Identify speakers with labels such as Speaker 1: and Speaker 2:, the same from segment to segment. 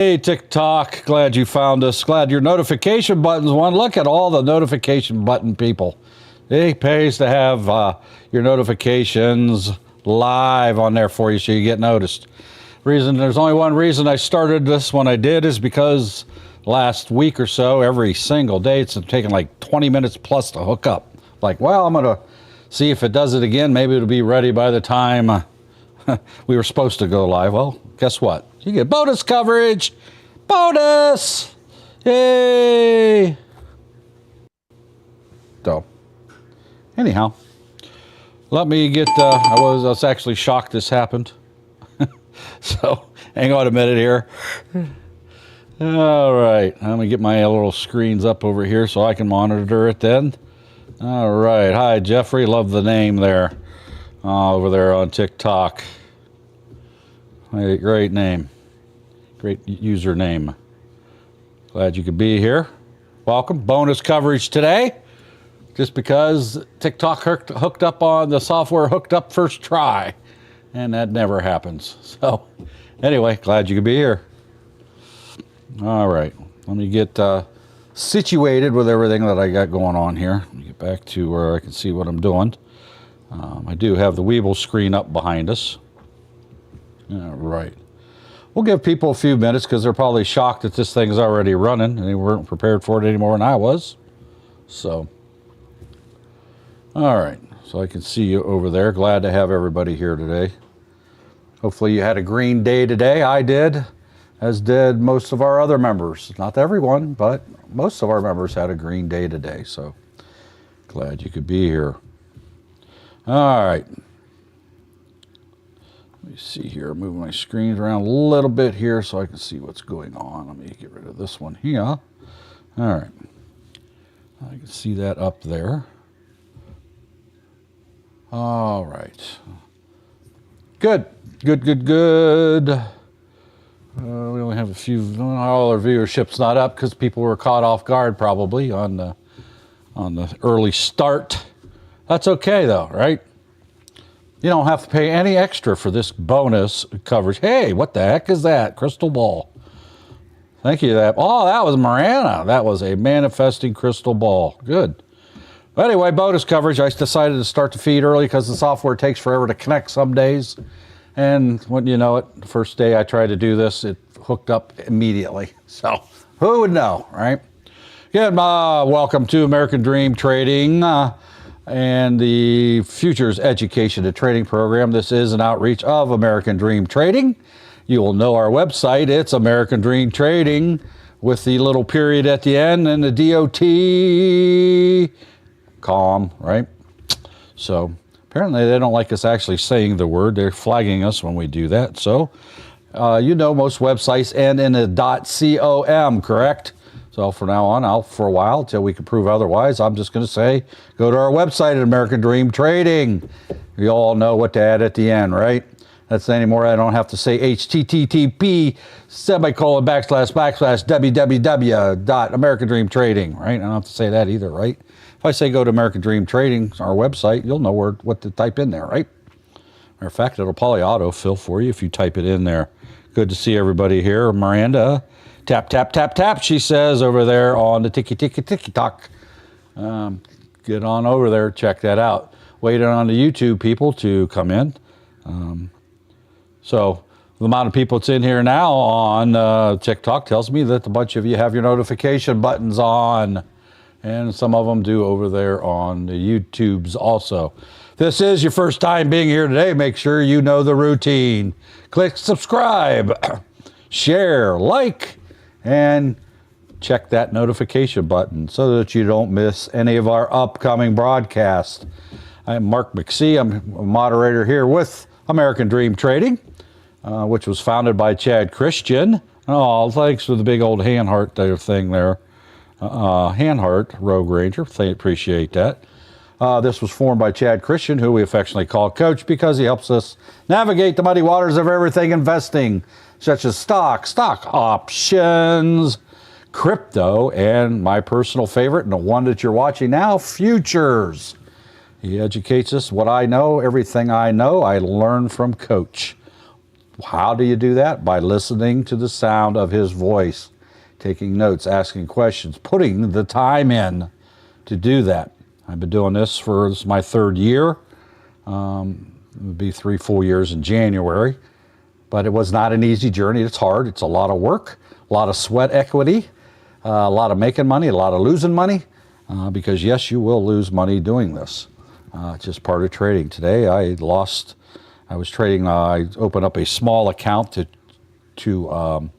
Speaker 1: Hey, TikTok, glad you found us. Glad your notification buttons won. Look at all the notification button people. It pays to have your notifications live on there for you so you get noticed. There's only one reason I started this when I did is because last week or so, every single day, it's taken like 20 minutes plus to hook up. Like, well, I'm going to see if it does it again. Maybe it'll be ready by the time we were supposed to go live. Well, guess what? You get bonus coverage. Bonus! Yay! So, anyhow, let me get, I was actually shocked this happened. So, hang on a minute here. All right, I'm going to get my little screens up over here so I can monitor it then. All right, hi Jeffrey, love the name there, over there on TikTok. Hey, great name, great username. Glad you could be here. Welcome, bonus coverage today. Just because TikTok hooked up on the software, hooked up first try, and that never happens. So anyway, glad you could be here. All right, let me get situated with everything that I got going on here. Let me get back to where I can see what I'm doing. I do have the Weeble screen up behind us. All right. We'll give people a few minutes because they're probably shocked that this thing's already running and they weren't prepared for it any more than I was. So, all right. So I can see you over there. Glad to have everybody here today. Hopefully you had a green day today. I did, as did most of our other members. Not everyone, but most of our members had a green day today. So glad you could be here. All right. Let me see here, move my screens around a little bit here so I can see what's going on. Let me get rid of this one here. All right. I can see that up there. All right. Good. Good, good, good. We only have a few, all our viewership's not up because people were caught off guard probably on the early start. That's okay though, right? You don't have to pay any extra for this bonus coverage. Hey, what the heck is that? Crystal ball. Thank you. That was Miranda. That was a manifesting crystal ball. Good. But anyway, bonus coverage. I decided to start the feed early because the software takes forever to connect some days. And when you know it, the first day I tried to do this, it hooked up immediately. So who would know, right? Good. Welcome to American Dream Trading. And the Futures Education and Trading Program. This is an outreach of American Dream Trading. You will know our website. It's American Dream Trading with the little period at the end and the .com, right? So apparently they don't like us actually saying the word. They're flagging us when we do that. So you know most websites end in a .com, correct? So from now on, for a while, until we can prove otherwise, I'm just going to say, go to our website at American Dream Trading. You all know what to add at the end, right? That's anymore. I don't have to say HTTP //www.American Dream Trading, right? I don't have to say that either, right? If I say go to American Dream Trading, our website, you'll know what to type in there, right? Matter of fact, it'll probably autofill for you if you type it in there. Good to see everybody here. Miranda. Tap, tap, tap, tap, she says over there on the TikTok. Get on over there, check that out. Waiting on the YouTube people to come in. So the amount of people that's in here now on TikTok tells me that a bunch of you have your notification buttons on. And some of them do over there on the YouTubes also. If this is your first time being here today, make sure you know the routine. Click subscribe, share, like, and check that notification button so that you don't miss any of our upcoming broadcasts. I'm Mark McSee. I'm a moderator here with American Dream Trading, which was founded by Chad Christian. Oh, thanks for the big old hand heart there thing there. Hand heart, Rogue Ranger. Appreciate that. This was formed by Chad Christian, who we affectionately call Coach, because he helps us navigate the muddy waters of everything investing, such as stock options, crypto, and my personal favorite, and the one that you're watching now, futures. He educates us what I know, everything I know, I learn from Coach. How do you do that? By listening to the sound of his voice, taking notes, asking questions, putting the time in to do that. I've been doing this is my 3rd year. It would be 3 full years in January. But it was not an easy journey. It's hard. It's a lot of work, a lot of sweat equity, a lot of making money, a lot of losing money. Because yes, you will lose money doing this. It's just part of trading. Today I was trading, I opened up a small account to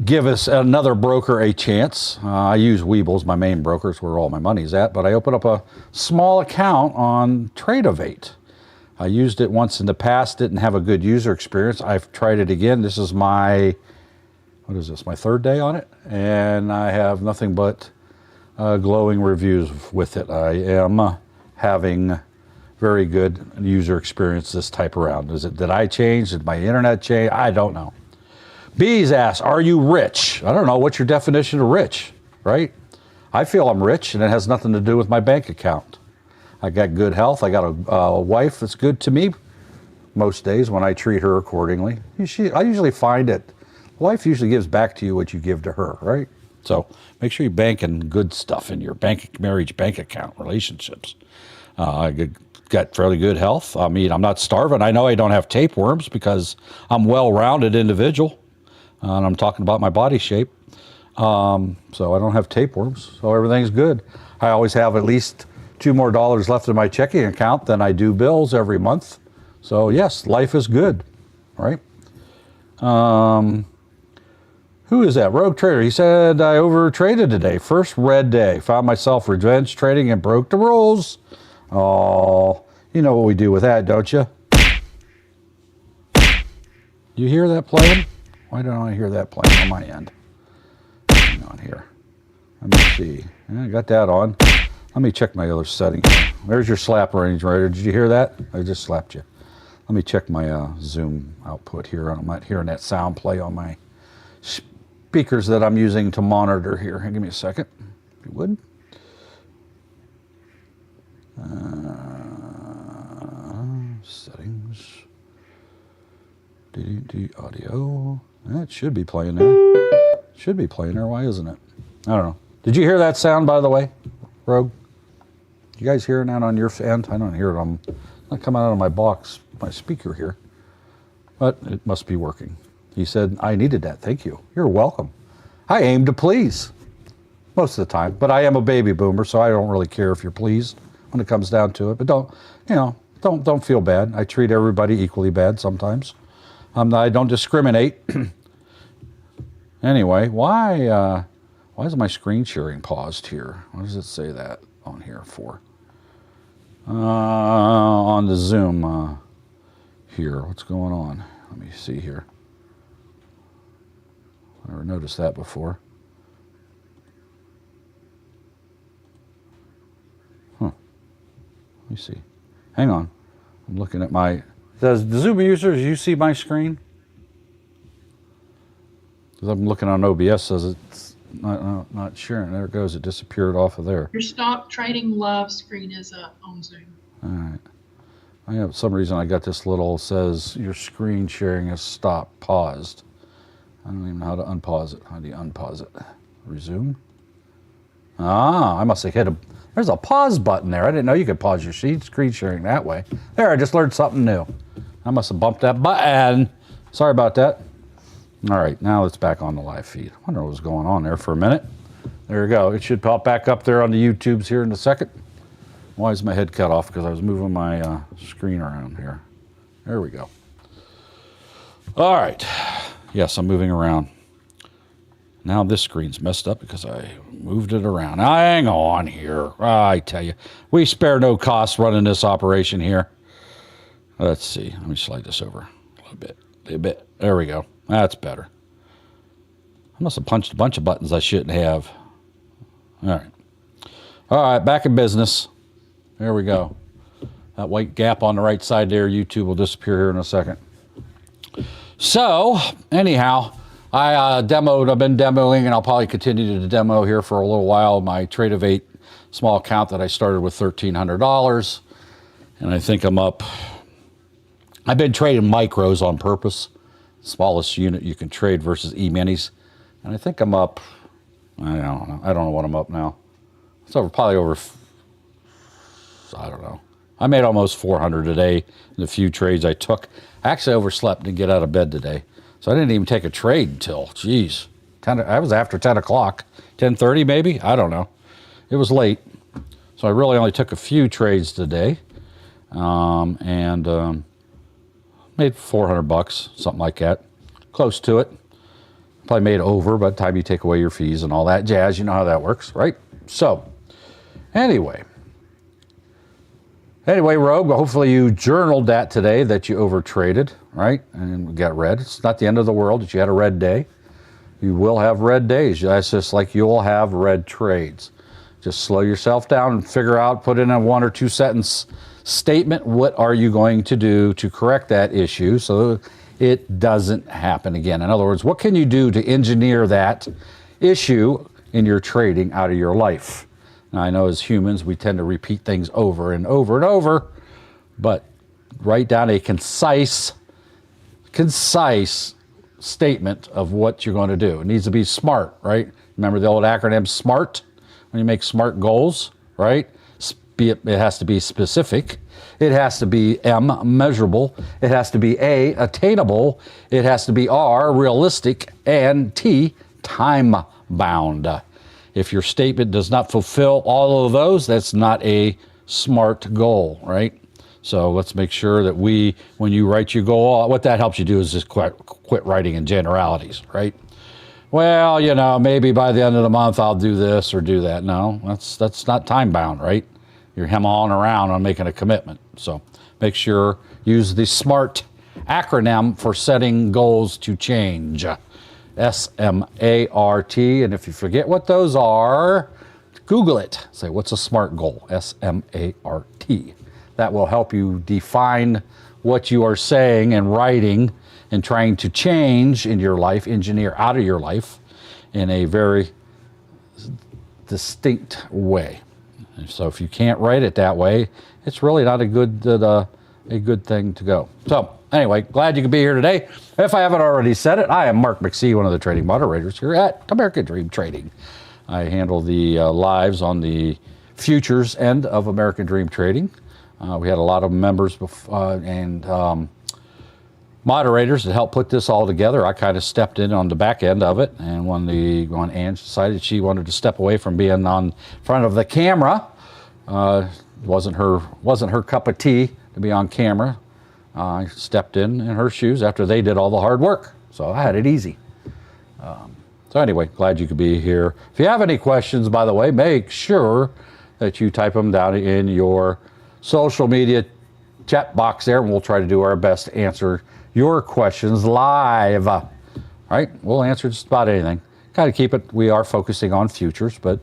Speaker 1: give us another broker a chance. I use Weebles, my main broker, is where all my money's at, but I opened up a small account on Tradeovate. I used it once in the past, didn't have a good user experience. I've tried it again. This is my 3rd day on it, and I have nothing but glowing reviews with it. I am having very good user experience this type around. Did I change? Did my internet change? I don't know. Bees asks, are you rich? I don't know. What's your definition of rich, right? I feel I'm rich, and it has nothing to do with my bank account. I got good health. I got a wife that's good to me most days when I treat her accordingly. I usually find that wife usually gives back to you what you give to her, right? So make sure you're banking good stuff in your marriage bank account relationships. I got fairly good health. I mean, I'm not starving. I know I don't have tapeworms because I'm a well-rounded individual. And I'm talking about my body shape. So I don't have tapeworms. So everything's good. I always have at least $2 more left in my checking account than I do bills every month. So yes, life is good, right? Who is that? Rogue Trader. He said, I overtraded today. First red day. Found myself revenge trading and broke the rules. Oh, you know what we do with that, don't you? You hear that playing? Why don't I hear that playing on my end? Hang on here. Let me see. Yeah, I got that on. Let me check my other setting. There's your slap range, Rider. Did you hear that? I just slapped you. Let me check my Zoom output here. I'm not hearing that sound play on my speakers that I'm using to monitor here. Give me a second, if you would. Settings. Audio. That should be playing there. Should be playing there. Why isn't it? I don't know. Did you hear that sound, by the way, Rogue? You guys hearing that on your end? I don't hear it. It's not coming out of my box, my speaker here. But it must be working. He said, I needed that. Thank you. You're welcome. I aim to please most of the time, but I am a baby boomer, so I don't really care if you're pleased when it comes down to it. But don't feel bad. I treat everybody equally bad sometimes. I don't discriminate. Anyway, why is my screen sharing paused here? What does it say that on here for? On the Zoom here. What's going on? Let me see here. I never noticed that before. Huh. Let me see. Hang on. I'm looking at my... Does the Zoom users, you see my screen? Because I'm looking on OBS, says it's not sharing. There it goes. It disappeared off of there.
Speaker 2: Your Stop Trading Live screen is on Zoom.
Speaker 1: All right. I have, for some reason, I got this little, says your screen sharing has stopped, paused. I don't even know how to unpause it. How do you unpause it? Resume? I must have hit there's a pause button there. I didn't know you could pause your screen sharing that way. There, I just learned something new. I must have bumped that button. Sorry about that. All right, now it's back on the live feed. I wonder what was going on there for a minute. There we go. It should pop back up there on the YouTubes here in a second. Why is my head cut off? Because I was moving my screen around here. There we go. All right. Yes, I'm moving around. Now this screen's messed up because I moved it around. Hang on here. I tell you, we spare no cost running this operation here. Let's see. Let me slide this over a little bit. There we go. That's better. I must have punched a bunch of buttons I shouldn't have. All right. All right, back in business. There we go. That white gap on the right side there, YouTube will disappear here in a second. So, anyhow, I've been demoing, and I'll probably continue to demo here for a little while, my Tradeovate small account that I started with $1,300. And I think I'm up, I've been trading micros on purpose. Smallest unit you can trade versus E-minis. And I think I'm up, I don't know what I'm up now. It's probably over, I don't know. I made almost 400 today in the few trades I took. I actually overslept to get out of bed today. So I didn't even take a trade until, geez, I was after 10 o'clock, 10:30 maybe? I don't know. It was late. So I really only took a few trades today. Made 400 bucks, something like that. Close to it. Probably made over by the time you take away your fees and all that jazz. You know how that works, right? So, anyway, Rogue, hopefully you journaled that today that you overtraded, right? And got red. It's not the end of the world that you had a red day. You will have red days. That's just like you'll have red trades. Just slow yourself down and figure out, put in a 1 or 2 sentence statement. What are you going to do to correct that issue so it doesn't happen again? In other words, what can you do to engineer that issue in your trading out of your life? Now, I know as humans, we tend to repeat things over and over and over, but write down a concise statement of what you're going to do. It needs to be SMART, right? Remember the old acronym SMART? When you make SMART goals, right? It has to be specific. It has to be M, measurable. It has to be A, attainable. It has to be R, realistic. And T, time bound. If your statement does not fulfill all of those, that's not a SMART goal, right? So let's make sure that when you write your goal, what that helps you do is just quit writing in generalities, right? Well, you know, maybe by the end of the month I'll do this or do that. No, that's not time bound, right? You're hemming around on making a commitment. So make sure, use the SMART acronym for setting goals to change. S-M-A-R-T. And if you forget what those are, Google it. Say, what's a SMART goal? S-M-A-R-T. That will help you define what you are saying and writing and trying to change in your life, engineer out of your life in a very distinct way. And so if you can't write it that way, it's really not a good thing to go. So anyway, glad you could be here today. If I haven't already said it, I am Mark McSee, one of the trading moderators here at American Dream Trading. I handle the lives on the futures end of American Dream Trading. We had a lot of members and moderators that helped put this all together. I kind of stepped in on the back end of it, and when Ange decided she wanted to step away from being on front of the camera, wasn't her cup of tea to be on camera. I stepped in her shoes after they did all the hard work, so I had it easy. So anyway, glad you could be here. If you have any questions, by the way, make sure that you type them down in your social media chat box there, and we'll try to do our best to answer your questions live. Right? We'll answer just about anything. Kind of keep it, we are focusing on futures, but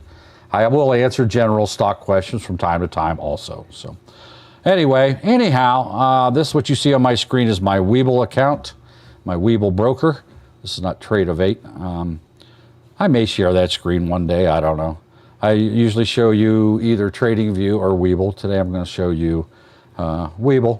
Speaker 1: I will answer general stock questions from time to time also. So anyway, anyhow, this what you see on my screen is my Webull account, my Webull broker. This is not Trade of 8. I may share that screen one day, I don't know. I usually show you either TradingView or Webull. Today I'm going to show you Webull.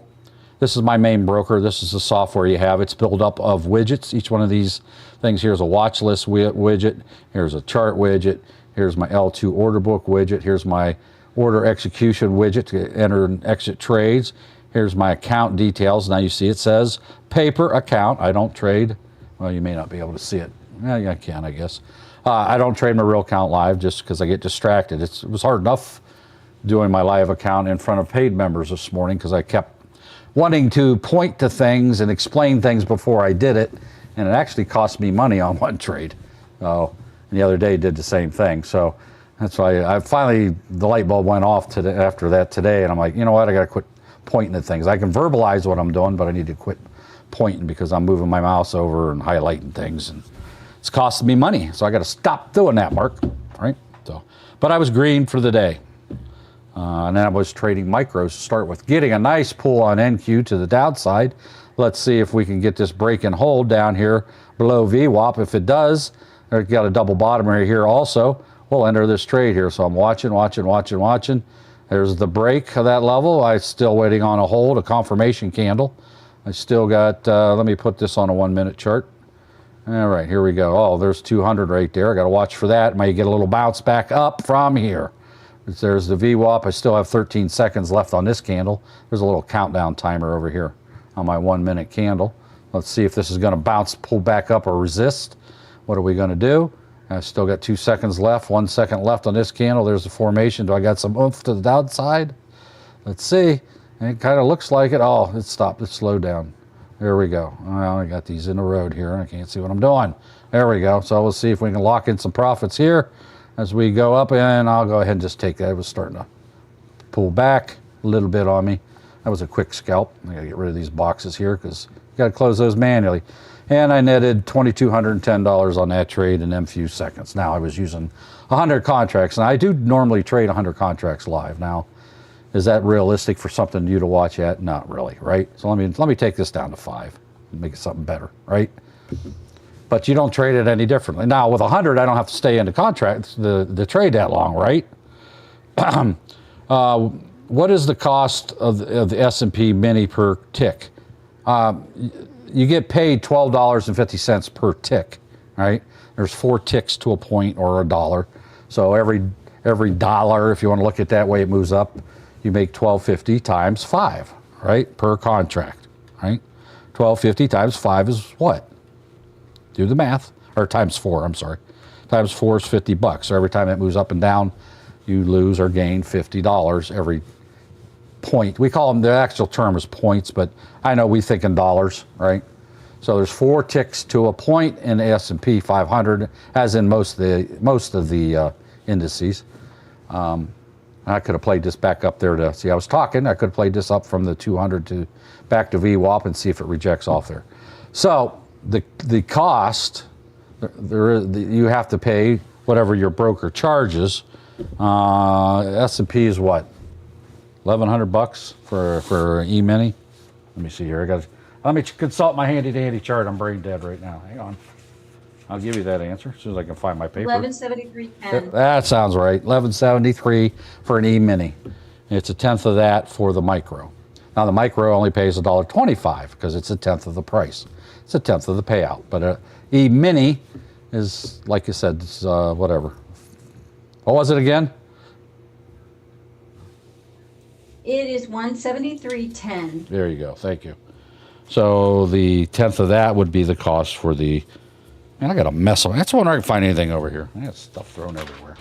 Speaker 1: This is my main broker. This is the software you have. It's built up of widgets. Each one of these things, here's a watch list widget. Here's a chart widget. Here's my L2 order book widget. Here's my order execution widget to enter and exit trades. Here's my account details. Now you see it says paper account. I don't trade. Well, you may not be able to see it. Yeah, I can, I guess. I don't trade my real account live just because I get distracted. It was hard enough doing my live account in front of paid members this morning because I kept wanting to point to things and explain things before I did it, and it actually cost me money on one trade. And the other day did the same thing. So that's why I finally, the light bulb went off after that today, and I'm like, you know what, I got to quit pointing at things. I can verbalize what I'm doing, but I need to quit pointing because I'm moving my mouse over and highlighting things, and it's costing me money. So I got to stop doing that, Mark, right? So, but I was green for the day. And then I was trading micros to start with, getting a nice pull on NQ to the downside. Let's see if we can get this break and hold down here below VWAP. If it does, we've got a double bottom right here also. We'll enter this trade here. So I'm watching. There's the break of that level. I'm still waiting on a hold, a confirmation candle. I still got, let me put this on a 1 minute chart. All right, here we go. Oh, there's 200 right there. I got to watch for that. Might get a little bounce back up from here. There's the VWAP. I still have 13 seconds left on this candle. There's a little countdown timer over here on my 1 minute candle. Let's see if this is going to bounce, pull back up, or resist. What are we going to do? I still got 2 seconds left, 1 second left on this candle. There's the formation. Do I got some oomph to the downside? Let's see. And it kind of looks like it. Oh, it stopped. It slowed down. There we go. Well, I got these in the road here. I can't see what I'm doing. There we go. So we'll see if we can lock in some profits here as we go up, and I'll go ahead and just take that. It was starting to pull back a little bit on me. That was a quick scalp. I got to get rid of these boxes here because you got to close those manually. And I netted $2,210 on that trade in them few seconds. Now I was using 100 contracts, and I do normally trade 100 contracts live. Now, is that realistic for something new to watch at? Not really, right? So let me take this down to 5 and make it something better, right? But you don't trade it any differently. Now with 100, I don't have to stay in the contract, the trade that long, right? What is the cost of the S&P Mini per tick? You get paid $12.50 per tick, right? There's 4 ticks to a point or $1. So every dollar, if you want to look at it that way, it moves up. You make $12.50 times 5, right? Per contract, right? $12.50 times 5 is what? Do the math, or times 4, I'm sorry. Times 4 is $50. So every time it moves up and down, you lose or gain $50 every point. We call them, the actual term is points, but I know we think in dollars, right? So there's 4 ticks to a point in the S&P 500, as in most of the indices. I could have played this back up there to see. I was talking. I could have played this up from the 200 to back to VWAP and see if it rejects off there. So the cost, you have to pay whatever your broker charges. S&P is what? $1,100 for an E-mini. Let me see here. Let me consult my handy dandy chart. I'm brain dead right now. Hang on. I'll give you that answer as soon as I can find my paper.
Speaker 3: 1173.10.
Speaker 1: That sounds right. 1173 for an E-mini. It's a tenth of that for the micro. Now the micro only pays $1.25 because it's a tenth of the price. It's a tenth of the payout. But a E-mini is, like you said, it's whatever. What was it again?
Speaker 3: It is 173.10.
Speaker 1: There you go. Thank you. So the tenth of that would be the cost for the. Man, I got a mess of. That's one I can find anything over here. I got stuff thrown everywhere.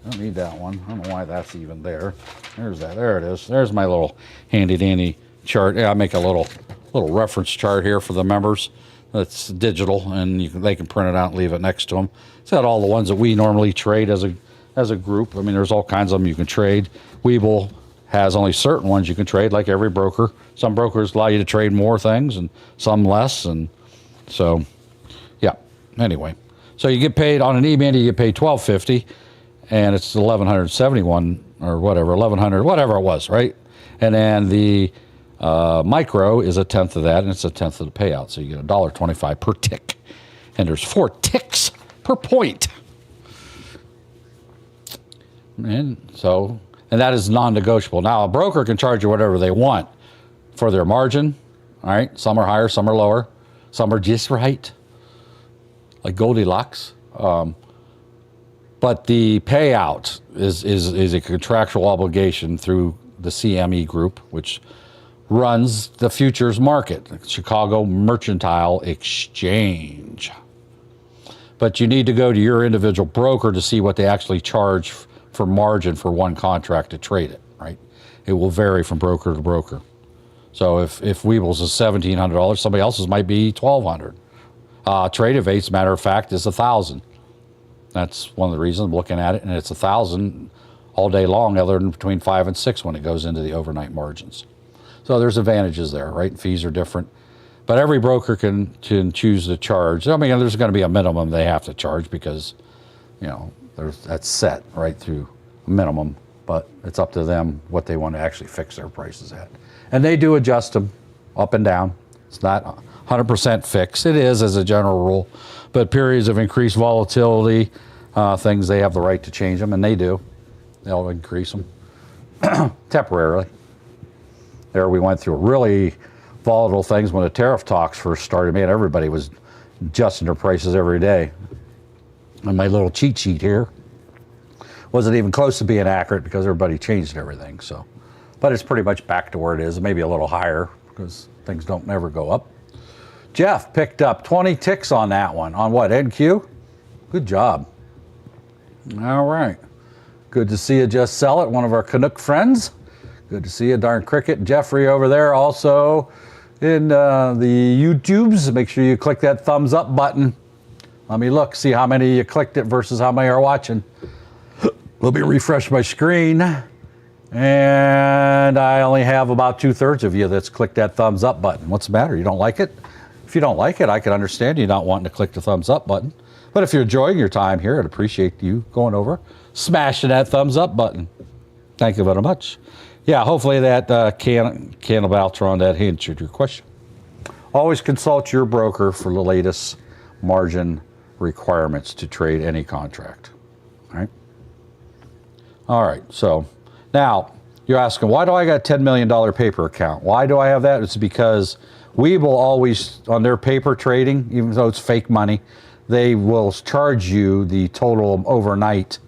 Speaker 1: I don't need that one. I don't know why that's even there. There's that. There it is. There's my little handy dandy chart. Yeah, I make a little reference chart here for the members. That's digital, and they can print it out and leave it next to them. It's got all the ones that we normally trade as a group. I mean, there's all kinds of them you can trade. Webull has only certain ones you can trade, like every broker. Some brokers allow you to trade more things, and some less, and so. Anyway, so you get paid on an E-mini, you get paid $12.50, and it's 1,171 or whatever, 1,100, whatever it was, right? And then the micro is a tenth of that, and it's a tenth of the payout. So you get $1.25 per tick, and there's 4 ticks per point. And that is non-negotiable. Now a broker can charge you whatever they want for their margin. All right, some are higher, some are lower, some are just right. Like Goldilocks, but the payout is a contractual obligation through the CME group, which runs the futures market, Chicago Mercantile Exchange. But you need to go to your individual broker to see what they actually charge for margin for one contract to trade it, right? It will vary from broker to broker. So if Webull's is $1,700, somebody else's might be $1,200. Trade-Evate's, matter of fact, is $1,000. That's one of the reasons I'm looking at it, and it's $1,000 all day long, other than between 5 and 6 when it goes into the overnight margins. So there's advantages there, right? Fees are different, but every broker can choose to charge. I mean, there's going to be a minimum they have to charge because, that's set right through minimum, but it's up to them what they want to actually fix their prices at, and they do adjust them up and down. It's not 100% fixed. It is as a general rule, but periods of increased volatility, things they have the right to change them, and they do. They'll increase them temporarily. There we went through a really volatile things when the tariff talks first started. Man, everybody was adjusting their prices every day. And my little cheat sheet here wasn't even close to being accurate because everybody changed everything. So, but it's pretty much back to where it is, maybe a little higher because things don't never go up. Jeff picked up 20 ticks on that one. On what, NQ? Good job. All right. Good to see you, Just Sell It, one of our Canuck friends. Good to see you, Darn Cricket. Jeffrey over there also in the YouTubes. Make sure you click that thumbs up button. Let me look, see how many you clicked it versus how many are watching. Let me refresh my screen. And I only have about 2/3 of you that's clicked that thumbs up button. What's the matter? You don't like it? If you don't like it, I can understand you not wanting to click the thumbs up button. But if you're enjoying your time here, I'd appreciate you going over, smashing that thumbs up button. Thank you very much. Yeah, hopefully that can of Altron, that answered your question. Always consult your broker for the latest margin requirements to trade any contract. All right, so now you're asking, why do I got a $10 million paper account? Why do I have that? It's because we will always, on their paper trading, even though it's fake money, they will charge you the total overnight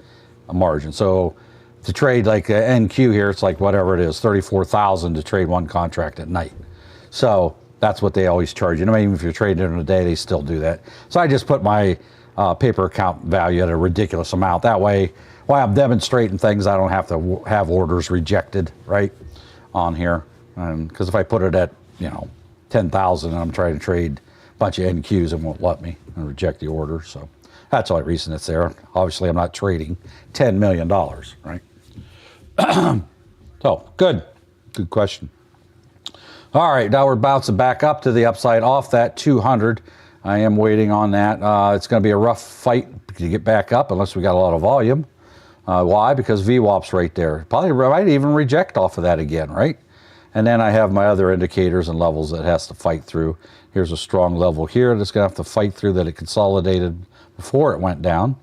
Speaker 1: margin. So to trade like an NQ here, it's like whatever it is, 34,000 to trade one contract at night. So that's what they always charge you. I mean, even if you're trading it in a day, they still do that. So I just put my paper account value at a ridiculous amount. That way, while I'm demonstrating things, I don't have to have orders rejected, right, on here. Because if I put it at, 10,000 and I'm trying to trade a bunch of NQs, it won't let me and reject the order. So that's the only reason it's there. Obviously, I'm not trading $10 million, right? So, good question. All right, now we're bouncing back up to the upside off that 200. I am waiting on that. It's going to be a rough fight to get back up unless we got a lot of volume. Why? Because VWAP's right there. Probably might even reject off of that again, right? And then I have my other indicators and levels that it has to fight through. Here's a strong level here that's going to have to fight through that it consolidated before it went down.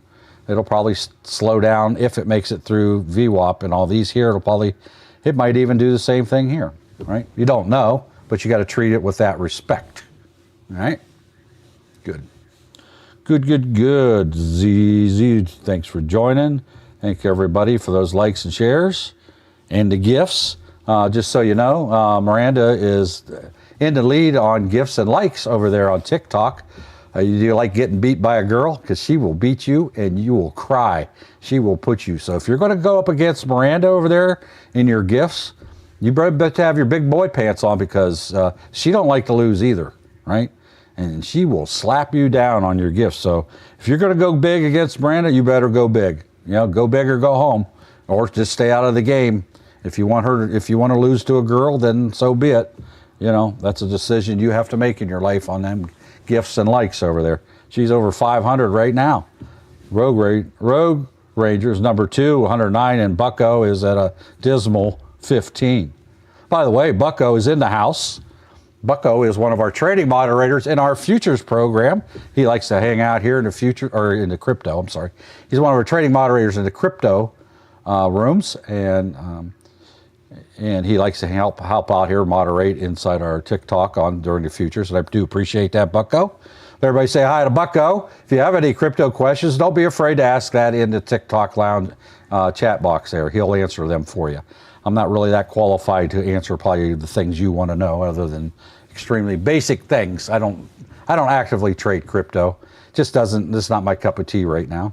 Speaker 1: It'll probably slow down if it makes it through VWAP and all these here. It might even do the same thing here, right? You don't know, but you got to treat it with that respect, all right? Good. Good. ZZ, thanks for joining. Thank you, everybody, for those likes and shares and the gifts. Just so you know, Miranda is in the lead on gifts and likes over there on TikTok. Do you like getting beat by a girl? Because she will beat you and you will cry. She will put you. So if you're going to go up against Miranda over there in your gifts, you better have your big boy pants on because she don't like to lose either, right? And she will slap you down on your gifts. So if you're going to go big against Miranda, you better go big. Go big or go home, or just stay out of the game. If you want to lose to a girl, then so be it. That's a decision you have to make in your life on them gifts and likes over there. She's over 500 right now. Rogue Rangers number 2, 109, and Bucko is at a dismal 15. By the way, Bucko is in the house. Bucko is one of our trading moderators in our futures program. He likes to hang out here in the future, or in the crypto, I'm sorry. He's one of our trading moderators in the crypto rooms, and he likes to help out here, moderate inside our TikTok during the futures, and I do appreciate that, Bucko. Everybody say hi to Bucko. If you have any crypto questions, don't be afraid to ask that in the TikTok lounge chat box there. He'll answer them for you. I'm not really that qualified to answer probably the things you want to know, other than extremely basic things. I don't actively trade crypto. This is not my cup of tea right now.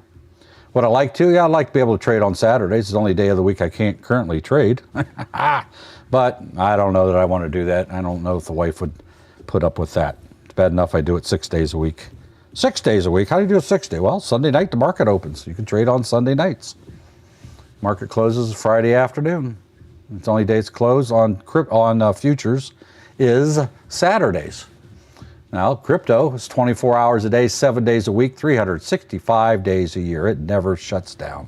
Speaker 1: What I like to? Yeah, I'd like to be able to trade on Saturdays. It's the only day of the week I can't currently trade. But I don't know that I want to do that. I don't know if the wife would put up with that. It's bad enough I do it 6 days a week. 6 days a week? How do you do it 6 days? Well, Sunday night the market opens. You can trade on Sunday nights. Market closes Friday afternoon. It's only days closed on futures is Saturdays. Now, crypto is 24 hours a day, 7 days a week, 365 days a year. It never shuts down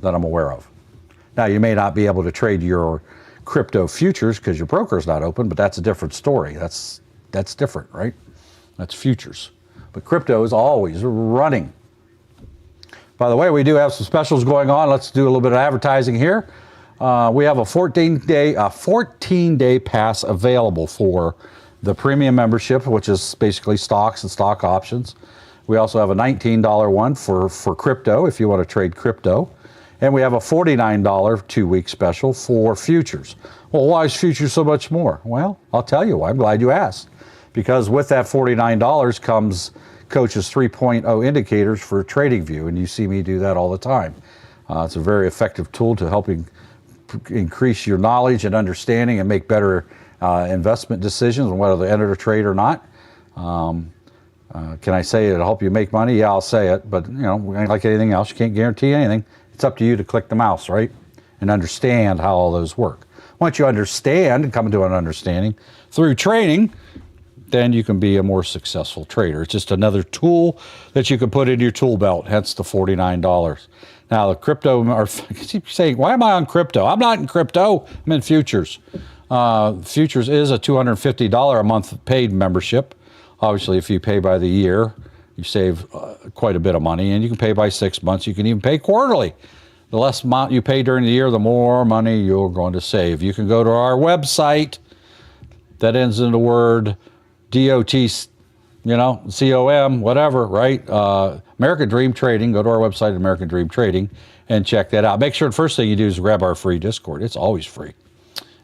Speaker 1: that I'm aware of. Now, you may not be able to trade your crypto futures because your broker's not open, but that's a different story. That's different, right? That's futures. But crypto is always running. By the way, we do have some specials going on. Let's do a little bit of advertising here. We have a 14-day pass available for the premium membership, which is basically stocks and stock options. We also have a $19 one for crypto if you want to trade crypto. And we have a $49 2-week special for futures. Well, why is futures so much more? Well, I'll tell you why. I'm glad you asked. Because with that $49 comes Coach's 3.0 indicators for TradingView, and you see me do that all the time. It's a very effective tool to helping increase your knowledge and understanding and make better investment decisions on whether to enter a trade or not. Can I say it'll help you make money? Yeah, I'll say it, but like anything else, you can't guarantee anything. It's up to you to click the mouse, right? And understand how all those work. Once you understand and come to an understanding through training, then you can be a more successful trader. It's just another tool that you can put in your tool belt, hence the $49. Now, the crypto, or keep saying, why am I on crypto? I'm not in crypto, I'm in futures. Futures is a $250 a month paid membership. Obviously, if you pay by the year, you save quite a bit of money, and you can pay by 6 months. You can even pay quarterly. The less amount you pay during the year, the more money you're going to save. You can go to our website that ends in the word DOT, COM, whatever, right? American Dream Trading. Go to our website, American Dream Trading, and check that out. Make sure the first thing you do is grab our free Discord. It's always free.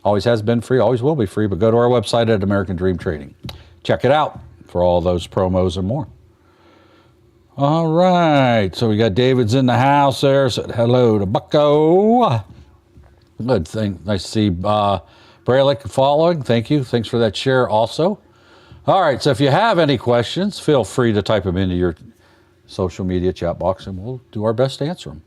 Speaker 1: Always has been free, always will be free, but go to our website at American Dream Trading. Check it out for all those promos and more. All right, so we got David's in the house there. Said hello to Bucko. Good thing. Nice to see Bralick following. Thank you. Thanks for that share also. All right, so if you have any questions, feel free to type them into your social media chat box, and we'll do our best to answer them.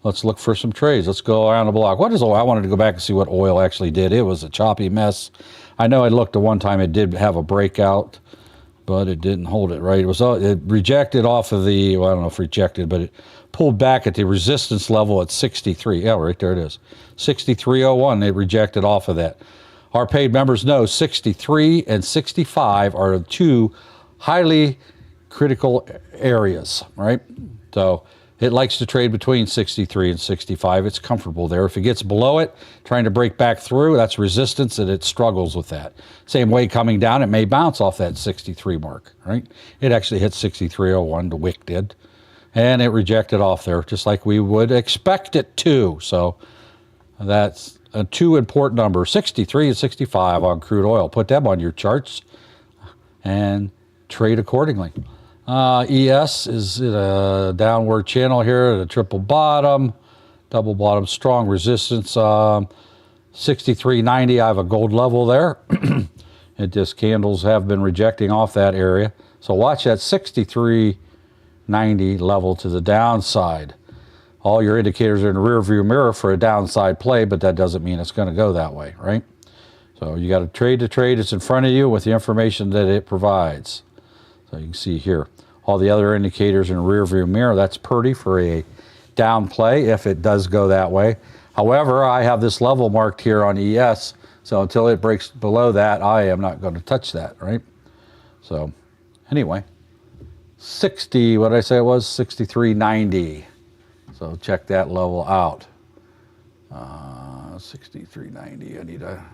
Speaker 1: Let's look for some trades. Let's go around the block. What is oil? I wanted to go back and see what oil actually did. It was a choppy mess. I know I looked at one time. It did have a breakout, but it didn't hold it right. It rejected off of the, well, I don't know if rejected, but it pulled back at the resistance level at 63. Yeah, right there it is. 63.01. It rejected off of that. Our paid members know 63 and 65 are two highly critical areas, right? So it likes to trade between 63 and 65. It's comfortable there. If it gets below it, trying to break back through, that's resistance, and it struggles with that. Same way coming down, it may bounce off that 63 mark, right? It actually hit 63.01, the wick did, and it rejected off there, just like we would expect it to. So that's two important numbers, 63 and 65 on crude oil. Put them on your charts and trade accordingly. ES is in a downward channel here at a triple bottom, double bottom, strong resistance. 63.90, I have a gold level there. It just candles have been rejecting off that area. So watch that 63.90 level to the downside. All your indicators are in the rear view mirror for a downside play, but that doesn't mean it's going to go that way, right? So you got to trade the trade. It's in front of you with the information that it provides. So you can see here, all the other indicators in the rear view mirror, that's pretty for a down play if it does go that way. However, I have this level marked here on ES, so until it breaks below that, I am not going to touch that, right? So anyway, 60, what did I say it was? 63.90. So check that level out. 63.90, I need a,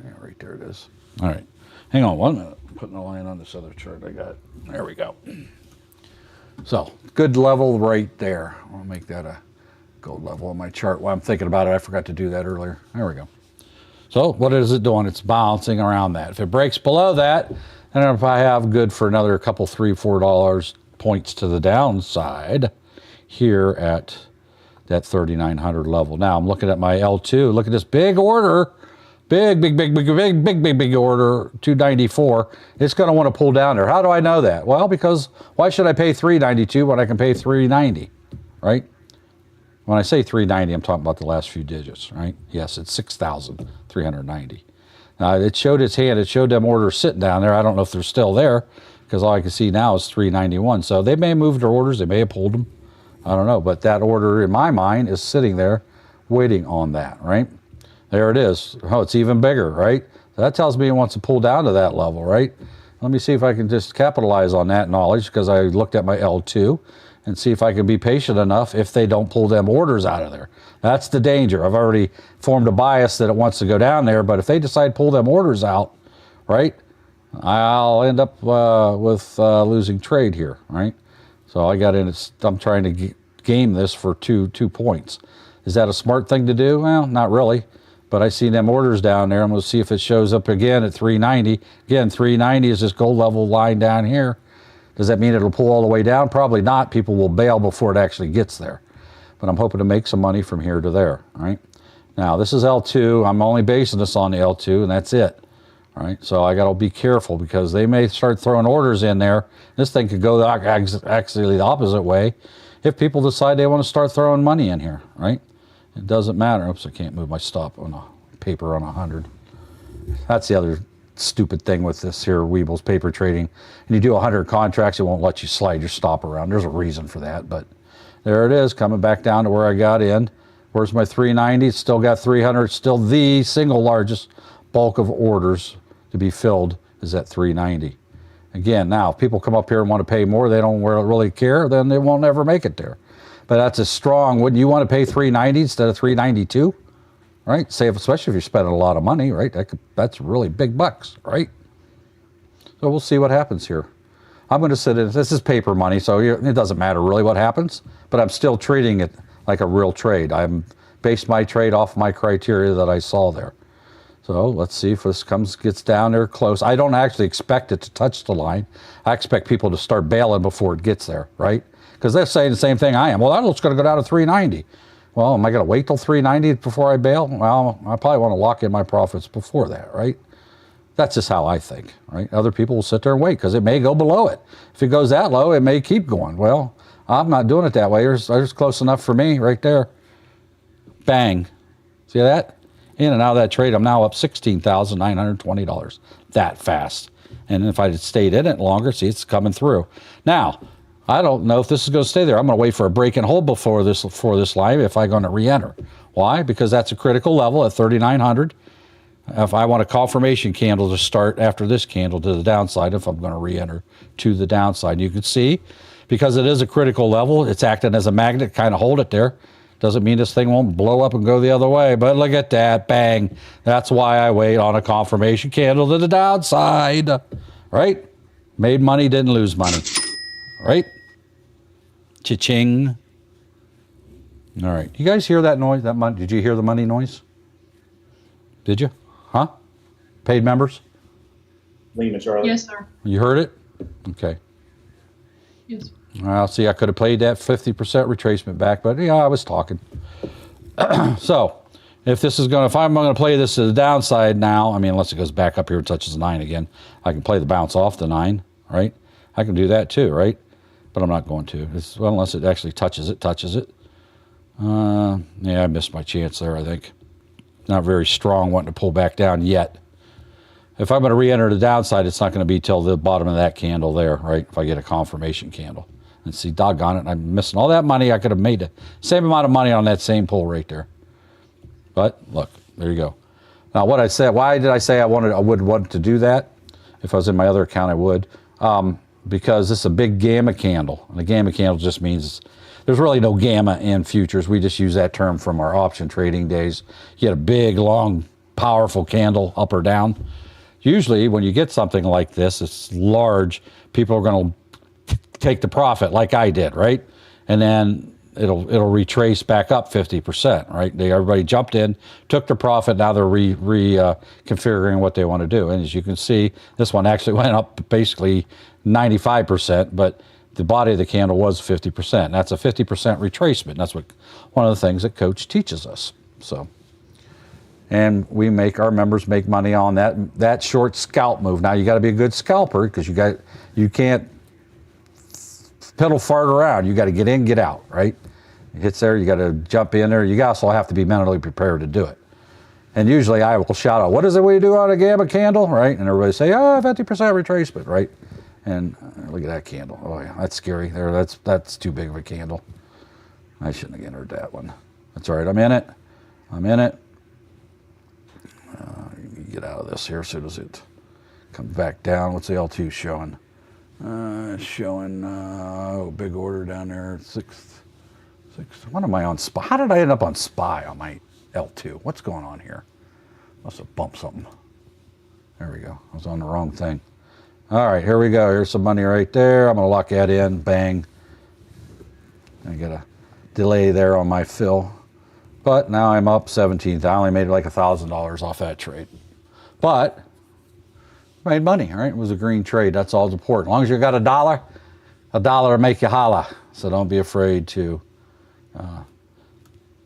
Speaker 1: yeah, right there it is. All right, hang on 1 minute. I'm putting a line on this other chart I got. There we go. So good level right there. I'll make that a gold level on my chart. While I'm thinking about it, I forgot to do that earlier. There we go. So what is it doing? It's bouncing around that. If it breaks below that, then if I have good for another couple, $3, $4 points to the downside here at that 3,900 level. Now I'm looking at my L2. Look at this big order. Big order, 294. It's going to want to pull down there. How do I know that? Well, because why should I pay 392 when I can pay 390, right? When I say 390, I'm talking about the last few digits, right? Yes, it's 6,390. Now, it showed its hand. It showed them orders sitting down there. I don't know if they're still there because all I can see now is 391. So they may have moved their orders. They may have pulled them. I don't know. But that order, in my mind, is sitting there waiting on that, right? There it is. Oh, it's even bigger, right? So that tells me it wants to pull down to that level, right? Let me see if I can just capitalize on that knowledge because I looked at my L2 and see if I can be patient enough if they don't pull them orders out of there. That's the danger. I've already formed a bias that it wants to go down there, but if they decide to pull them orders out, right, I'll end up with losing trade here, right? So I got in. I'm trying to game this for two points. Is that a smart thing to do? Well, not really. But I see them orders down there. I'm going to see if it shows up again at 390. Again, 390 is this gold level line down here. Does that mean it'll pull all the way down? Probably not. People will bail before it actually gets there. But I'm hoping to make some money from here to there, all right? Now, this is L2. I'm only basing this on the L2, and that's it. All right, so I got to be careful because they may start throwing orders in there. This thing could go actually the opposite way if people decide they want to start throwing money in here, right? It doesn't matter. Oops, I can't move my stop on a paper on 100. That's the other stupid thing with this here Weeble's paper trading. And you do 100 contracts, it won't let you slide your stop around. There's a reason for that, but there it is, coming back down to where I got in. Where's my 390? It's still got 300. It's still the single largest bulk of orders to be filled is at 390. Again, now, if people come up here and want to pay more, they don't really care, then they won't ever make it there. But that's a strong, wouldn't you want to pay 390 instead of 392? Right? Save, especially if you're spending a lot of money, right? That's really big bucks, right? So we'll see what happens here. I'm going to sit in, this is paper money, so it doesn't matter really what happens, but I'm still treating it like a real trade. I'm based my trade off my criteria that I saw there. So let's see if this gets down there close. I don't actually expect it to touch the line. I expect people to start bailing before it gets there, right? Because they're saying the same thing I am. Well, that looks going to go down to 390. Well, am I going to wait till 390 before I bail? Well, I probably want to lock in my profits before that, right? That's just how I think, right? Other people will sit there and wait because it may go below it. If it goes that low, it may keep going. Well, I'm not doing it that way. There's close enough for me right there. Bang. See that? In and out of that trade, I'm now up $16,920 that fast. And if I had stayed in it longer, see, it's coming through. Now, I don't know if this is going to stay there. I'm going to wait for a break and hold before this line if I'm going to re-enter. Why? Because that's a critical level at 3,900. If I want a confirmation candle to start after this candle to the downside, if I'm going to re-enter to the downside. You can see, because it is a critical level, it's acting as a magnet, kind of hold it there. Doesn't mean this thing won't blow up and go the other way, but look at that, bang. That's why I wait on a confirmation candle to the downside, right? Made money, didn't lose money, right? Cha-ching. All right, you guys hear that noise? Did you hear the money noise? Did you? Huh? Paid members?
Speaker 4: Lena, Charlie.
Speaker 2: Yes, sir.
Speaker 1: You heard it? Okay.
Speaker 2: Yes.
Speaker 1: Well, see, I could have played that 50% retracement back, but yeah, I was talking. So, if I'm going to play this to the downside now, I mean, unless it goes back up here and touches the 9 again, I can play the bounce off the 9, right? I can do that too, right? But I'm not going to. Well, unless it actually touches it. Yeah, I missed my chance there, I think. Not very strong wanting to pull back down yet. If I'm going to re-enter the downside, it's not going to be till the bottom of that candle there, right? If I get a confirmation candle. And see, doggone it, I'm missing all that money. I could have made the same amount of money on that same pull right there. But look, there you go. Now, what I said, why did I say I would want to do that? If I was in my other account, I would. Because this is a big gamma candle. And a gamma candle just means there's really no gamma in futures. We just use that term from our option trading days. You get a big, long, powerful candle up or down. Usually, when you get something like this, it's large, people are going to take the profit like I did, right? And then it'll retrace back up 50%, right? Everybody jumped in, took the profit, now they're configuring what they want to do. And as you can see, this one actually went up basically 95%, but the body of the candle was 50%. That's a 50% retracement. That's one of the things that Coach teaches us. So, and our members make money on that short scalp move. Now you got to be a good scalper because you can't pedal fart around. You got to get in, get out, right? It hits there, you got to jump in there. You also have to be mentally prepared to do it. And usually I will shout out, what is it we do on a gamma candle, right? And everybody say, 50% retracement, right? And look at that candle. Oh yeah, that's scary. There, that's too big of a candle. I shouldn't have entered that one. That's all right. I'm in it. Get out of this here as soon as it comes back down. What's the L2 showing? big order down there. Six. What am I on SPY? How did I end up on SPY on my L2? What's going on here? Must have bumped something. There we go. I was on the wrong thing. All right, here we go. Here's some money right there. I'm going to lock that in. Bang. I get a delay there on my fill. But now I'm up 17th. I only made like $1,000 off that trade. But made money, all right? It was a green trade. That's all that's important. As long as you got $1 will make you holla. So don't be afraid to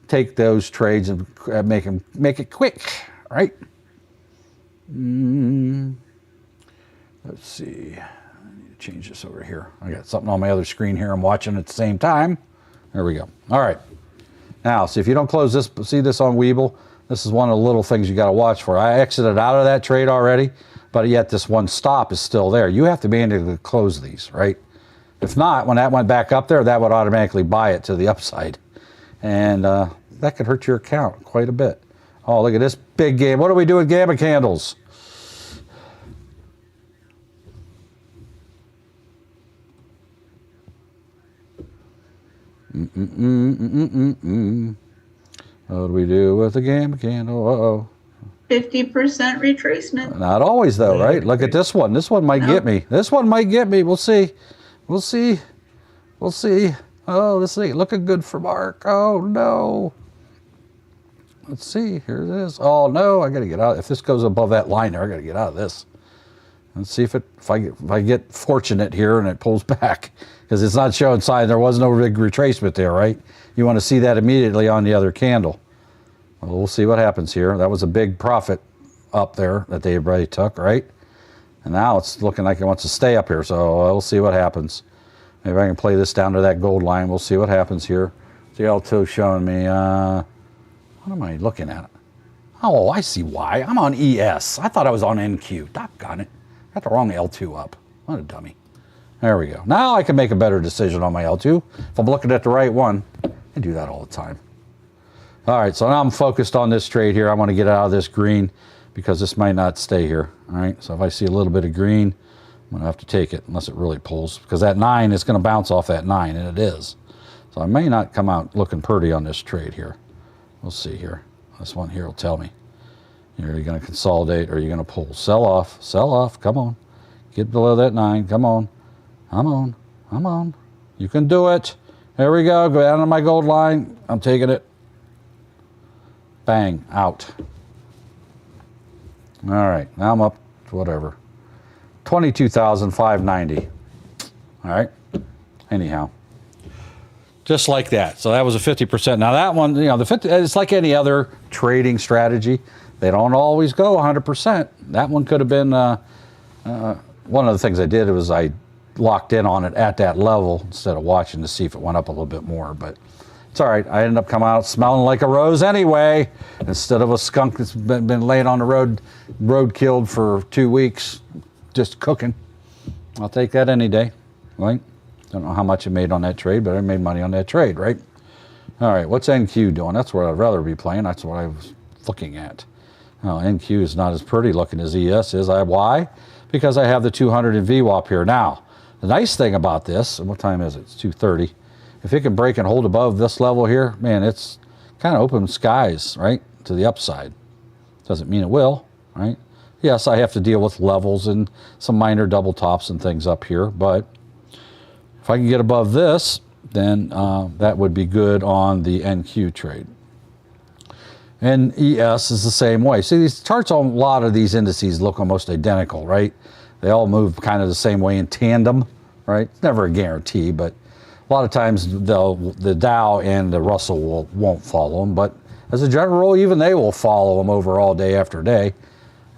Speaker 1: take those trades and make it quick, all right? Let's see. I need to change this over here. I got something on my other screen here I'm watching at the same time. There we go. All right. Now, see if you don't close this, see this on Webull? This is one of the little things you got to watch for. I exited out of that trade already, but yet this one stop is still there. You have to be able to close these, right? If not, when that went back up there, that would automatically buy it to the upside. And that could hurt your account quite a bit. Oh, look at this big game. What do we do with gamma candles? What do we do with the gamma candle? Uh-oh.
Speaker 2: 50% retracement.
Speaker 1: Not always, though, right? Look at this one. This one might get me. This one might get me. We'll see. We'll see. We'll see. Oh, this ain't looking good for Mark. Oh, no. Let's see. Here it is. Oh, no. I got to get out. If this goes above that line there, I got to get out of this. Let's see if I get fortunate here and it pulls back, because it's not showing sign. There was no big retracement there, right? You want to see that immediately on the other candle. Well, we'll see what happens here. That was a big profit up there that they already took, right? And now it's looking like it wants to stay up here, so we'll see what happens. Maybe I can play this down to that gold line. We'll see what happens here. The L2 showing me, what am I looking at? Oh, I see why. I'm on ES. I thought I was on NQ. Doggone it. Got the wrong L2 up. What a dummy. There we go. Now I can make a better decision on my L2. If I'm looking at the right one, I do that all the time. All right, so now I'm focused on this trade here. I want to get out of this green because this might not stay here. All right, so if I see a little bit of green, I'm going to have to take it unless it really pulls, because that 9 is going to bounce off that 9, and it is. So I may not come out looking pretty on this trade here. We'll see here. This one here will tell me. Are you going to consolidate or are you going to pull? Sell off. Sell off. Come on. Get below that 9. Come on. Come on. Come on. You can do it. There we go. Go down to my gold line. I'm taking it. Bang. Out. All right. Now I'm up to whatever. 22,590. All right. Anyhow. Just like that. So that was a 50%. Now that one, you know, the 50, it's like any other trading strategy. They don't always go 100%. That one could have been, one of the things I did was I locked in on it at that level instead of watching to see if it went up a little bit more, but it's all right. I ended up coming out smelling like a rose anyway, instead of a skunk that's been laying on the road killed for 2 weeks, just cooking. I'll take that any day, right? Don't know how much I made on that trade, but I made money on that trade, right? All right, what's NQ doing? That's what I'd rather be playing. That's what I was looking at. Oh, NQ is not as pretty looking as ES is. Why? Because I have the 200 in VWAP here. Now, the nice thing about this, and what time is it? It's 2:30. If it can break and hold above this level here, man, it's kind of open skies, right, to the upside. Doesn't mean it will, right? Yes, I have to deal with levels and some minor double tops and things up here, but if I can get above this, then that would be good on the NQ trade. And ES is the same way. See, these charts on a lot of these indices look almost identical, right? They all move kind of the same way in tandem, right? It's never a guarantee, but a lot of times the Dow and the Russell won't follow them, but as a general rule, even they will follow them overall day after day.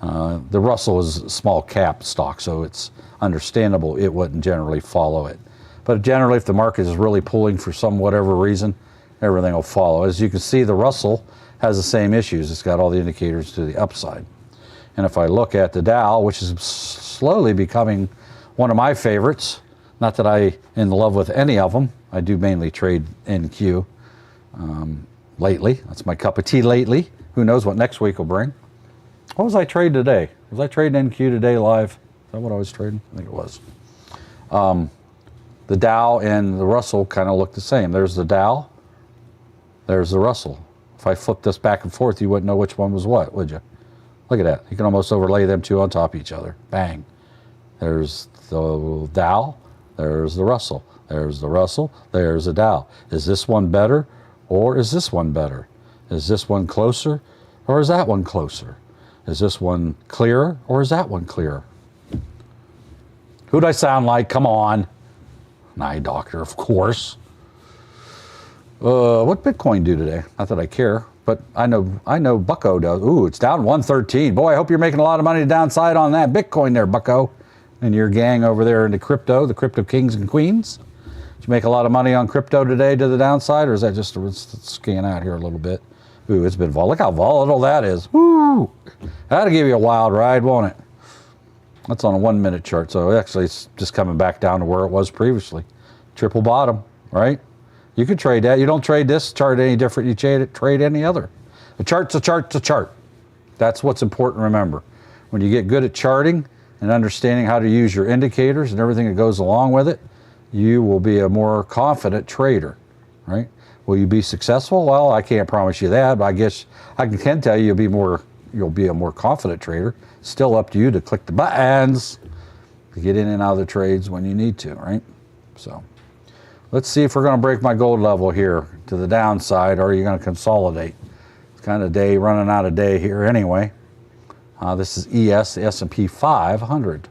Speaker 1: The Russell is a small cap stock, so it's understandable it wouldn't generally follow it. But generally, if the market is really pulling for some whatever reason, everything will follow. As you can see, the Russell has the same issues. It's got all the indicators to the upside. And if I look at the Dow, which is slowly becoming one of my favorites, not that I'm in love with any of them. I do mainly trade NQ lately. That's my cup of tea lately. Who knows what next week will bring. What was I trading today? Was I trading NQ today live? Is that what I was trading? I think it was. The Dow and the Russell kind of look the same. There's the Dow, there's the Russell. If I flip this back and forth, you wouldn't know which one was what, would you? Look at that. You can almost overlay them two on top of each other. Bang. There's the Dow, there's the Russell. There's the Russell, there's the Dow. Is this one better or is this one better? Is this one closer or is that one closer? Is this one clearer or is that one clearer? Who'd I sound like? Come on. An eye doctor, of course. What Bitcoin do today? Not that I care, but I know Bucko does. Ooh, it's down 113. Boy, I hope you're making a lot of money downside on that Bitcoin there, Bucko. And your gang over there into crypto, the crypto kings and queens. Did you make a lot of money on crypto today to the downside, or is that just a scan out here a little bit? Ooh, it's been volatile. Look how volatile that is. Woo! That'll give you a wild ride, won't it? That's on a 1 minute chart, so actually it's just coming back down to where it was previously. Triple bottom, right? You could trade that. You don't trade this chart any different. You trade any other. A chart's a chart's a chart. That's what's important to remember. When you get good at charting and understanding how to use your indicators and everything that goes along with it, you will be a more confident trader, right? Will you be successful? Well, I can't promise you that, but I guess I can tell you you'll be a more confident trader. Still up to you to click the buttons to get in and out of the trades when you need to, right? So let's see if we're going to break my gold level here to the downside, or are you going to consolidate? It's kind of day running out of day here anyway. This is ES, the S&P 500.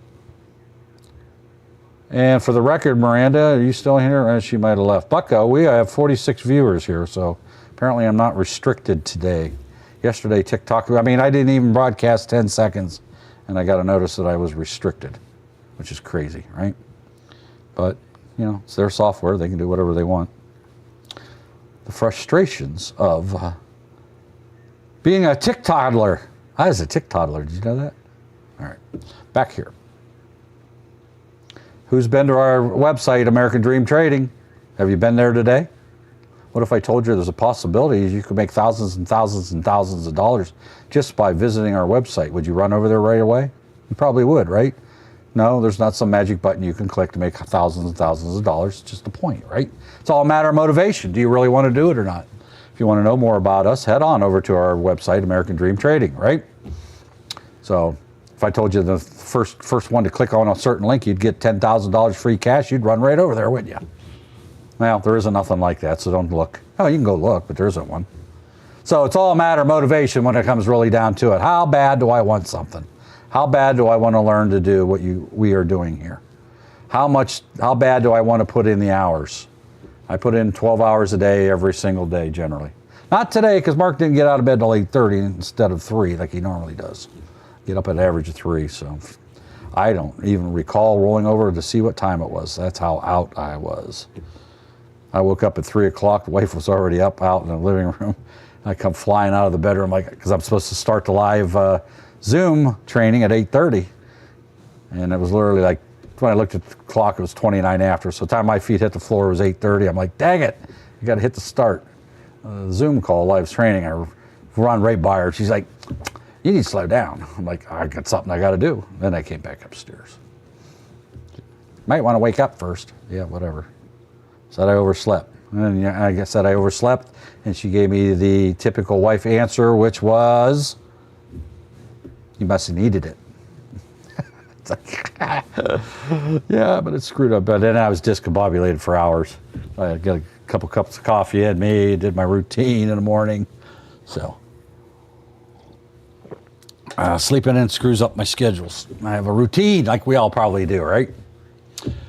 Speaker 1: And for the record, Miranda, are you still here? She might have left. Bucko, we have 46 viewers here, so apparently I'm not restricted today. Yesterday, TikTok, I didn't even broadcast 10 seconds, and I got a notice that I was restricted, which is crazy, right? But, it's their software. They can do whatever they want. The frustrations of being a TikToddler. I was a TikToddler. Did you know that? All right. Back here. Who's been to our website, American Dream Trading? Have you been there today? What if I told you there's a possibility you could make thousands and thousands and thousands of dollars just by visiting our website? Would you run over there right away? You probably would, right? No, there's not some magic button you can click to make thousands and thousands of dollars. It's just the point, right? It's all a matter of motivation. Do you really want to do it or not? If you want to know more about us, head on over to our website, American Dream Trading, right? So if I told you the first one to click on a certain link, you'd get $10,000 free cash, you'd run right over there, wouldn't you? Well, there isn't nothing like that, so don't look. Oh, you can go look, but there isn't one. So it's all a matter of motivation when it comes really down to it. How bad do I want something? How bad do I want to learn to do what we are doing here? How bad do I want to put in the hours? I put in 12 hours a day every single day generally. Not today, because Mark didn't get out of bed till 8:30 instead of 3 like he normally does. Get up at an average of 3, so I don't even recall rolling over to see what time it was. That's how out I was. I woke up at 3 o'clock. The wife was already up out in the living room. I come flying out of the bedroom because I'm supposed to start the live Zoom training at 8:30. And it was literally like, when I looked at the clock, it was 29 after. So the time my feet hit the floor, it was 8:30. I'm like, dang it, you got to hit the start. Zoom call, live training. I run right by her. She's like, you need to slow down. I'm like, I got something I got to do. Then I came back upstairs. Might want to wake up first. Yeah, whatever. Said I overslept. And I said I overslept, and she gave me the typical wife answer, which was, you must have needed it. It's like, yeah, but it screwed up. But then I was discombobulated for hours. I got a couple cups of coffee in me, did my routine in the morning. So sleeping in screws up my schedules. I have a routine like we all probably do, right?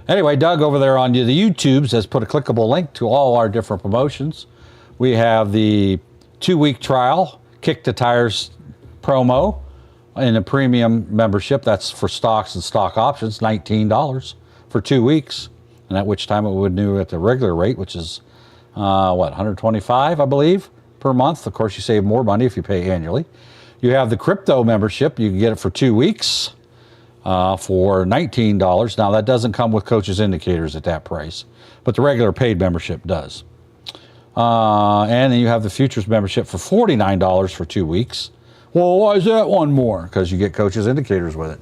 Speaker 1: Anyway, Doug over there on the YouTubes has put a clickable link to all our different promotions. We have the 2-week trial, Kick the Tires promo in a premium membership. That's for stocks and stock options, $19 for 2 weeks. And at which time it would renew at the regular rate, which is, $125, I believe, per month. Of course, you save more money if you pay annually. You have the crypto membership. You can get it for 2 weeks. For $19. Now, that doesn't come with Coach's Indicators at that price, but the regular paid membership does. And then you have the Futures membership for $49 for 2 weeks. Well, why is that one more? Because you get Coach's Indicators with it.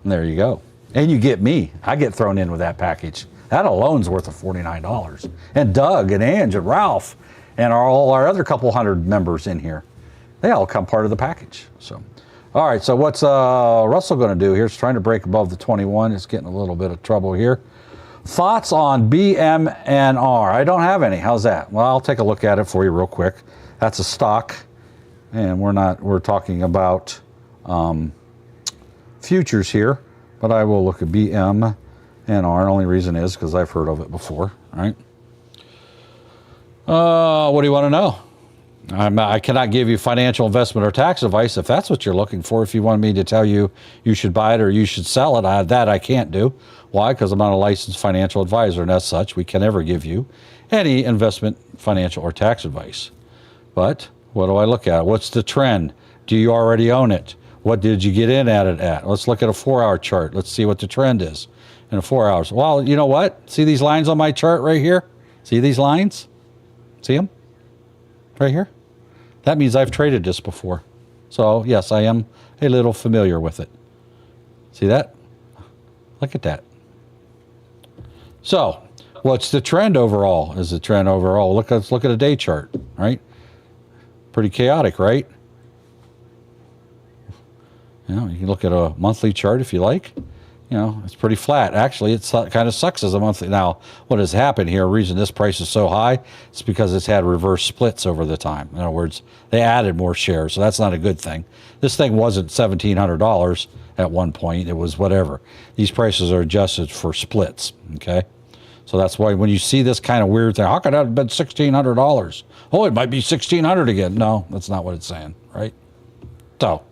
Speaker 1: And there you go. And you get me. I get thrown in with that package. That alone's worth of $49. And Doug and Ange and Ralph and all our other couple hundred members in here, they all come part of the package. So, all right, so what's Russell going to do here? He's trying to break above the 21. It's getting a little bit of trouble here. Thoughts on BMNR? I don't have any. How's that? Well, I'll take a look at it for you real quick. That's a stock, and we're talking about futures here, but I will look at BMNR. The only reason is because I've heard of it before. All right. What do you want to know? I cannot give you financial investment or tax advice if that's what you're looking for. If you want me to tell you you should buy it or you should sell it, that I can't do. Why? Because I'm not a licensed financial advisor, and as such, we can never give you any investment, financial, or tax advice. But what do I look at? What's the trend? Do you already own it? What did you get in at it at? Let's look at a 4-hour chart. Let's see what the trend is in 4 hours. Well, you know what? See these lines on my chart right here? See these lines? See them? Right here? That means I've traded this before. So, yes, I am a little familiar with it. See that? Look at that. So, what's the trend overall? Is the trend overall? Let's look at a day chart, right? Pretty chaotic, right? You know, you can look at a monthly chart if you like. You know, it's pretty flat. Actually, it kind of sucks as a monthly. Now, what has happened here, the reason this price is so high, it's because it's had reverse splits over the time. In other words, they added more shares, so that's not a good thing. This thing wasn't $1,700 at one point. It was whatever. These prices are adjusted for splits, okay? So that's why when you see this kind of weird thing, how could that have been $1,600? Oh, it might be $1,600 again. No, that's not what it's saying, right? So,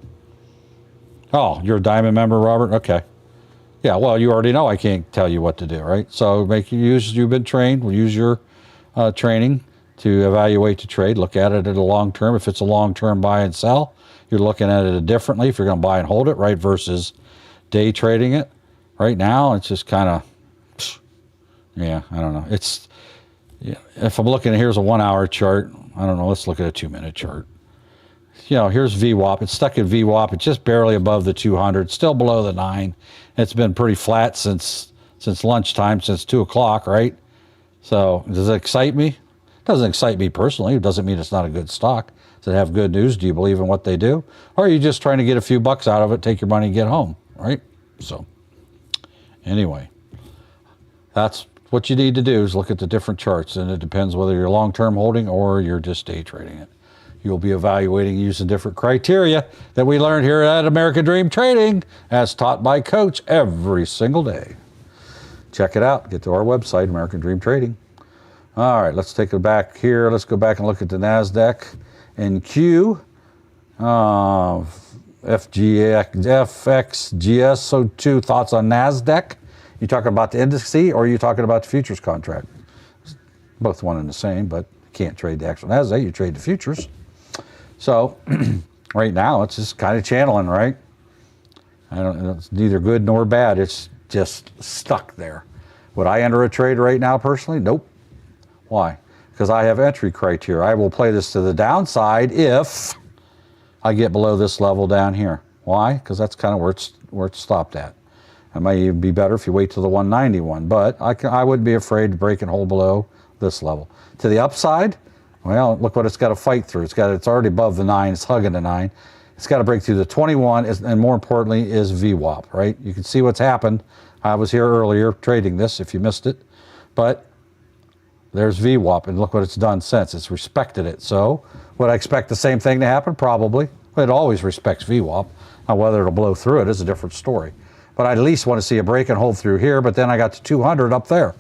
Speaker 1: oh, you're a Diamond member, Robert? Okay. Yeah, well, you already know I can't tell you what to do, right? So you've been trained. We'll use your training to evaluate the trade. Look at it at a long term. If it's a long-term buy and sell, you're looking at it differently. If you're going to buy and hold it, right, versus day trading it. Right now, it's just kind of, yeah, I don't know. It's, yeah, if I'm looking at, here's a 1-hour chart. I don't know. Let's look at a 2-minute chart. You know, here's VWAP. It's stuck at VWAP. It's just barely above the 200, still below the 9. It's been pretty flat since lunchtime, since 2 o'clock, right? So does it excite me? It doesn't excite me personally. It doesn't mean it's not a good stock. Does it have good news? Do you believe in what they do? Or are you just trying to get a few bucks out of it, take your money and get home, right? So anyway, that's what you need to do is look at the different charts, and it depends whether you're long-term holding or you're just day trading it. You'll be evaluating using different criteria that we learned here at American Dream Trading, as taught by Coach every single day. Check it out. Get to our website, American Dream Trading. All right, let's take it back here. Let's go back and look at the NASDAQ and Q. FXGSO2, thoughts on NASDAQ? You talking about the index or are you talking about the futures contract? Both one and the same, but you can't trade the actual NASDAQ. You trade the futures. So right now it's just kind of channeling, right? It's neither good nor bad. It's just stuck there. Would I enter a trade right now personally? Nope. Why? Because I have entry criteria. I will play this to the downside if I get below this level down here. Why? Because that's kind of where it's stopped at. It might even be better if you wait till the 191, but I wouldn't be afraid to break and hold below this level. To the upside, well, look what it's got to fight through. It's already above the 9. It's hugging the 9. It's got to break through the 21, and more importantly, is VWAP, right? You can see what's happened. I was here earlier trading this, if you missed it, but there's VWAP, and look what it's done since. It's respected it. So would I expect the same thing to happen? Probably. It always respects VWAP. Now, whether it'll blow through it is a different story. But I at least want to see a break and hold through here, but then I got to 200 up there.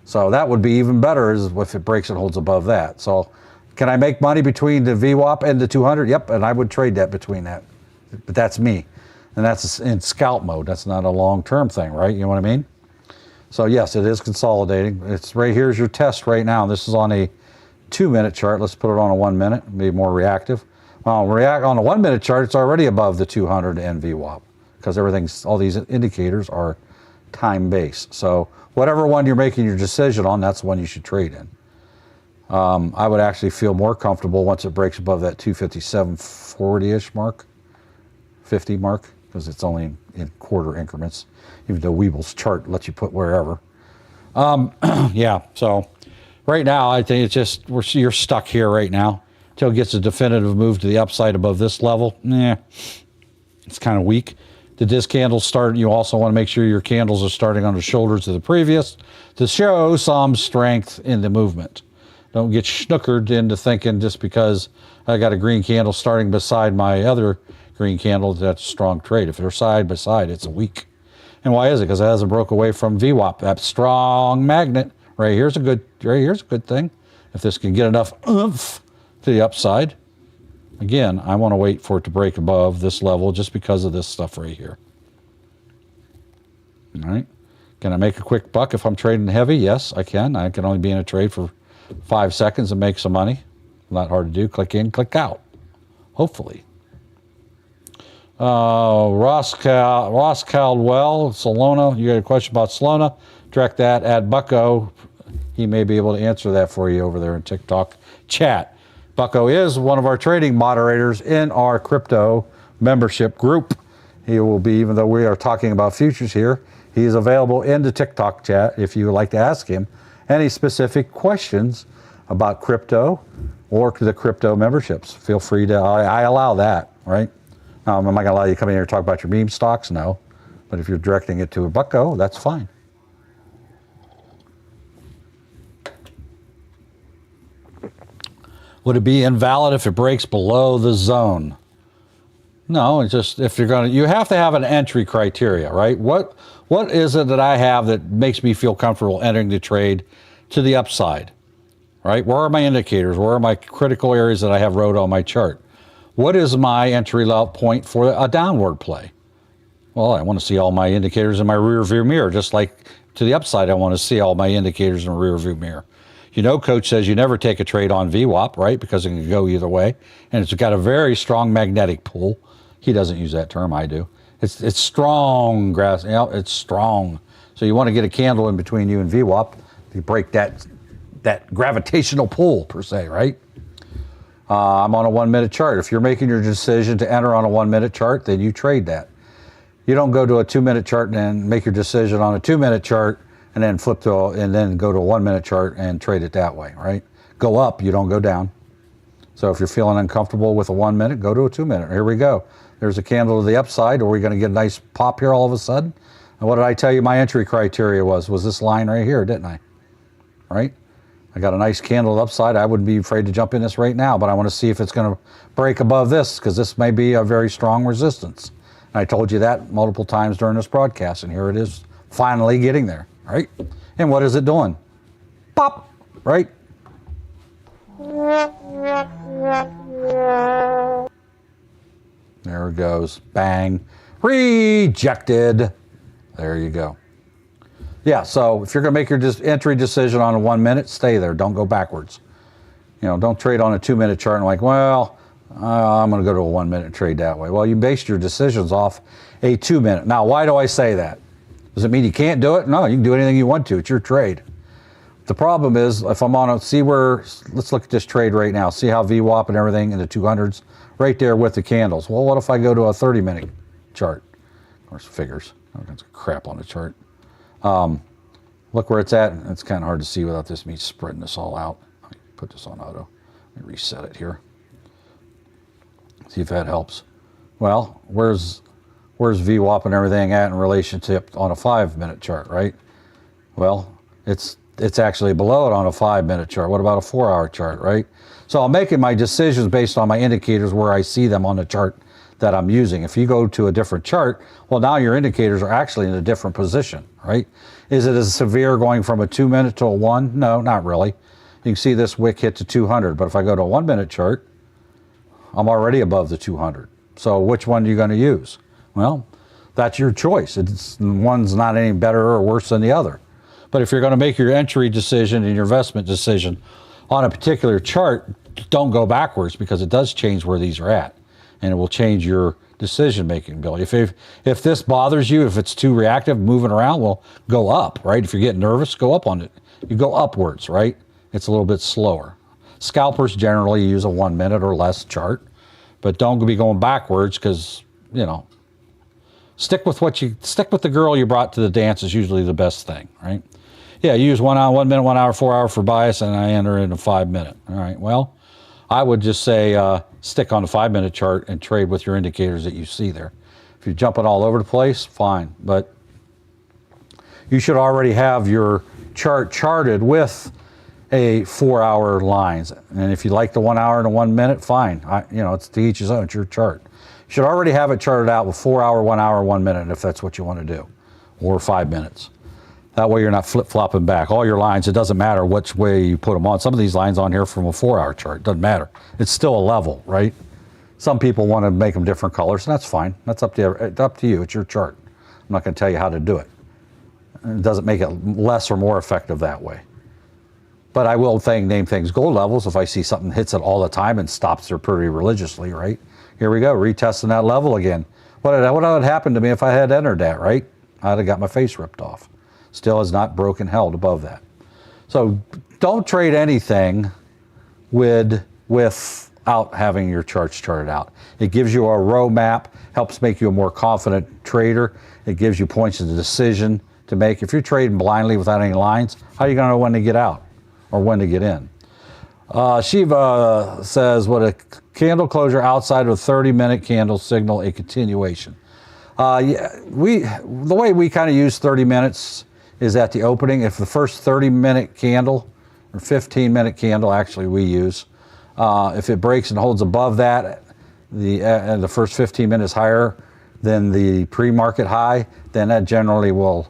Speaker 1: So that would be even better if it breaks and holds above that. So can I make money between the VWAP and the 200? Yep, and I would trade that between that. But that's me. And that's in scalp mode. That's not a long-term thing, right? You know what I mean? So yes, it is consolidating. It's right here's your test right now. This is on a 2-minute chart. Let's put it on a 1 minute, be more reactive. Well, on a 1 minute chart, it's already above the 200 and VWAP because all these indicators are time-based. So whatever one you're making your decision on, that's the one you should trade in. I would actually feel more comfortable once it breaks above that 257.40-ish mark, 50 mark, because it's only in quarter increments, even though Weeble's chart lets you put wherever. Yeah, so right now I think it's just you're stuck here right now until it gets a definitive move to the upside above this level. It's kind of weak. The disc candles start. You also want to make sure your candles are starting on the shoulders of the previous to show some strength in the movement. Don't get snookered into thinking just because I got a green candle starting beside my other green candle that's a strong trade. If they're side by side, it's a weak. And why is it? Because it hasn't broke away from VWAP. That strong magnet right here's a good thing. If this can get enough oomph to the upside, again, I want to wait for it to break above this level just because of this stuff right here. All right. Can I make a quick buck if I'm trading heavy? Yes, I can. I can only be in a trade for 5 seconds and make some money. Not hard to do. Click in, click out. Hopefully. Ross Caldwell, Solana. You got a question about Solana? Direct that at Bucko. He may be able to answer that for you over there in TikTok chat. Bucko is one of our trading moderators in our crypto membership group. He will be, even though we are talking about futures here, he is available in the TikTok chat if you would like to ask him any specific questions about crypto or the crypto memberships. Feel free to, I allow that, right? Am I going to allow you to come in here and talk about your meme stocks? No. But if you're directing it to a Bucko, that's fine. Would it be invalid if it breaks below the zone? No, it's just if you're going to, you have to have an entry criteria, right? What is it that I have that makes me feel comfortable entering the trade to the upside, right? Where are my indicators? Where are my critical areas that I have wrote on my chart? What is my entry level point for a downward play? Well, I want to see all my indicators in my rear view mirror, just like to the upside, I want to see all my indicators in the rear view mirror. You know, Coach says you never take a trade on VWAP, right? Because it can go either way. And it's got a very strong magnetic pull. He doesn't use that term, I do. It's strong, grass. You know, it's strong. So you want to get a candle in between you and VWAP. You break that gravitational pull, per se, right? I'm on a 1 minute chart. If you're making your decision to enter on a 1 minute chart, then you trade that. You don't go to a 2 minute chart and then make your decision on a 2 minute chart and then and then go to a 1 minute chart and trade it that way, right? Go up, you don't go down. So if you're feeling uncomfortable with a 1 minute, go to a 2 minute. Here we go. There's a candle to the upside. Are we going to get a nice pop here all of a sudden? And what did I tell you my entry criteria was this line right here, didn't I? Right? I got a nice candle upside. I wouldn't be afraid to jump in this right now, but I want to see if it's going to break above this because this may be a very strong resistance. And I told you that multiple times during this broadcast, and here it is finally getting there, right? And what is it doing? Pop, right? There it goes. Bang. Rejected. There you go. Yeah, so if you're going to make your entry decision on a 1 minute, stay there. Don't go backwards. You know, don't trade on a 2 minute chart and like, well, I'm going to go to a 1 minute trade that way. Well, you based your decisions off a 2 minute. Now, why do I say that? Does it mean you can't do it? No, you can do anything you want to. It's your trade. The problem is, if I'm on let's look at this trade right now. See how VWAP and everything in the 200s right there with the candles. Well, what if I go to a 30 minute chart? Of course, figures. All kinds of crap on the chart. Look where it's at. It's kind of hard to see without me spreading this all out. Let me put this on auto. Let me reset it here. See if that helps. Well, where's VWAP and everything at in relation to on a 5 minute chart, right? Well, it's actually below it on a 5 minute chart. What about a 4 hour chart, right? So I'm making my decisions based on my indicators where I see them on the chart that I'm using. If you go to a different chart, well, now your indicators are actually in a different position, right? Is it as severe going from a 2 minute to a 1? No, not really. You can see this wick hit to 200, but if I go to a 1 minute chart, I'm already above the 200. So which one are you going to use? Well, that's your choice. One's not any better or worse than the other. But if you're going to make your entry decision and your investment decision on a particular chart, don't go backwards because it does change where these are at. And it will change your decision-making ability. If this bothers you, if it's too reactive, moving around, well, go up, right? If you're getting nervous, go up on it. You go upwards, right? It's a little bit slower. Scalpers generally use a 1 minute or less chart, but don't be going backwards because, you know, stick with the girl you brought to the dance is usually the best thing, right? Yeah, you use 1 hour, 1 minute, 1 hour, 4 hour for bias, and I enter in a 5 minute. All right, well, I would just say stick on the 5 minute chart and trade with your indicators that you see there. If you're jumping all over the place, fine, but you should already have your chart charted with a 4 hour lines. And if you like the 1 hour and the 1 minute, fine. It's to each his own, it's your chart. You should already have it charted out with 4 hour, 1 hour, 1 minute, if that's what you want to do, or 5 minutes. That way you're not flip-flopping back. All your lines, it doesn't matter which way you put them on. Some of these lines on here from a 4 hour chart, doesn't matter. It's still a level, right? Some people want to make them different colors, and that's fine. That's up to you. It's your chart. I'm not going to tell you how to do it. It doesn't make it less or more effective that way. But I will name things gold levels if I see something hits it all the time and stops there pretty religiously, right? Here we go, retesting that level again. What would happen to me if I had entered that, right? I'd have got my face ripped off. Still has not broken, held above that. So don't trade anything without having your charts charted out. It gives you a row map, helps make you a more confident trader. It gives you points of decision to make. If you're trading blindly without any lines, how are you going to know when to get out or when to get in? Shiva says, would a candle closure outside of a 30-minute candle signal a continuation? The way we kind of use 30 minutes is at the opening. If the first 30-minute candle or 15-minute candle, actually we use, if it breaks and holds above that, and the first 15 minutes higher than the pre-market high, then that generally will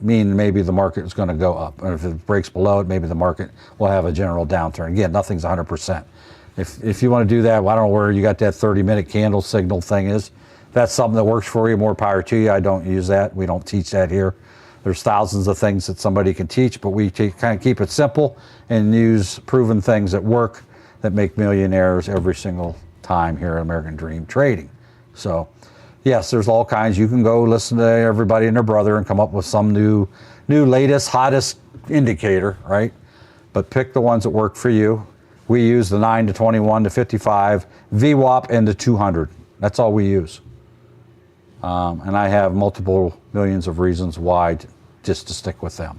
Speaker 1: mean maybe the market is going to go up. And if it breaks below it, maybe the market will have a general downturn. Again, nothing's 100%. If you want to do that, well, I don't know where you got that 30-minute candle signal thing is. That's something that works for you, more power to you. I don't use that. We don't teach that here. There's thousands of things that somebody can teach, but we kind of keep it simple and use proven things that work that make millionaires every single time here at American Dream Trading. So yes, there's all kinds. You can go listen to everybody and their brother and come up with some new latest, hottest indicator, right? But pick the ones that work for you. We use the 9 to 21 to 55, VWAP into 200. That's all we use. And I have multiple millions of reasons why just to stick with them.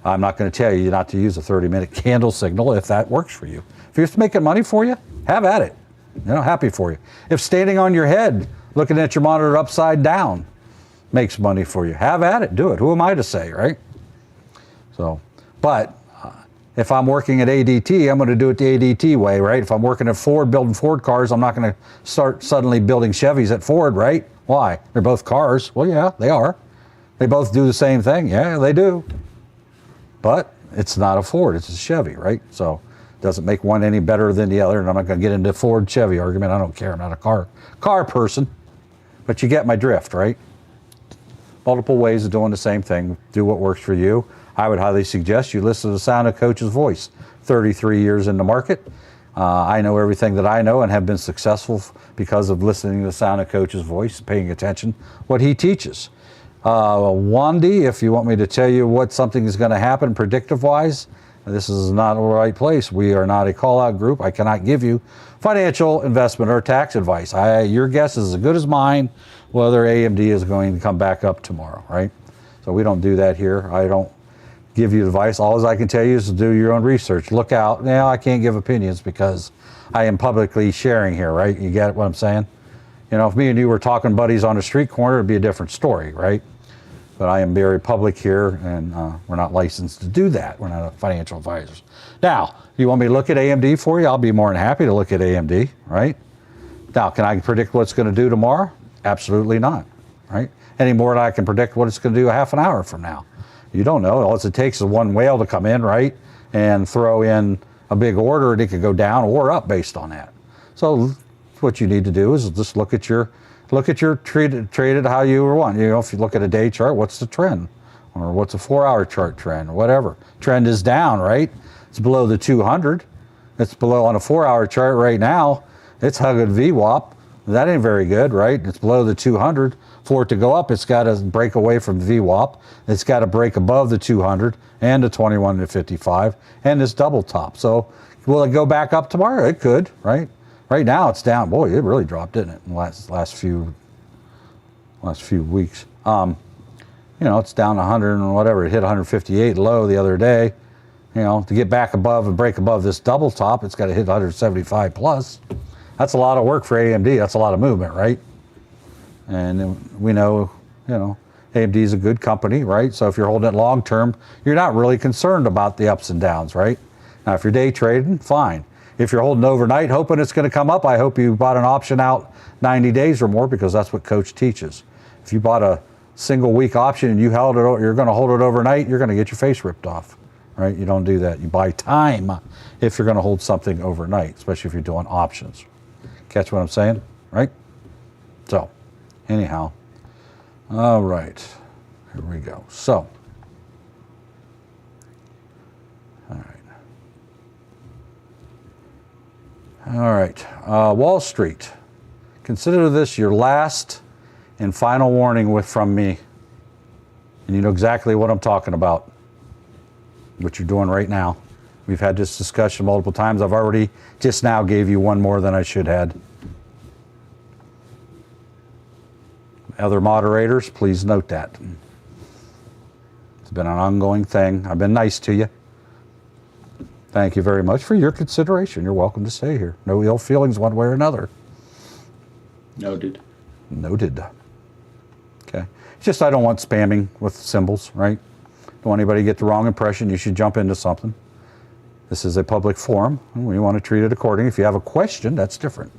Speaker 1: I'm not going to tell you not to use a 30-minute candle signal if that works for you. If it's making money for you, have at it. Happy for you. If standing on your head, looking at your monitor upside down makes money for you, have at it. Do it. Who am I to say, right? So, but if I'm working at ADT, I'm going to do it the ADT way, right? If I'm working at Ford, building Ford cars, I'm not going to start suddenly building Chevys at Ford, right? Why? They're both cars. Well, yeah, they are. They both do the same thing. Yeah, they do. But it's not a Ford, it's a Chevy, right? So it doesn't make one any better than the other. And I'm not going to get into Ford-Chevy argument. I don't care. I'm not a car person. But you get my drift, right? Multiple ways of doing the same thing. Do what works for you. I would highly suggest you listen to the sound of Coach's voice. 33 years in the market. I know everything that I know and have been successful because of listening to the sound of Coach's voice, paying attention what he teaches. Wandy, if you want me to tell you what something is going to happen predictive-wise, this is not the right place. We are not a call-out group. I cannot give you financial, investment, or tax advice. Your guess is as good as mine whether AMD is going to come back up tomorrow, right? So we don't do that here. I don't give you advice. All I can tell you is to do your own research. Look out. Now, I can't give opinions because I am publicly sharing here, right? You get what I'm saying? If me and you were talking buddies on a street corner, it'd be a different story, right? But I am very public here, and we're not licensed to do that. We're not financial advisors. Now, you want me to look at AMD for you? I'll be more than happy to look at AMD, right? Now, can I predict what it's going to do tomorrow? Absolutely not, right? Any more than I can predict what it's going to do a half an hour from now. You don't know. All it takes is one whale to come in, right, and throw in a big order, and it could go down or up based on that. So what you need to do is just look at your traded how you want. If you look at a day chart, what's the trend? Or what's a 4-hour chart trend, or whatever. Trend is down, right? It's below the 200. It's below on a 4-hour chart right now. It's hugging VWAP. That ain't very good, right? It's below the 200. For it to go up, it's got to break away from VWAP. It's got to break above the 200 and the 21 to 55 and this double top. So will it go back up tomorrow? It could, right? Right now it's down. Boy, it really dropped, didn't it, in the last few weeks. you know, it's down 100 and whatever. It hit 158 low the other day. You know, to get back above and break above this double top, it's got to hit 175 plus. That's a lot of work for AMD. That's a lot of movement, right? And we know, you know, AMD is a good company, right? So if you're holding it long term, you're not really concerned about the ups and downs, right? Now, if you're day trading, fine. If you're holding overnight, hoping it's going to come up, I hope you bought an option out 90 days or more, because that's what Coach teaches. If you bought a single week option and you held it, you're going to hold it overnight, you're going to get your face ripped off, right? You don't do that. You buy time if you're going to hold something overnight, especially if you're doing options. Catch what I'm saying, right? So, anyhow, all right, here we go. So, all right, Wall Street. Consider this your last and final warning from me. And you know exactly what I'm talking about, what you're doing right now. We've had this discussion multiple times. I've already just now gave you one more than I should have. Other moderators, please note that. It's been an ongoing thing. I've been nice to you. Thank you very much for your consideration. You're welcome to stay here. No ill feelings one way or another.
Speaker 4: Noted.
Speaker 1: Noted. Okay. It's just I don't want spamming with symbols, right? Don't want anybody to get the wrong impression. You should jump into something. This is a public forum, and we want to treat it accordingly. If you have a question, that's different.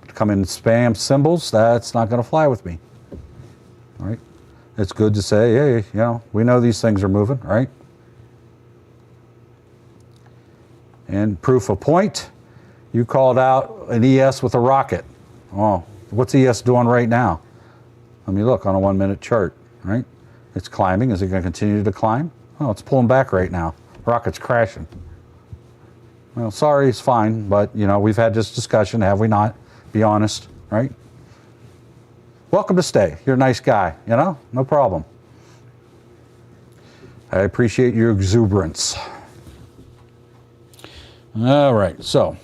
Speaker 1: But to come in and spam symbols, that's not going to fly with me. All right? It's good to say, hey, you know, we know these things are moving, right? And proof of point, you called out an ES with a rocket. Oh, what's ES doing right now? Let me look on a 1 minute chart, right? It's climbing. Is it going to continue to climb? Oh, it's pulling back right now. Rocket's crashing. Well, sorry, it's fine, but you know, we've had this discussion, have we not? Be honest, right? Welcome to stay. You're a nice guy, you know? No problem. I appreciate your exuberance. All right, so.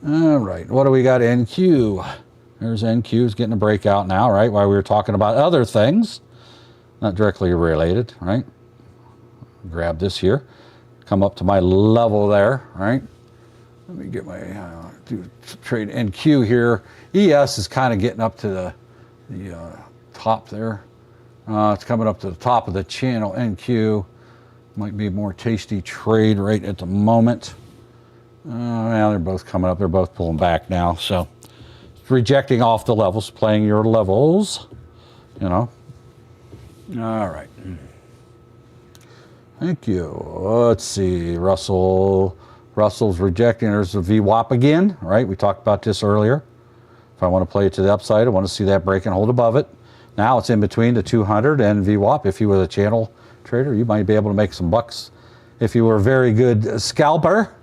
Speaker 1: All right, what do we got? NQ. There's NQ is getting a breakout now, right? While we were talking about other things, not directly related, right? Grab this here, come up to my level there, right? Let me get my do trade NQ here. ES is kind of getting up to the top there. It's coming up to the top of the channel. NQ might be a more tasty trade right at the moment. Well, they're both coming up. They're both pulling back now. So rejecting off the levels, playing your levels, you know. All right. Thank you. Let's see. Russell's rejecting. There's a VWAP again, right? We talked about this earlier. If I want to play it to the upside, I want to see that break and hold above it. Now it's in between the 200 and VWAP. If you were a channel trader, you might be able to make some bucks. If you were a very good scalper,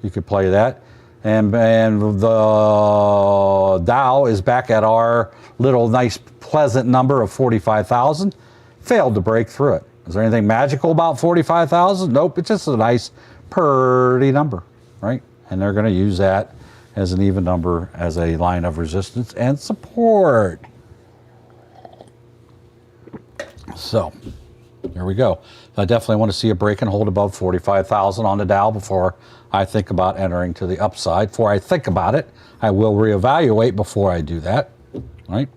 Speaker 1: you could play that. And the Dow is back at our little nice pleasant number of 45,000. Failed to break through it. Is there anything magical about 45,000? Nope, it's just a nice pretty number, right? And they're going to use that as an even number as a line of resistance and support. So here we go. I definitely want to see a break and hold above 45,000 on the Dow before I think about entering to the upside. Before I think about it, I will reevaluate before I do that, right?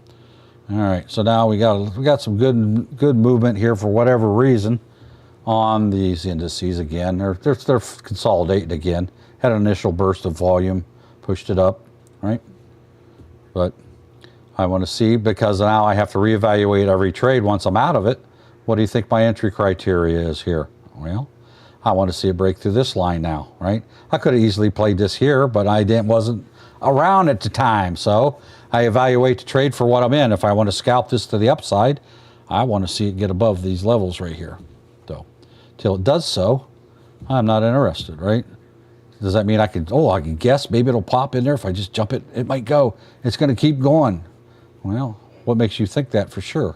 Speaker 1: All right, so now we got some good movement here for whatever reason on these indices again. They're consolidating again. Had an initial burst of volume, pushed it up, right? But I want to see, because now I have to reevaluate every trade once I'm out of it. What do you think my entry criteria is here? Well, I want to see it break through this line now, right? I could have easily played this here, but wasn't around at the time. So I evaluate the trade for what I'm in. If I want to scalp this to the upside, I want to see it get above these levels right here. So till it does so, I'm not interested, right? Does that mean I can guess maybe it'll pop in there if I just jump it? It might go. It's going to keep going. Well, what makes you think that for sure?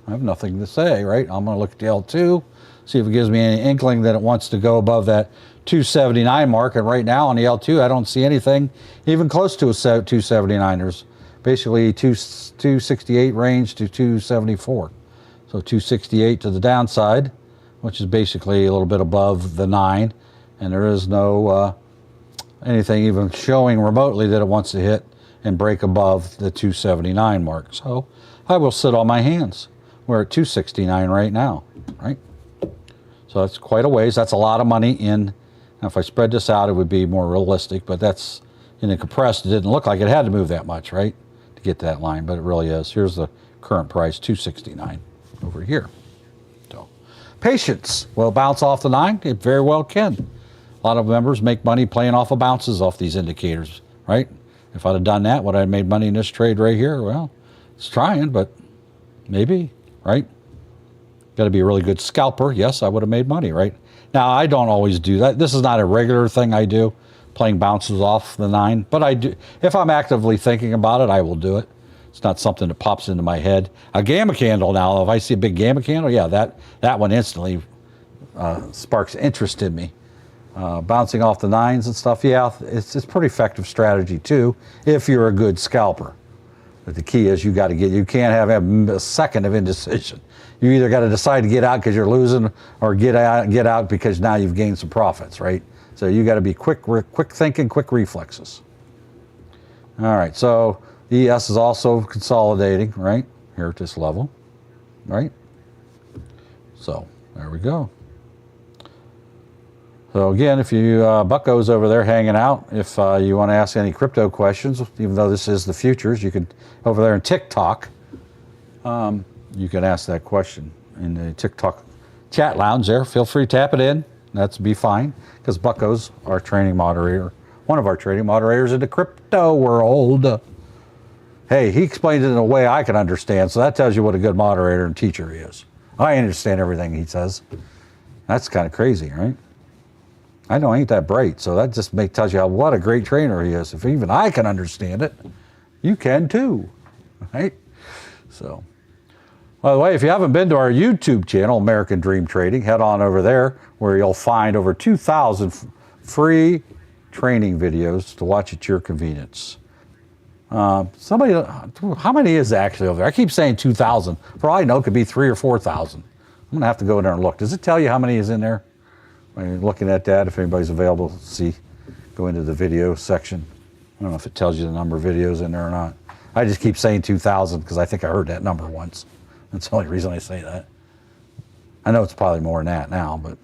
Speaker 1: I have nothing to say, right? I'm going to look at the L2, see if it gives me any inkling that it wants to go above that 279 mark. And right now on the L2, I don't see anything even close to a 279. There's basically 268 range to 274. So 268 to the downside, which is basically a little bit above the 9. And there is no anything even showing remotely that it wants to hit and break above the 279 mark. So I will sit on my hands. We're at 269 right now, right? So that's quite a ways. That's a lot of money in. Now if I spread this out, it would be more realistic, but that's in the compressed. It didn't look like it had to move that much, right, to get that line, but it really is. Here's the current price, 269 over here. So patience. Will it bounce off the 9? It very well can. A lot of members make money playing off of bounces off these indicators, right? If I'd have done that, would I have made money in this trade right here? Well, it's trying, but maybe, right? Got to be a really good scalper. Yes, I would have made money, right? Now, I don't always do that. This is not a regular thing I do, playing bounces off the 9, but I do. If I'm actively thinking about it, I will do it. It's not something that pops into my head. A gamma candle now, if I see a big gamma candle, yeah, that one instantly sparks interest in me. Bouncing off the 9s and stuff, yeah, it's pretty effective strategy too, if you're a good scalper. But the key is you can't have a second of indecision. You either got to decide to get out because you're losing, or get out because now you've gained some profits, right? So you got to be quick thinking, quick reflexes. All right, so ES is also consolidating, right, here at this level, right? So there we go. So again, if you buckos over there hanging out, if you want to ask any crypto questions, even though this is the futures, you can, over there in TikTok, you can ask that question in the TikTok chat lounge there. Feel free to tap it in. That's be fine, because Bucko's our training moderator, one of our training moderators in the crypto world. Hey, he explains it in a way I can understand, so that tells you what a good moderator and teacher he is. I understand everything he says. That's kind of crazy, right? I know I ain't that bright, so that just tells you what a great trainer he is. If even I can understand it, you can too, right? So, by the way, if you haven't been to our YouTube channel, American Dream Trading, head on over there where you'll find over 2,000 free training videos to watch at your convenience. How many is actually over there? I keep saying 2,000. For all I know, it could be 3,000 or 4,000. I'm gonna have to go in there and look. Does it tell you how many is in there? When you're looking at that, if anybody's available to see, go into the video section. I don't know if it tells you the number of videos in there or not. I just keep saying 2,000 because I think I heard that number once. That's the only reason I say that. I know it's probably more than that now, but.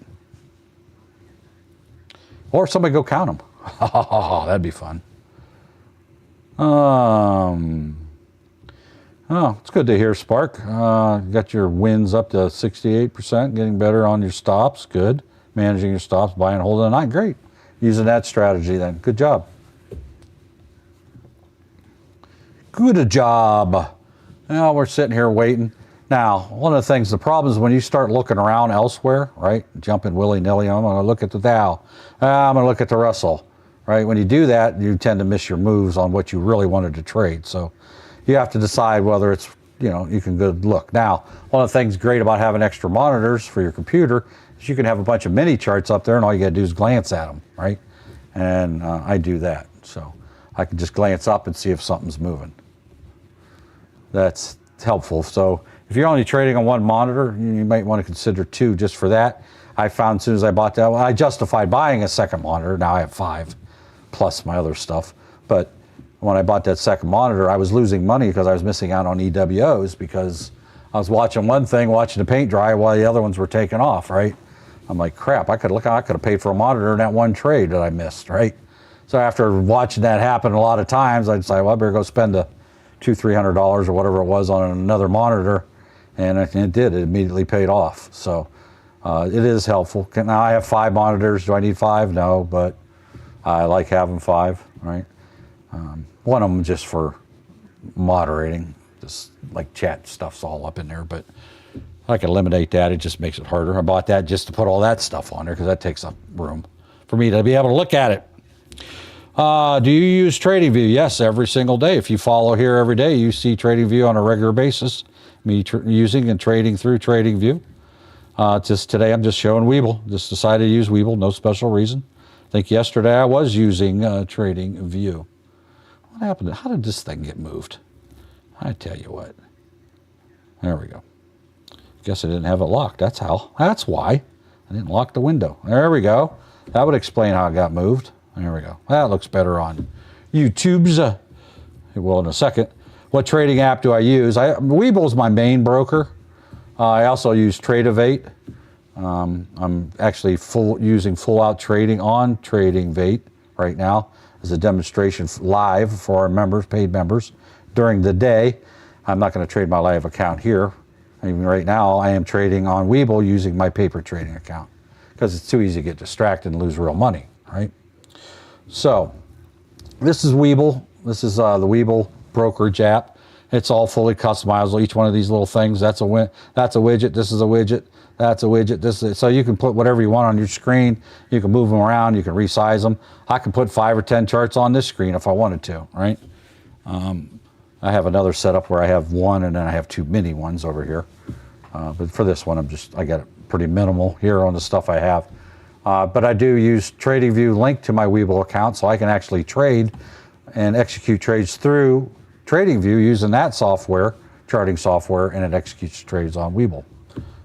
Speaker 1: Or somebody go count them. That'd be fun. Oh, it's good to hear, Spark. Got your wins up to 68%, getting better on your stops. Good. Managing your stops, buying and holding a 9. Great. Using that strategy then. Good job. Good job. Now we're sitting here waiting. Now, one of the things, the problem is when you start looking around elsewhere, right? Jumping willy-nilly, I'm going to look at the Dow. I'm going to look at the Russell, right? When you do that, you tend to miss your moves on what you really wanted to trade. So you have to decide whether it's, you can go look. Now, one of the things great about having extra monitors for your computer is you can have a bunch of mini charts up there and all you got to do is glance at them, right? And I do that. So I can just glance up and see if something's moving. That's helpful. So if you're only trading on one monitor, you might want to consider 2 just for that. I found as soon as I bought that, I justified buying a second monitor. Now I have 5 plus my other stuff. But when I bought that second monitor, I was losing money because I was missing out on EWOs because I was watching one thing, watching the paint dry while the other ones were taking off, right? I'm like, crap, I could have paid for a monitor in that one trade that I missed, right? So after watching that happen a lot of times, I decided, well, I better go spend the $200-300 or whatever it was on another monitor. And it did. It immediately paid off. So it is helpful. Now I have 5 monitors. Do I need 5? No, but I like having 5, right? One of them just for moderating, just like chat stuff's all up in there, but I can eliminate that. It just makes it harder. I bought that just to put all that stuff on there because that takes up room for me to be able to look at it. Do you use TradingView? Yes, every single day. If you follow here every day, you see TradingView on a regular basis. Me using and trading through TradingView. Just today, I'm just showing Webull. Just decided to use Webull, no special reason. I think yesterday I was using TradingView. What happened? How did this thing get moved? I tell you what. There we go. Guess I didn't have it locked. That's how. That's why. I didn't lock the window. There we go. That would explain how it got moved. There we go. That looks better on YouTube's. It will in a second. What trading app do I use? Weeble's my main broker. I also use Tradevate. I'm actually using full out trading on Tradingvate right now as a demonstration live for our members, paid members, during the day. I'm not going to trade my live account here. Even right now, I am trading on Webull using my paper trading account because it's too easy to get distracted and lose real money, right? So this is Webull. This is the Webull brokerage app. It's all fully customizable. Each one of these little things, that's a widget. This is a widget. That's a widget. So you can put whatever you want on your screen. You can move them around. You can resize them. I can put 5 or 10 charts on this screen if I wanted to, right? I have another setup where I have one and then I have 2 mini ones over here. But for this one, I got it pretty minimal here on the stuff I have. But I do use TradingView linked to my Webull account, so I can actually trade and execute trades through TradingView using that software, charting software, and it executes trades on Webull.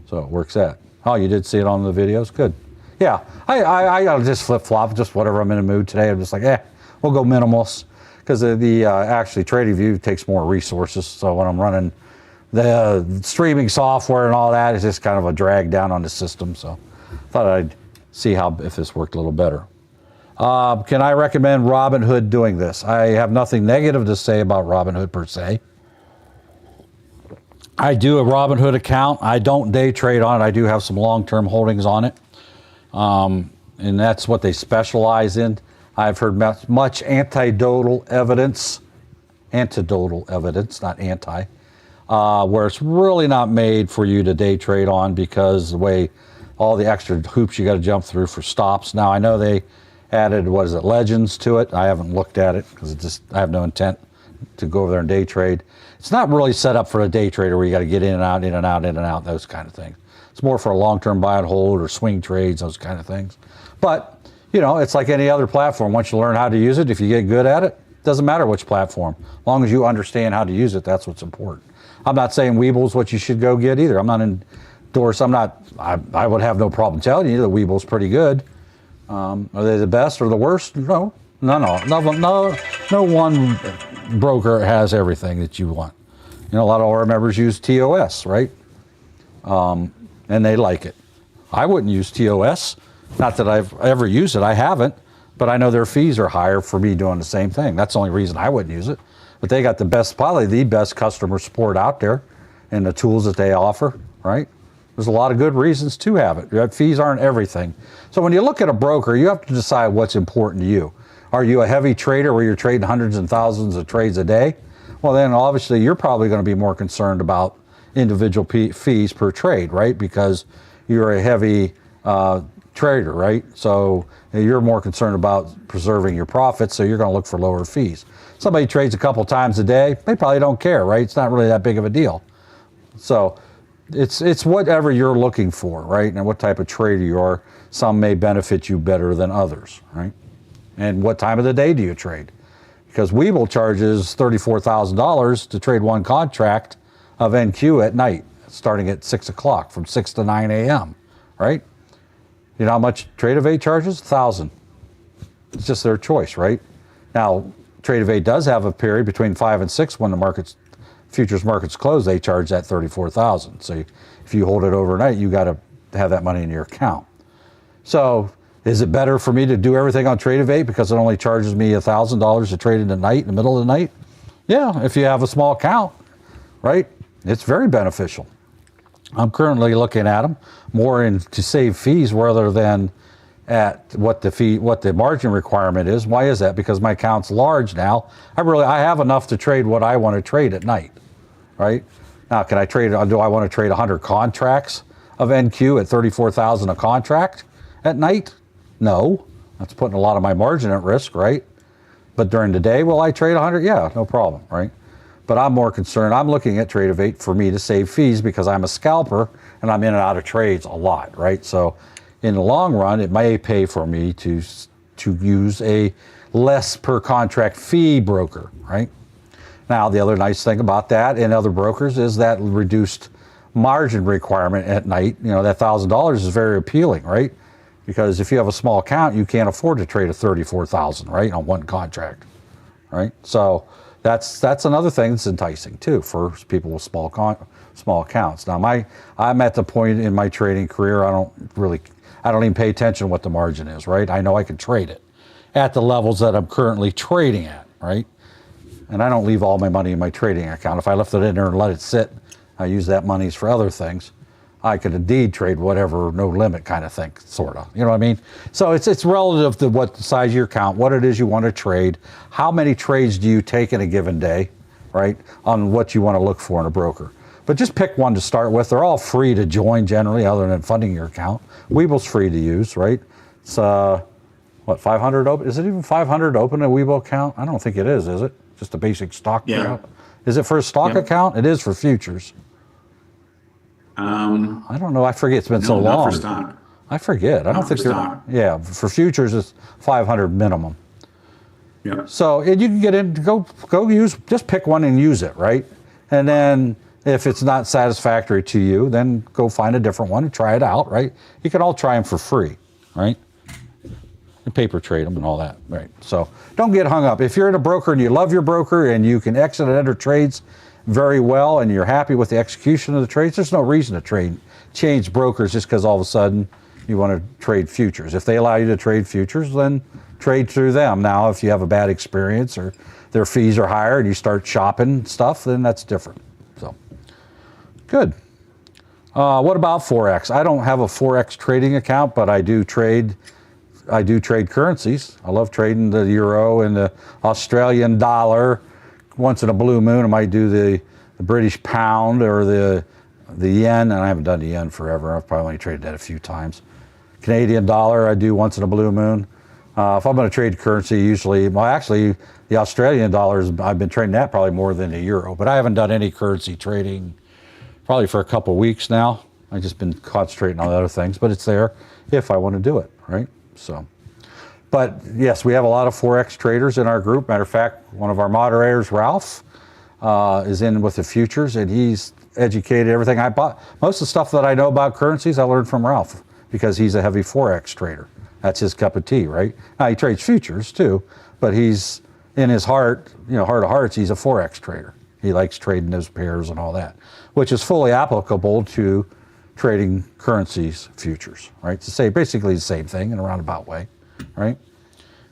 Speaker 1: So it works that. Oh, you did see it on the videos? Good. Yeah, I just flip-flop, just whatever I'm in the mood today. I'm just like, we'll go minimalist. Because actually TradingView takes more resources. So when I'm running the streaming software and all that, it's just kind of a drag down on the system. So I thought I'd see if this worked a little better. Can I recommend Robinhood doing this? I have nothing negative to say about Robinhood per se. I do a Robinhood account. I don't day trade on it. I do have some long-term holdings on it. And that's what they specialize in. I've heard much anecdotal evidence, not anti, where it's really not made for you to day trade on because the way all the extra hoops you got to jump through for stops. Now I know they added, Legends to it. I haven't looked at it because I have no intent to go over there and day trade. It's not really set up for a day trader where you got to get in and out, in and out, in and out, those kind of things. It's more for a long-term buy and hold or swing trades, those kind of things. But you know, it's like any other platform. Once you learn how to use it, if you get good at it, doesn't matter which platform. As long as you understand how to use it, that's what's important. I'm not saying Webull's what you should go get either. I'm not endorsing. I would have no problem telling you that Webull's pretty good. Are they the best or the worst? No one broker has everything that you want. You know, a lot of our members use TOS, right? And they like it. I wouldn't use TOS. Not that I've ever used it, I haven't, but I know their fees are higher for me doing the same thing. That's the only reason I wouldn't use it. But they got probably the best customer support out there and the tools that they offer, right? There's a lot of good reasons to have it. Your fees aren't everything. So when you look at a broker, you have to decide what's important to you. Are you a heavy trader where you're trading hundreds and thousands of trades a day? Well, then obviously you're probably going to be more concerned about individual fees per trade, right? Because you're a heavy trader, right? So you're more concerned about preserving your profits, so you're going to look for lower fees. Somebody trades a couple times a day, they probably don't care, right? It's not really that big of a deal. So it's whatever you're looking for, right? And what type of trader you are. Some may benefit you better than others, right? And what time of the day do you trade? Because Webull charges $34,000 to trade one contract of NQ at night, starting at 6 o'clock, from 6 to 9 a.m., right? You know how much Tradevate charges? $1,000. It's just their choice, right? Now, Tradevate does have a period between 5 and 6 when the futures markets close. They charge that $34,000. So if you hold it overnight, you got to have that money in your account. So is it better for me to do everything on Tradevate because it only charges me $1,000 to trade in the night, in the middle of the night? Yeah, if you have a small account, right? It's very beneficial. I'm currently looking at them more to save fees rather than at what the margin requirement is. Why is that? Because my account's large now. I have enough to trade what I want to trade at night, right? Now, do I want to trade 100 contracts of NQ at $34,000 a contract at night? No, that's putting a lot of my margin at risk, right? But during the day, will I trade 100? Yeah, no problem, right? But I'm more concerned. I'm looking at Tradevate for me to save fees because I'm a scalper and I'm in and out of trades a lot, right? So in the long run, it may pay for me to use a less per contract fee broker, right? Now, the other nice thing about that and other brokers is that reduced margin requirement at night. You know, that $1,000 is very appealing, right? Because if you have a small account, you can't afford to trade a $34,000, right, on one contract, right? So that's another thing that's enticing too for people with small accounts. Now, I'm at the point in my trading career, I don't even pay attention to what the margin is, right? I know I can trade it at the levels that I'm currently trading at, right? And I don't leave all my money in my trading account. If I left it in there and let it sit, I use that money for other things. I could indeed trade whatever, no limit kind of thing, sort of. You know what I mean? So it's relative to what the size of your account, what it is you want to trade, how many trades do you take in a given day, right? On what you want to look for in a broker. But just pick one to start with. They're all free to join generally, other than funding your account. Weeble's free to use, right? It's what, 500 open? Is it even 500 to open a Weeble account? I don't think it is it? Just a basic stock account. Is it for a stock account? It is for futures. I don't know. I forget. It's been so long.
Speaker 4: Not for stock.
Speaker 1: I forget. I don't think
Speaker 4: stock.
Speaker 1: Yeah, for futures it's 500 minimum.
Speaker 4: Yeah.
Speaker 1: So and you can get in, go use, just pick one and use it, right? And then if it's not satisfactory to you, then go find a different one and try it out, right? You can all try them for free, right? And paper trade them and all that, right? So don't get hung up. If you're in a broker and you love your broker and you can exit and enter trades very well and you're happy with the execution of the trades, there's no reason to change brokers just because all of a sudden you want to trade futures. If they allow you to trade futures, then trade through them. Now, if you have a bad experience or their fees are higher and you start shopping stuff, then that's different. So, good. What about Forex? I don't have a Forex trading account, but I do trade currencies. I love trading the euro and the Australian dollar. Once in a blue moon, I might do the British pound or the yen, and I haven't done the yen forever. I've probably only traded that a few times. Canadian dollar, I do once in a blue moon. If I'm going to trade currency, usually, well, actually, the Australian dollars, I've been trading that probably more than the euro, but I haven't done any currency trading probably for a couple of weeks now. I've just been concentrating on other things, but it's there if I want to do it, right? So. But yes, we have a lot of Forex traders in our group. Matter of fact, one of our moderators, Ralph, is in with the futures, and he's educated everything. I bought most of the stuff that I know about currencies. I learned from Ralph because he's a heavy Forex trader. That's his cup of tea, right? Now he trades futures too, but he's in his heart, heart of hearts, he's a Forex trader. He likes trading those pairs and all that, which is fully applicable to trading currencies futures, right? To say basically the same thing in a roundabout way. Right?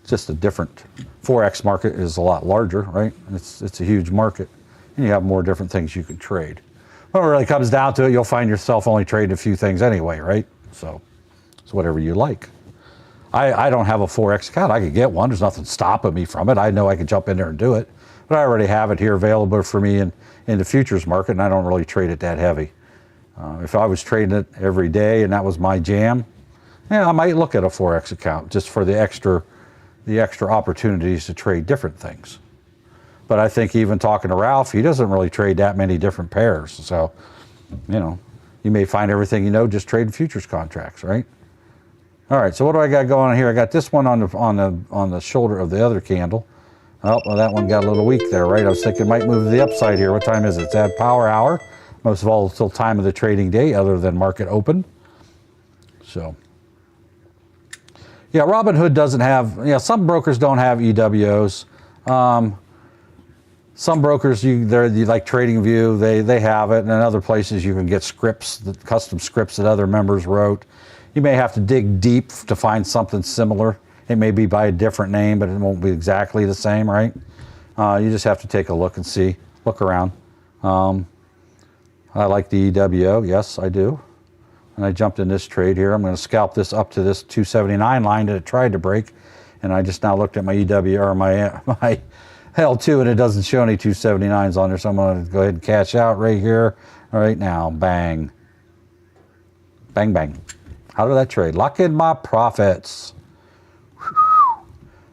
Speaker 1: It's just a different, Forex market is a lot larger, right? It's a huge market, and you have more different things you can trade. When it really comes down to it, you'll find yourself only trading a few things anyway, right? So it's whatever you like. I don't have a Forex account. I could get one. There's nothing stopping me from it. I know I could jump in there and do it, but I already have it here available for me in the futures market, and I don't really trade it that heavy. If I was trading it every day and that was my jam, yeah, I might look at a Forex account just for the extra opportunities to trade different things. But I think even talking to Ralph, he doesn't really trade that many different pairs. So, you may find everything just trading futures contracts, right? All right, so what do I got going on here? I got this one on the shoulder of the other candle. Oh, well, that one got a little weak there, right? I was thinking it might move to the upside here. What time is it? It's at power hour. Most of all, it's still time of the trading day other than market open. So. Yeah, Robinhood doesn't have, some brokers don't have EWOs. Some brokers, you like TradingView, they have it, and in other places you can get scripts, custom scripts that other members wrote. You may have to dig deep to find something similar. It may be by a different name, but it won't be exactly the same, right? You just have to take a look and look around. I like the EWO, yes, I do. And I jumped in this trade here. I'm going to scalp this up to this 279 line that it tried to break. And I just now looked at my EW or my L2 and it doesn't show any 279s on there. So I'm going to go ahead and cash out right here, right now. Bang. Bang, bang. How did that trade? Lock in my profits.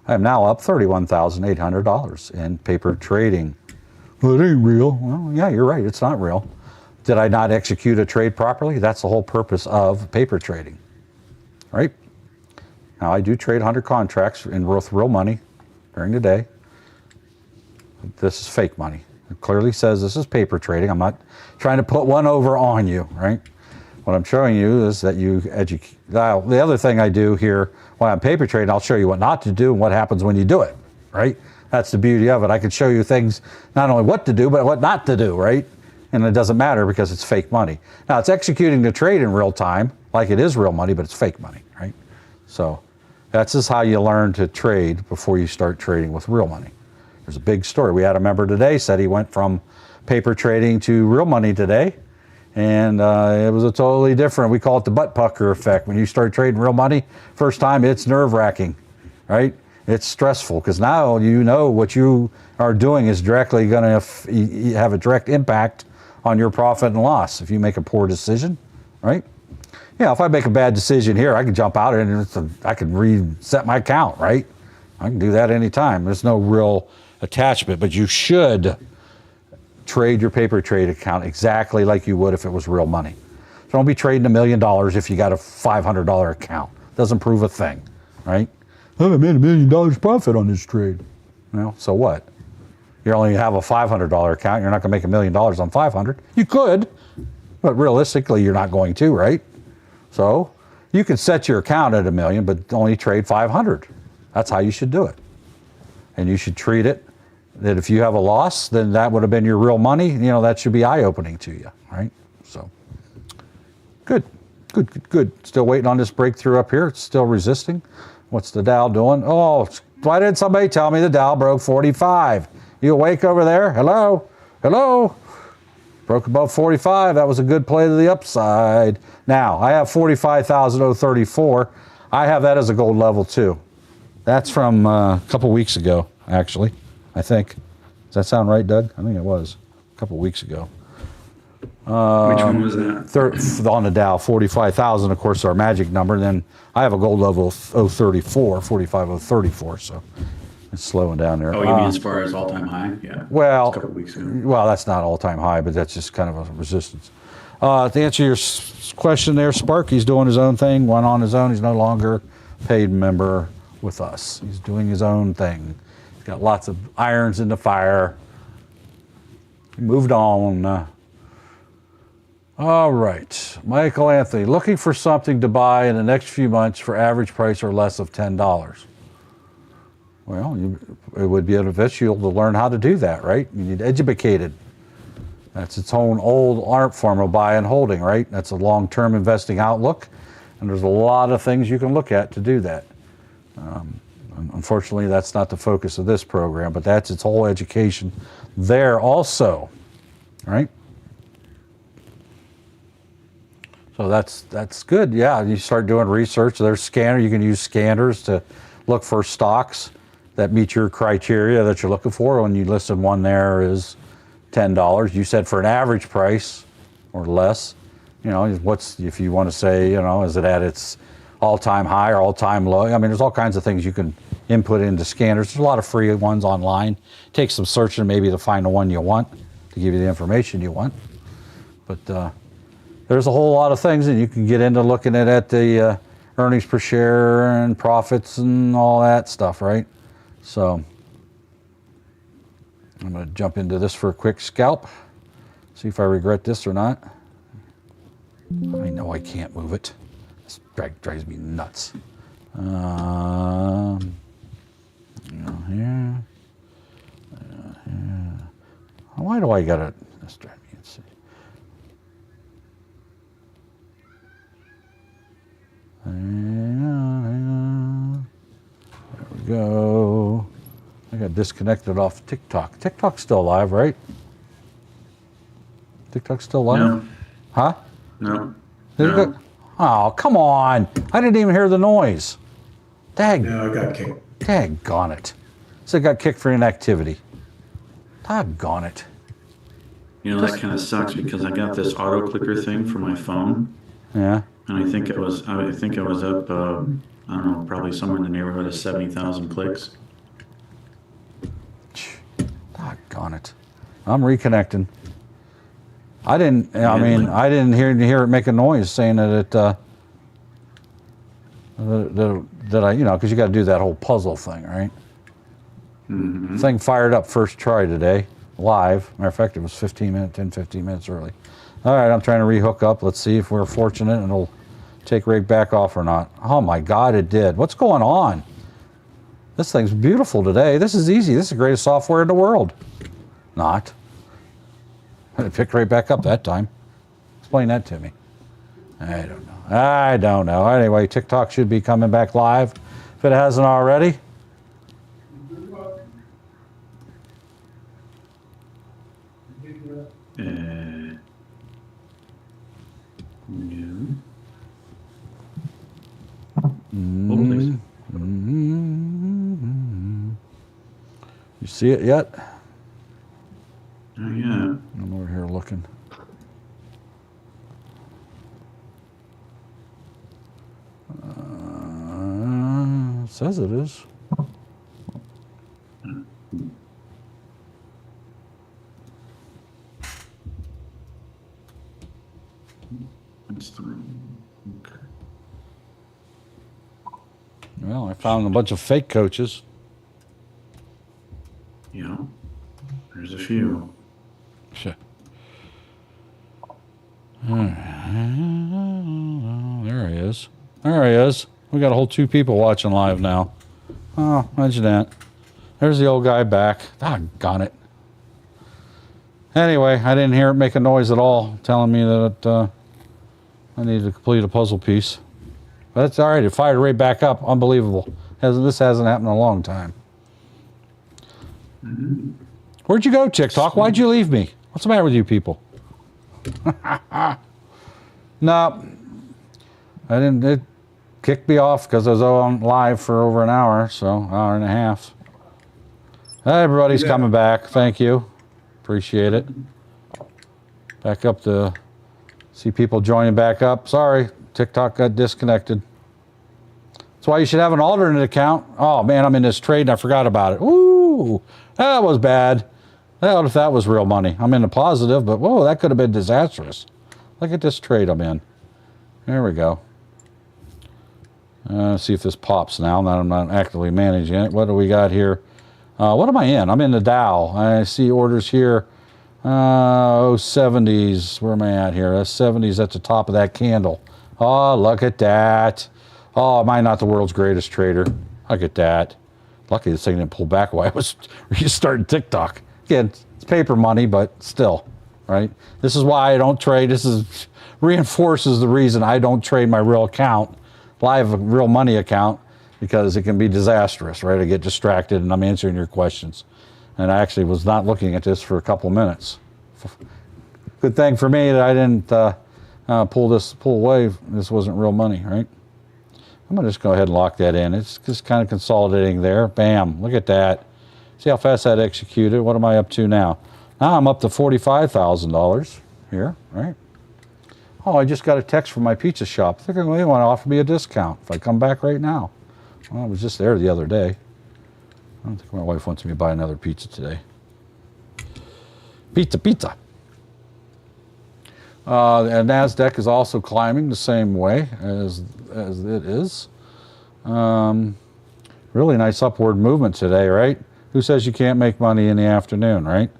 Speaker 1: I am now up $31,800 in paper trading. Well, it ain't real. Well, yeah, you're right. It's not real. Did I not execute a trade properly? That's the whole purpose of paper trading, right? Now, I do trade 100 contracts in worth real money during the day. This is fake money. It clearly says this is paper trading. I'm not trying to put one over on you, right? What I'm showing you is that you educate. Now, the other thing I do here when I'm paper trading, I'll show you what not to do and what happens when you do it, right? That's the beauty of it. I can show you things, not only what to do, but what not to do, right? And it doesn't matter because it's fake money. Now, it's executing the trade in real time, like it is real money, but it's fake money, right? So that's just how you learn to trade before you start trading with real money. There's a big story. We had a member today said he went from paper trading to real money today, and it was a totally different. We call it the butt pucker effect. When you start trading real money, first time, it's nerve-wracking, right? It's stressful because now you know what you are doing is directly going to have a direct impact on your profit and loss if you make a poor decision, right? Yeah, if I make a bad decision here, I can jump out and I can reset my account, right? I can do that anytime. There's no real attachment, but you should trade your paper trade account exactly like you would if it was real money. So don't be trading $1 million if you got a $500 account. Doesn't prove a thing, right? Oh, I made $1 million profit on this trade. Well, so what? You only have a $500 account. You're not going to make $1 million on 500. You could, but realistically, you're not going to, right? So you can set your account at $1 million, but only trade 500. That's how you should do it. And you should treat it that if you have a loss, then that would have been your real money. You know, that should be eye-opening to you, right? So good, good, good, good. Still waiting on this breakthrough up here. It's still resisting. What's the Dow doing? Oh, why didn't somebody tell me the Dow broke 45? You awake over there? Hello? Hello? Broke above 45. That was a good play to the upside. Now, I have 45,034. I have that as a gold level too. That's from a couple weeks ago, actually, I think. Does that sound right, Doug? I think it was a couple weeks ago.
Speaker 4: Which one was that?
Speaker 1: On the Dow, 45,000, of course, our magic number. And then I have a gold level of 034, 45,034, so it's slowing down there.
Speaker 4: Oh, you mean as far as all-time high? Yeah.
Speaker 1: Well,
Speaker 4: a couple weeks ago.
Speaker 1: Well, that's not all-time high, but that's just kind of a resistance. To answer your question there, Sparky's doing his own thing, went on his own. He's no longer paid member with us. He's doing his own thing. He's got lots of irons in the fire. He moved on. All right, Michael Anthony, looking for something to buy in the next few months for average price or less of $10. Well, it would be beneficial to learn how to do that, right? You need educated. That's its own old art form of buy and holding, right? That's a long-term investing outlook, and there's a lot of things you can look at to do that. Unfortunately, that's not the focus of this program, but that's its whole education there also, right? So that's good. Yeah, you start doing research. There's scanner. You can use scanners to look for stocks that meet your criteria that you're looking for. When you listed one there is $10. You said for an average price or less. You know, what's, if you want to say, you know, is it at its all-time high or all-time low? I mean, there's all kinds of things you can input into scanners. There's a lot of free ones online. Take some searching maybe to find the one you want to give you the information you want. But there's a whole lot of things that you can get into looking at the earnings per share and profits and all that stuff, right? So I'm going to jump into this for a quick scalp. See if I regret this or not. I know I can't move it. This drives me nuts. You know, here. Here. Why do I got to... Let's try me and see. Hang on. There we go. I got disconnected off TikTok. TikTok's still alive, right? TikTok's still alive?
Speaker 4: No.
Speaker 1: Huh?
Speaker 4: No.
Speaker 1: Did it
Speaker 4: No.
Speaker 1: go- Oh, come on. I didn't even hear the noise.
Speaker 5: No, I got kicked.
Speaker 1: Daggone it. So it got kicked for inactivity. Doggone it.
Speaker 4: You know, that kind of sucks because I got this auto clicker thing for my phone,
Speaker 1: Yeah.
Speaker 4: and I think I was up, I don't know, probably somewhere in the neighborhood of 70,000 clicks.
Speaker 1: Doggone it. I'm reconnecting. I didn't hear it make a noise saying that that I, you know, because you got to do that whole puzzle thing, right?
Speaker 4: Mm-hmm.
Speaker 1: Thing fired up first try today. live. Matter of fact, it was 15 minutes early. All right, I'm trying to rehook up. Let's see if we're fortunate and it'll take right back off or not. Oh my God, it did. What's going on? This thing's beautiful today. This is easy. This is the greatest software in the world. Not. It picked right back up that time. Explain that to me. I don't know. I don't know. Anyway, TikTok should be coming back live if it hasn't already.
Speaker 4: No. Hold please.
Speaker 1: You see it yet?
Speaker 4: Oh, yeah.
Speaker 1: I'm over here looking. It says it is.
Speaker 4: That's the okay.
Speaker 1: Well, I found a bunch of fake coaches.
Speaker 4: Yeah. There's a few.
Speaker 1: Sure. There he is. There he is. We got a whole 2 people watching live now. Oh, imagine that. There's the old guy back. Doggone it. Anyway, I didn't hear it make a noise at all, telling me that I needed to complete a puzzle piece. But that's all right. It fired right back up. Unbelievable. This hasn't happened in a long time. Where'd you go, TikTok? Why'd you leave me? What's the matter with you people? No, I didn't. It kicked me off because I was on live for over an hour, so hour and a half. Everybody's coming back. Thank you. Appreciate it. Back up to see people joining back up. Sorry, TikTok got disconnected. That's why you should have an alternate account. Oh man, I'm in this trade and I forgot about it. Ooh, that was bad. What if that was real money? I'm in the positive, but whoa, that could have been disastrous. Look at this trade I'm in. There we go. See if this pops now that I'm not actively managing it. What do we got here? What am I in? I'm in the Dow. I see orders here. 70s. Where am I at here? That's 70s at the top of that candle. Oh, look at that. Oh, am I not the world's greatest trader? Look at that. Lucky this thing didn't pull back while I was restarting TikTok. Again, it's paper money, but still, right? This is why I don't trade. This reinforces the reason I don't trade my real account, live real money account, because it can be disastrous, right? I get distracted and I'm answering your questions. And I actually was not looking at this for a couple minutes. Good thing for me that I didn't pull away. This wasn't real money, right? I'm gonna just go ahead and lock that in. It's just kind of consolidating there. Bam, look at that. See how fast that executed. What am I up to now? Now I'm up to $45,000 here, right? Oh, I just got a text from my pizza shop. I think they want to offer me a discount if I come back right now. Well, I was just there the other day. I don't think my wife wants me to buy another pizza today. Pizza. And NASDAQ is also climbing the same way as it is. Really nice upward movement today, right? Who says you can't make money in the afternoon, right?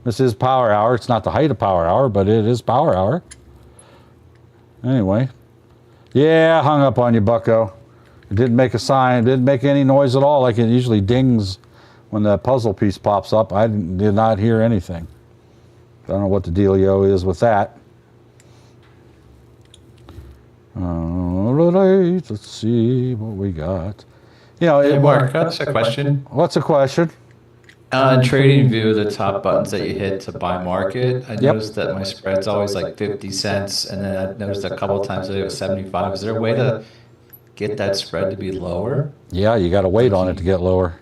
Speaker 1: This is power hour. It's not the height of power hour, but it is power hour. Anyway. Yeah, hung up on you, bucko. It didn't make a sign. It didn't make any noise at all like it usually dings when the puzzle piece pops up. I did not hear anything. I don't know what the dealio is with that. All right, let's see what we got. You know,
Speaker 6: Hey, Mark, that's a question.
Speaker 1: What's the question?
Speaker 6: On Trading View, the top buttons that you hit to buy market, I noticed that my spread's always like 50 cents, and then I noticed a couple of times that it was 75. Is there a way to get that spread to be lower?
Speaker 1: Yeah, you got to wait on it to get lower.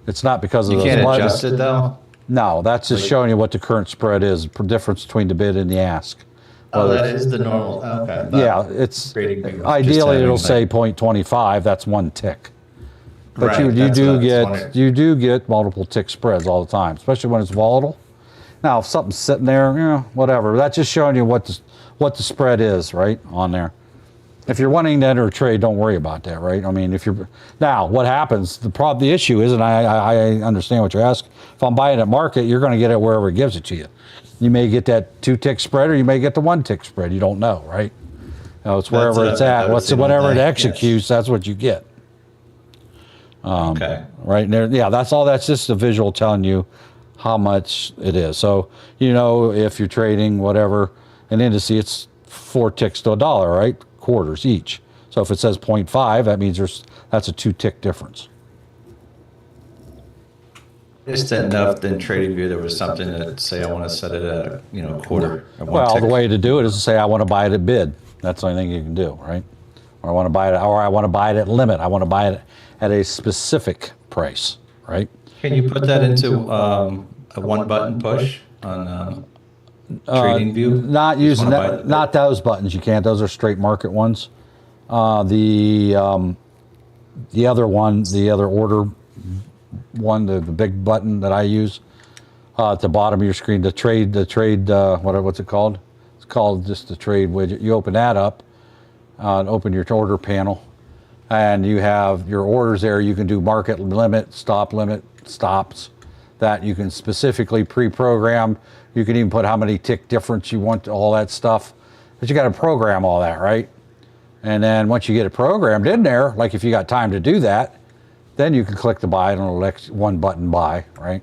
Speaker 1: It's not because of
Speaker 6: You
Speaker 1: those
Speaker 6: can't
Speaker 1: buttons.
Speaker 6: adjust it though?
Speaker 1: No, that's just showing you what the current spread is, the difference between the bid and the ask.
Speaker 6: Oh, that is the normal. Okay.
Speaker 1: Yeah, it's
Speaker 6: Trading View, just
Speaker 1: ideally
Speaker 6: having
Speaker 1: it'll
Speaker 6: like-
Speaker 1: say 0.25. That's one tick. But
Speaker 6: Right,
Speaker 1: you
Speaker 6: that's what I was
Speaker 1: do
Speaker 6: wondering.
Speaker 1: get multiple tick spreads all the time, especially when it's volatile. Now, if something's sitting there, whatever. That's just showing you what the spread is, right, on there. If you're wanting to enter a trade, don't worry about that, right? I mean, if you're now, what happens? The issue is, and I understand what you're asking. If I'm buying at market, you're going to get it wherever it gives it to you. You may get that 2-tick spread, or you may get the 1-tick spread. You don't know, right? It's wherever it's at. Whatever it executes, that's what you get.
Speaker 6: Okay.
Speaker 1: Right there, yeah. That's all. That's just a visual telling you how much it is. So if you're trading whatever an indice, it's 4 ticks to $1, right? Quarters each. So if it says 0.5, that means that's a 2-tick difference.
Speaker 6: Just enough in TradingView there was something that say I want to set it at a quarter. Or 1
Speaker 1: Well,
Speaker 6: tick.
Speaker 1: the way to do it is to say I want to buy it at bid. That's the only thing you can do, right? Or I want to buy it at limit. I want to buy it at a specific price, right?
Speaker 6: Can you put that into a 1-button push on TradingView?
Speaker 1: Not using that. Not those buttons. You can't. Those are straight market ones. The other one, the other order one, the big button that I use at the bottom of your screen, the trade. What's it called? It's called just the trade widget. You open that up, and open your order panel, and you have your orders there. You can do market limit, stops that you can specifically pre-program. You can even put how many tick difference you want, all that stuff. But you got to program all that, right? And then once you get it programmed in there, like if you got time to do that, then you can click the buy and it'll 1-button buy, right?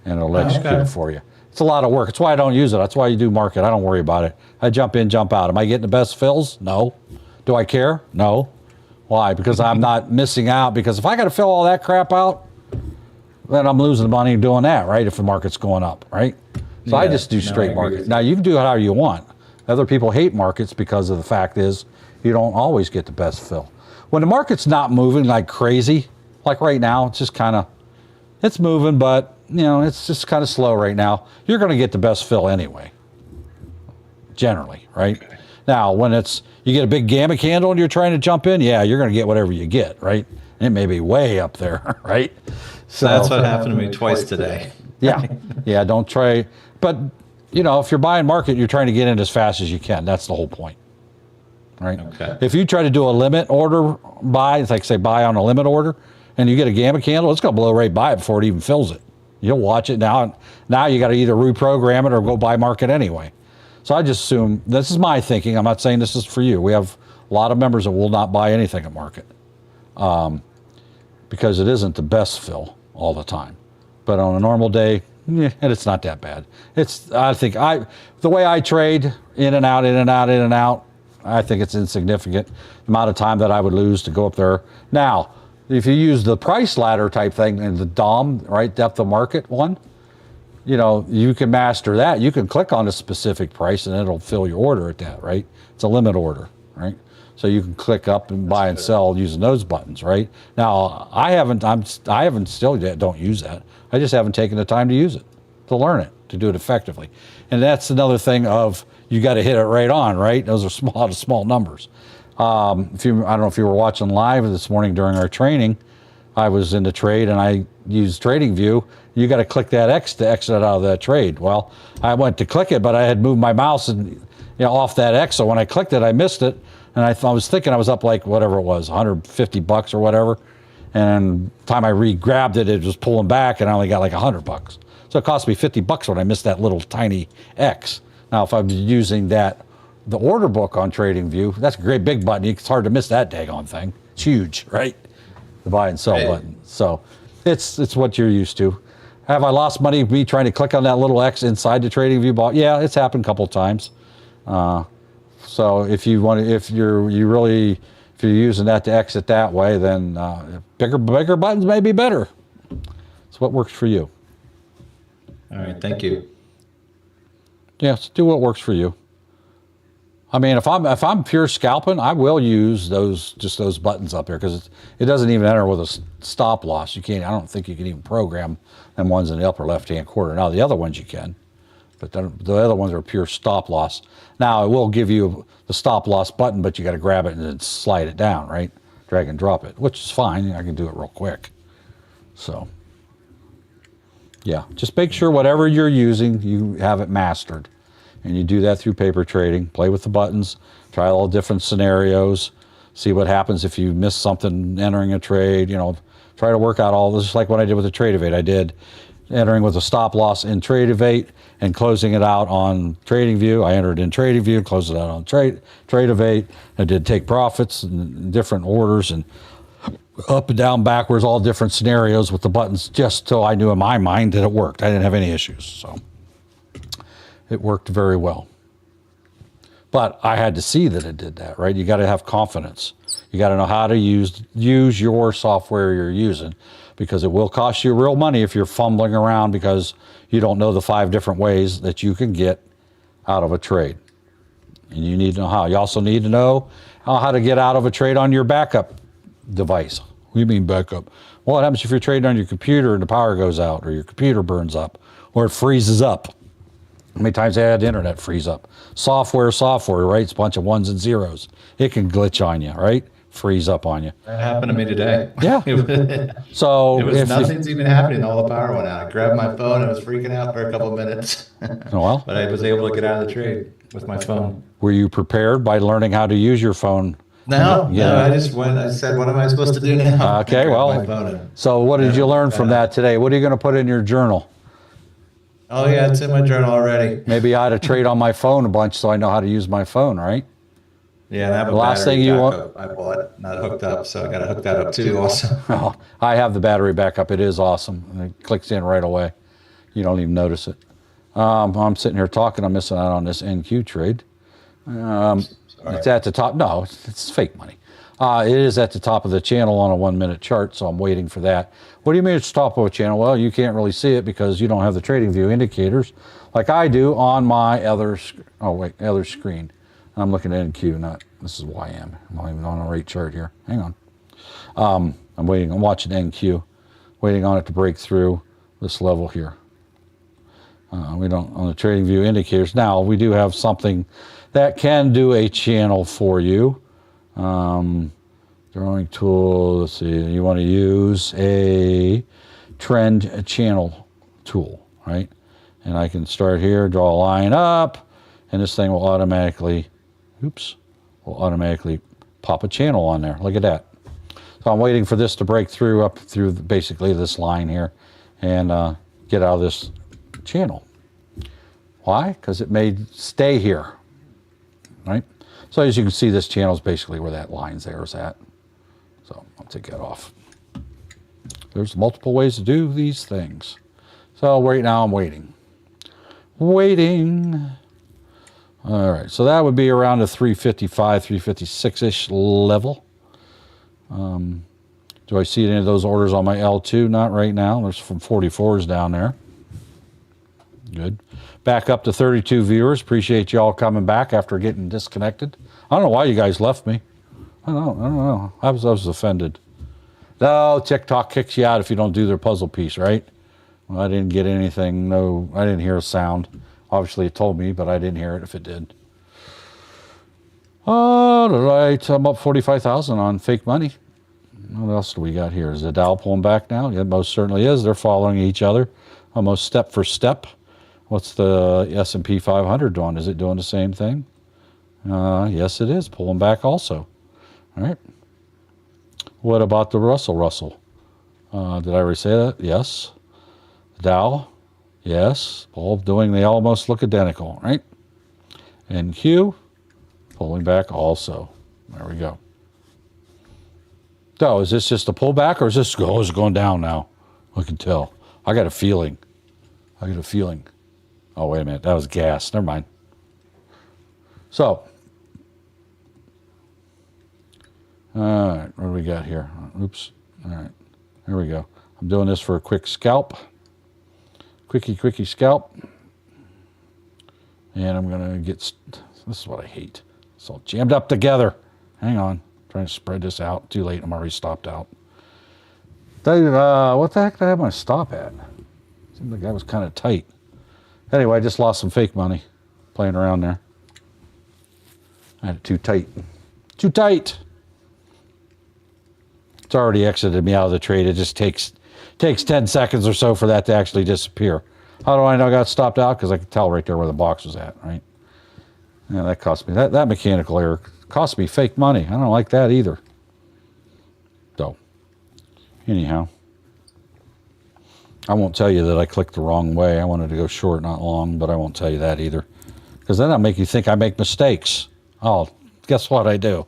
Speaker 1: And it'll execute it for you. It's a lot of work. That's why I don't use it. That's why you do market. I don't worry about it. I jump in, jump out. Am I getting the best fills? No. Do I care? No. Why? Because I'm not missing out. Because if I got to fill all that crap out, then I'm losing money doing that, right? If the market's going up, right? So I just do straight market. Now you can do it however you want. Other people hate markets because of the fact is you don't always get the best fill. When the market's not moving like crazy, like right now, it's just kind of, it's moving, but it's just kind of slow right now. You're going to get the best fill anyway, generally, right? Okay. Now, when you get a big gamma candle and you're trying to jump in, yeah, you're going to get whatever you get, right? It may be way up there, right?
Speaker 6: So that's what happened to me twice today.
Speaker 1: Yeah, don't try. But, if you're buying market, you're trying to get in as fast as you can. That's the whole point, right? Okay. If you try to do a limit order buy, it's like say buy on a limit order, and you get a gamma candle, it's going to blow right by it before it even fills it. You'll watch it now. Now you got to either reprogram it or go buy market anyway. So I just assume, this is my thinking. I'm not saying this is for you. We have a lot of members that will not buy anything at market because it isn't the best fill all the time. But on a normal day, and it's not that bad. The way I trade in and out, I think it's insignificant the amount of time that I would lose to go up there. Now, if you use the price ladder type thing and the DOM, right, depth of market one, you can master that. You can click on a specific price and it'll fill your order at that, right? It's a limit order, right? So you can click up and buy and sell using those buttons, right? Now, I haven't still yet, don't use that. I just haven't taken the time to use it, to learn it, to do it effectively. And that's another thing of, you got to hit it right on, right? Those are small numbers. I don't know if you were watching live this morning during our training, I was in the trade and I used TradingView. You got to click that X to exit out of that trade. Well, I went to click it, but I had moved my mouse and off that X. So when I clicked it, I missed it. And I was thinking I was up like whatever it was, $150 or whatever. And the time I re-grabbed it, it was pulling back and I only got like $100. So it cost me $50 when I missed that little tiny X. Now, if I'm using the order book on TradingView, that's a great big button. It's hard to miss that daggone thing. It's huge, right? The buy and sell button. So it's what you're used to. Have I lost money me trying to click on that little X inside the TradingView ball? Yeah, it's happened a couple of times. So if you're using that to exit that way, then bigger buttons may be better. It's what works for you.
Speaker 6: All right, thank you.
Speaker 1: Yes, do what works for you. I mean, if I'm pure scalping, I will use those buttons up here because it doesn't even enter with a stop loss. I don't think you can even program them ones in the upper left-hand corner. Now the other ones you can, but the other ones are pure stop loss. Now it will give you the stop loss button, but you got to grab it and then slide it down, right? Drag and drop it, which is fine. I can do it real quick. So yeah, just make sure whatever you're using, you have it mastered. And you do that through paper trading. Play with the buttons, try all different scenarios, see what happens if you miss something entering a trade, you know, try to work out all this, just like what I did with the Trade Evade. I did entering with a stop loss in Trade Evade and closing it out on TradingView. I entered in TradingView, closed it out on Trade Evade. I did take profits in different orders and up and down, backwards, all different scenarios with the buttons, just so I knew in my mind that it worked. I didn't have any issues, so it worked very well. But I had to see that it did that, right? You got to have confidence. You got to know how to use your software you're using, because it will cost you real money if you're fumbling around because you don't know the 5 different ways that you can get out of a trade. And you need to know how. You also need to know how to get out of a trade on your backup device. What do you mean backup? Well, what happens if you're trading on your computer and the power goes out, or your computer burns up, or it freezes up? How many times I had the internet freeze up? Software, right? It's a bunch of ones and zeros. It can glitch on you, right? Freeze up on you.
Speaker 6: That happened to me today.
Speaker 1: Yeah. So
Speaker 6: nothing's even happening. All the power went out. I grabbed my phone. I was freaking out for a couple of minutes.
Speaker 1: Well,
Speaker 6: but I was able to get out of the trade with my phone.
Speaker 1: Were you prepared by learning how to use your phone?
Speaker 6: No, I just went. I said, "What am I supposed to do now?"
Speaker 1: Okay, well, so what did you learn from that today? What are you going to put in your journal?
Speaker 6: Oh yeah, it's in my journal already.
Speaker 1: Maybe I ought to trade on my phone a bunch so I know how to use my phone, right?
Speaker 6: Yeah, and I have a
Speaker 1: last thing you want.
Speaker 6: I bought, not hooked up, so I got to hook that up too. Also,
Speaker 1: Oh, I have the battery backup. It is awesome. And it clicks in right away. You don't even notice it. I'm sitting here talking. I'm missing out on this NQ trade. It's at the top. No, it's fake money. It is at the top of the channel on a 1-minute chart, so I'm waiting for that. What do you mean it's top of a channel? Well, you can't really see it because you don't have the TradingView indicators like I do on my other screen. I'm looking at NQ, not, this is YM. I'm not even on a rate chart here. Hang on. I'm watching NQ, waiting on it to break through this level here. We don't, on the TradingView indicators. Now, we do have something that can do a channel for you. Drawing tool, let's see, you want to use a trend channel tool, right? And I can start here, draw a line up, and this thing will automatically pop a channel on there. Look at that. So I'm waiting for this to break through up through basically this line here and get out of this channel. Why? Because it may stay here, right? So as you can see, this channel is basically where that line's there is at. So I'll take that off. There's multiple ways to do these things. So right now I'm waiting. All right, so that would be around the 355, 356-ish level. Do I see any of those orders on my L2? Not right now. There's some 44s down there. Good. Back up to 32 viewers. Appreciate you all coming back after getting disconnected. I don't know why you guys left me. I don't know. I was offended. No, TikTok kicks you out if you don't do their puzzle piece, right? Well, I didn't get anything. No, I didn't hear a sound. Obviously, it told me, but I didn't hear it if it did. All right, I'm up 45,000 on fake money. What else do we got here? Is the Dow pulling back now? Yeah, it most certainly is. They're following each other almost step for step. What's the S&P 500 doing? Is it doing the same thing? Yes, it is. Pulling back also. All right. What about the Russell? Did I already say that? Yes. Dow? Yes. All doing, they almost look identical, right? And Q, pulling back also. There we go. So, is this just a pullback or is this going down now? I can tell. I got a feeling. Oh, wait a minute. That was gas. Never mind. So, all right. What do we got here? Oops. All right. Here we go. I'm doing this for a quick scalp. Quickie scalp. And I'm going to get, this is what I hate. It's all jammed up together. Hang on. Trying to spread this out. Too late. I'm already stopped out. What the heck did I have my stop at? Seemed like that was kind of tight. Anyway, I just lost some fake money playing around there. I had it too tight. Too tight. It's already exited me out of the trade. It just takes 10 seconds or so for that to actually disappear. How do I know I got stopped out? Because I could tell right there where the box was at, right? Yeah, that cost me, that mechanical error cost me fake money. I don't like that either. So, anyhow, I won't tell you that I clicked the wrong way. I wanted to go short, not long, but I won't tell you that either. Because then that'll make you think I make mistakes. Oh, guess what I do?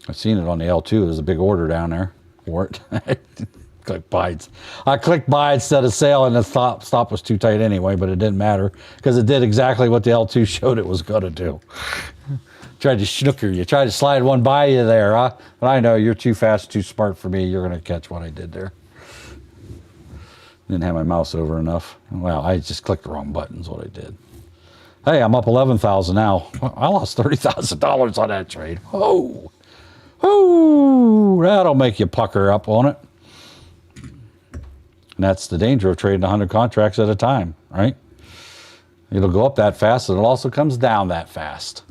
Speaker 1: I've seen it on the L2. There's a big order down there for it. Click buy. I clicked buy instead of sell, and the stop was too tight anyway, but it didn't matter because it did exactly what the L2 showed it was going to do. Tried to snooker you, tried to slide one by you there, huh? But I know you're too fast, too smart for me. You're going to catch what I did there. Didn't have my mouse over enough. Well, I just clicked the wrong buttons. What I did. Hey, I'm up 11,000 now. I lost $30,000 on that trade. Oh, oh, that'll make you pucker up on it. And that's the danger of trading 100 contracts at a time, right? It'll go up that fast, and it also comes down that fast.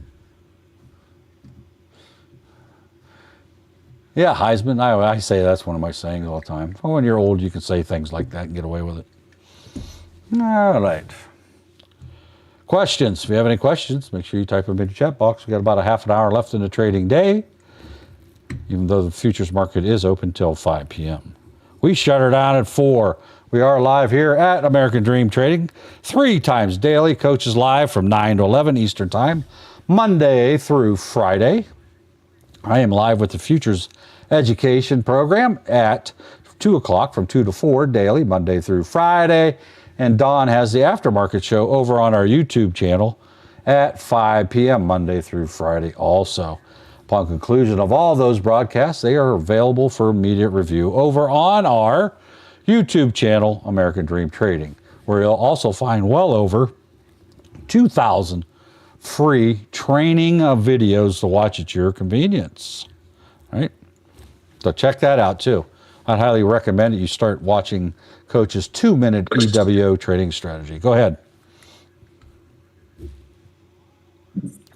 Speaker 1: Yeah, Heisman, I say that's one of my sayings all the time. Well, when you're old, you can say things like that and get away with it. All right. Questions. If you have any questions, make sure you type them in the chat box. We got about a half an hour left in the trading day, even though the futures market is open till 5 p.m. We shut her down at 4. We are live here at American Dream Trading 3 times daily. Coaches live from 9 to 11 Eastern Time, Monday through Friday. I am live with the Futures Education Program at 2 o'clock from 2 to 4 daily, Monday through Friday. And Dawn has the Aftermarket Show over on our YouTube channel at 5 p.m. Monday through Friday also. Upon conclusion of all those broadcasts, they are available for immediate review over on our YouTube channel, American Dream Trading, where you'll also find well over 2,000 free training videos to watch at your convenience. Right? So check that out too. I'd highly recommend that you start watching Coach's 2-minute EWO trading strategy. Go ahead.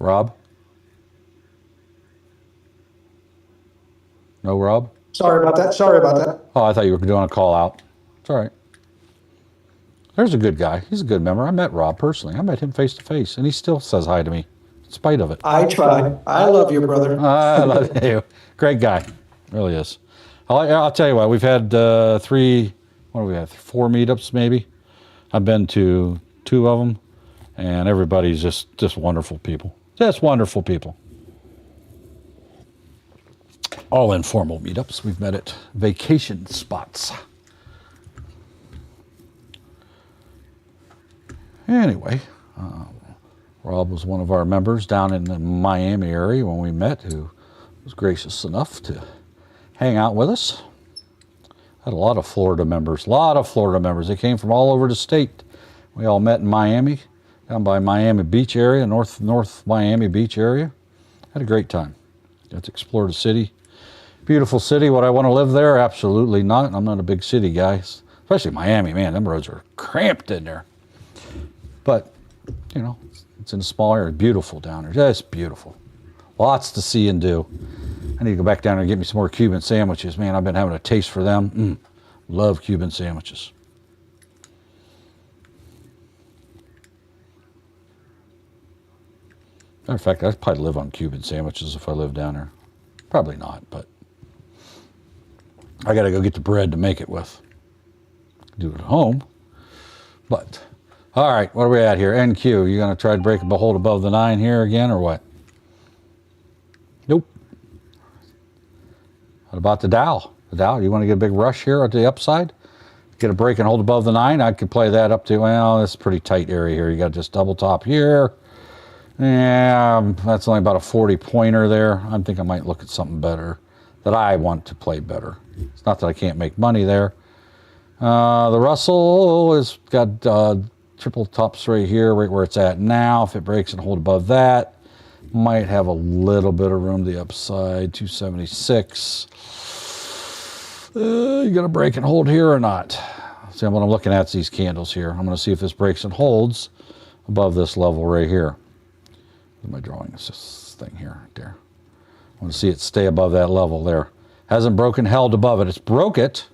Speaker 1: Rob? No, Rob?
Speaker 5: Sorry about that.
Speaker 1: Oh, I thought you were doing a call out. It's all right. There's a good guy. He's a good member. I met Rob personally. I met him face to face, and he still says hi to me in spite of it.
Speaker 5: I try. I love you, brother.
Speaker 1: I love you. Great guy. Really is. I'll tell you what. We've had 4 meetups maybe. I've been to 2 of them, and everybody's just wonderful people. Just wonderful people. All informal meetups. We've met at vacation spots. Anyway, Rob was one of our members down in the Miami area when we met, who was gracious enough to hang out with us. Had a lot of Florida members. They came from all over the state. We all met in Miami, down by Miami Beach area, North Miami Beach area. Had a great time. Got to explore the city. Beautiful city. Would I want to live there? Absolutely not. I'm not a big city guy, especially Miami. Man, them roads are cramped in there. But, you know, it's in a small area. Beautiful down there. Just beautiful. Lots to see and do. I need to go back down there and get me some more Cuban sandwiches. Man, I've been having a taste for them. Love Cuban sandwiches. Matter of fact, I'd probably live on Cuban sandwiches if I lived down there. Probably not, but I got to go get the bread to make it with. Do it at home. But, all right, what are we at here? NQ, you going to try to break a hold above the 9 here again or what? Nope. What about the Dow? The Dow, you want to get a big rush here at the upside? Get a break and hold above the 9. I could play that up to, well, it's a pretty tight area here. You got just double top here. Yeah, that's only about a 40-pointer there. I think I might look at something better that I want to play better. It's not that I can't make money there. The Russell has got triple tops right here, right where it's at now. If it breaks and hold above that, might have a little bit of room to the upside. 276. You gonna break and hold here or not? See, what I'm looking at is these candles here. I'm gonna see if this breaks and holds above this level right here. What am I drawing? It's this thing here, right there. I want to see it stay above that level there. Hasn't broken, held above it. It's broke it.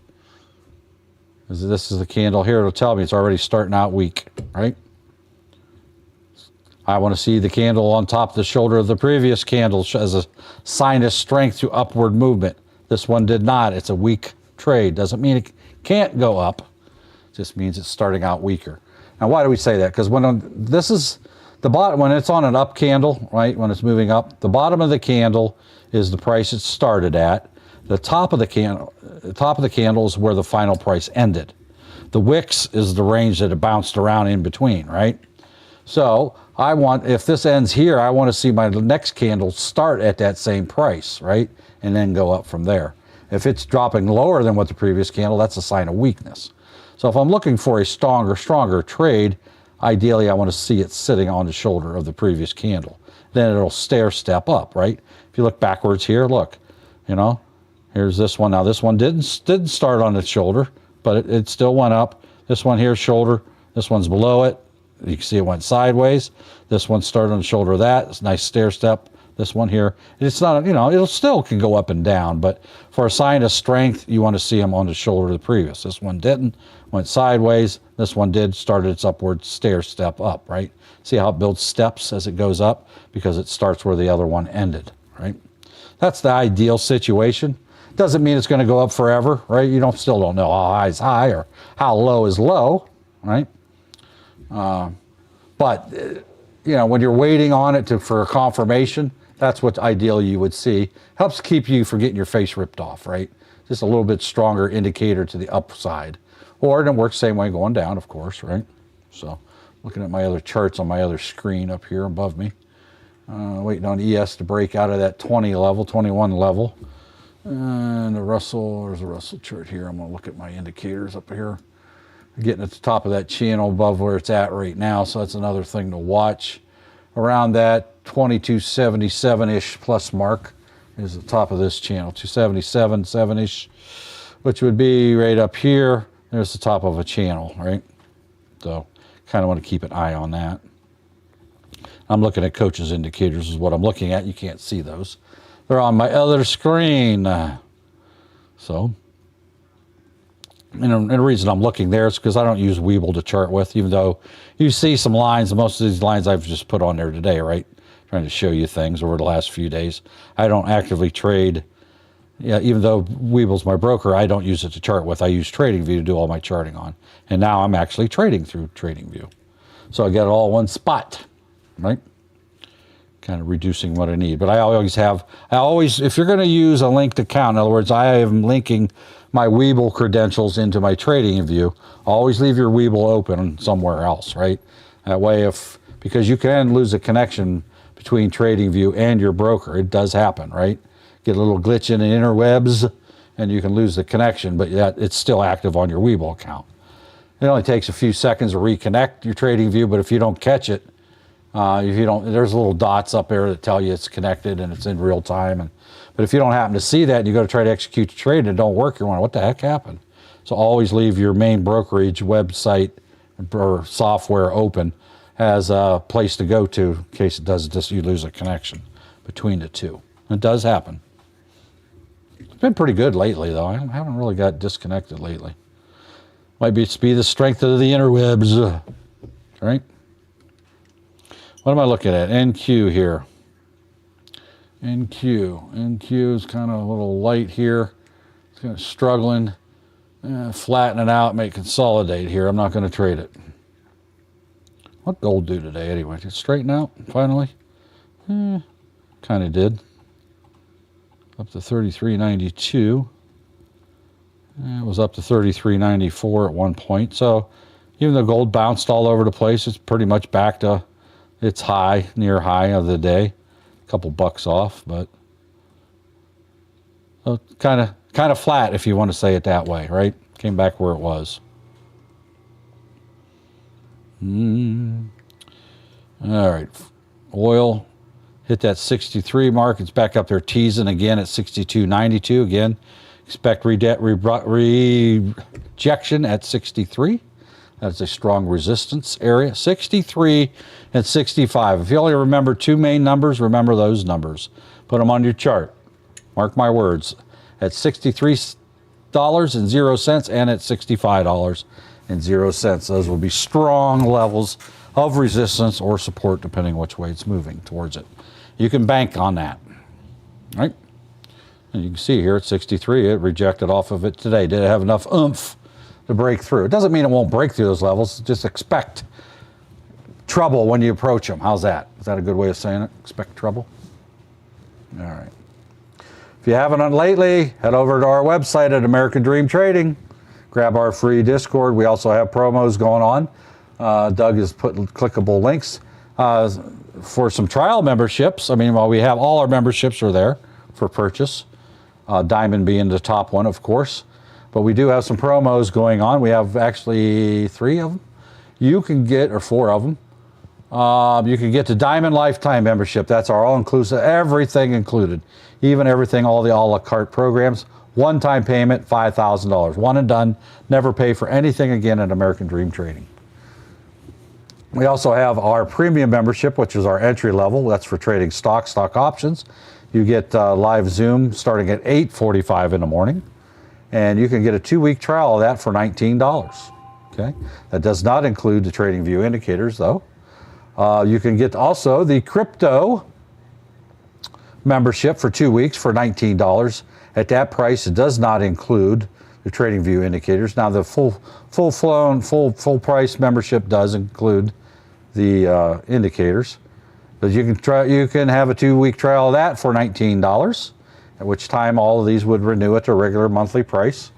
Speaker 1: This is the candle here. It'll tell me it's already starting out weak, right? I want to see the candle on top of the shoulder of the previous candle as a sign of strength to upward movement. This one did not. It's a weak trade. Doesn't mean it can't go up. It just means it's starting out weaker. Now, why do we say that? Because this is the bottom, when it's on an up candle, right, when it's moving up, the bottom of the candle is the price it started at. The top of the candle is where the final price ended. The wicks is the range that it bounced around in between, right? So if this ends here, I want to see my next candle start at that same price, right? And then go up from there. If it's dropping lower than what the previous candle, that's a sign of weakness. So if I'm looking for a stronger trade, ideally I want to see it sitting on the shoulder of the previous candle. Then it'll stair step up, right? If you look backwards here, look, here's this one. Now this one didn't start on its shoulder, but it still went up. This one here, shoulder. This one's below it. You can see it went sideways. This one started on the shoulder of that. It's a nice stair step. This one here, it's not, it'll still can go up and down, but for a sign of strength, you want to see them on the shoulder of the previous. This one didn't, went sideways. This one did, started its upward stair step up, right? See how it builds steps as it goes up? Because it starts where the other one ended, right? That's the ideal situation. Doesn't mean it's going to go up forever, right? You still don't know how high is high or how low is low, right? But when you're waiting on it for a confirmation, that's what ideally you would see. Helps keep you from getting your face ripped off, right? Just a little bit stronger indicator to the upside. Or it works the same way going down, of course, right? So looking at my other charts on my other screen up here above me. Waiting on ES to break out of that 21 level. And there's a Russell chart here. I'm going to look at my indicators up here. Getting at the top of that channel above where it's at right now, so that's another thing to watch. Around that 2277-ish plus mark is the top of this channel, 277.7-ish, which would be right up here. There's the top of a channel, right? So kind of want to keep an eye on that. I'm looking at coaches indicators is what I'm looking at. You can't see those. They're on my other screen. So, and the reason I'm looking there is because I don't use Webull to chart with, even though you see some lines. Most of these lines I've just put on there today, right? Trying to show you things over the last few days. I don't actively trade. Yeah, even though Webull's my broker, I don't use it to chart with. I use TradingView to do all my charting on. And now I'm actually trading through TradingView. So I get it all in one spot, right? Kind of reducing what I need. But I always, if you're going to use a linked account, in other words, I am linking my Webull credentials into my TradingView, always leave your Webull open somewhere else, right? That way, because you can lose a connection between TradingView and your broker. It does happen, right? Get a little glitch in the interwebs and you can lose the connection, but yet it's still active on your Webull account. It only takes a few seconds to reconnect your TradingView, but if you don't catch it, there's little dots up there that tell you it's connected and it's in real time. But if you don't happen to see that and you go to try to execute the trade and it don't work, you're wondering, what the heck happened? So always leave your main brokerage website or software open as a place to go to in case it does this, you lose a connection between the two. It does happen. It's been pretty good lately, though. I haven't really got disconnected lately. Might be the strength of the interwebs, right? What am I looking at? NQ here. NQ is kind of a little light here. It's kind of struggling. Flatten it out, may consolidate here. I'm not going to trade it. What gold do today anyway? Did it straighten out finally? Kind of did. Up to 33.92. It was up to 33.94 at one point. So even though gold bounced all over the place, it's pretty much back to its high, near high of the day. A couple bucks off, but kind of flat if you want to say it that way, right? Came back where it was. All right, oil hit that 63 mark. It's back up there teasing again at 62.92 again. Expect rejection at 63. That's a strong resistance area. 63 and 65. If you only remember two main numbers, remember those numbers. Put them on your chart. Mark my words. At $63.00 and at $65.00. Those will be strong levels of resistance or support, depending which way it's moving towards it. You can bank on that, right? And you can see here at 63, it rejected off of it today. Did it have enough oomph to break through? It doesn't mean it won't break through those levels. Just expect trouble when you approach them. How's that? Is that a good way of saying it? Expect trouble? All right. If you haven't lately, head over to our website at American Dream Trading. Grab our free Discord. We also have promos going on. Doug has put clickable links for some trial memberships. I mean, while we have all our memberships are there for purchase, Diamond being the top one, of course. But we do have some promos going on. We have actually 3 of them. You can get, or 4 of them. You can get the Diamond Lifetime membership. That's our all-inclusive, everything included. Even everything, all the a la carte programs. One-time payment, $5,000. One and done. Never pay for anything again at American Dream Trading. We also have our premium membership, which is our entry level. That's for trading stock options. You get live Zoom starting at 8:45 in the morning. And you can get a 2-week trial of that for $19. Okay? That does not include the Trading View indicators, though. You can get also the crypto membership for 2 weeks for $19. At that price, it does not include the Trading View indicators. Now, the full price membership does include the indicators, but you can have a 2-week trial of that for $19. At which time all of these would renew at their regular monthly price,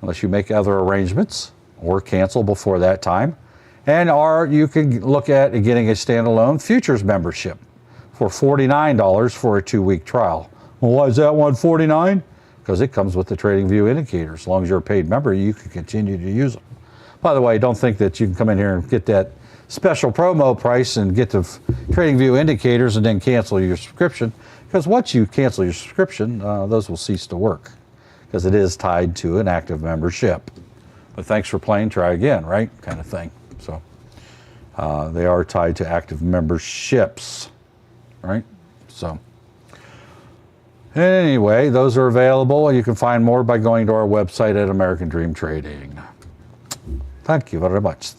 Speaker 1: unless you make other arrangements or cancel before that time. Or you can look at getting a standalone futures membership for $49 for a 2-week trial. Well, why is that one $49? Because it comes with the Trading View indicators. As long as you're a paid member, you can continue to use them. By the way, don't think that you can come in here and get that special promo price and get the Trading View indicators and then cancel your subscription. Because once you cancel your subscription, those will cease to work because it is tied to an active membership. But thanks for playing, try again, right? Kind of thing. So they are tied to active memberships, right? So anyway, those are available. You can find more by going to our website at American Dream Trading. Thank you very much.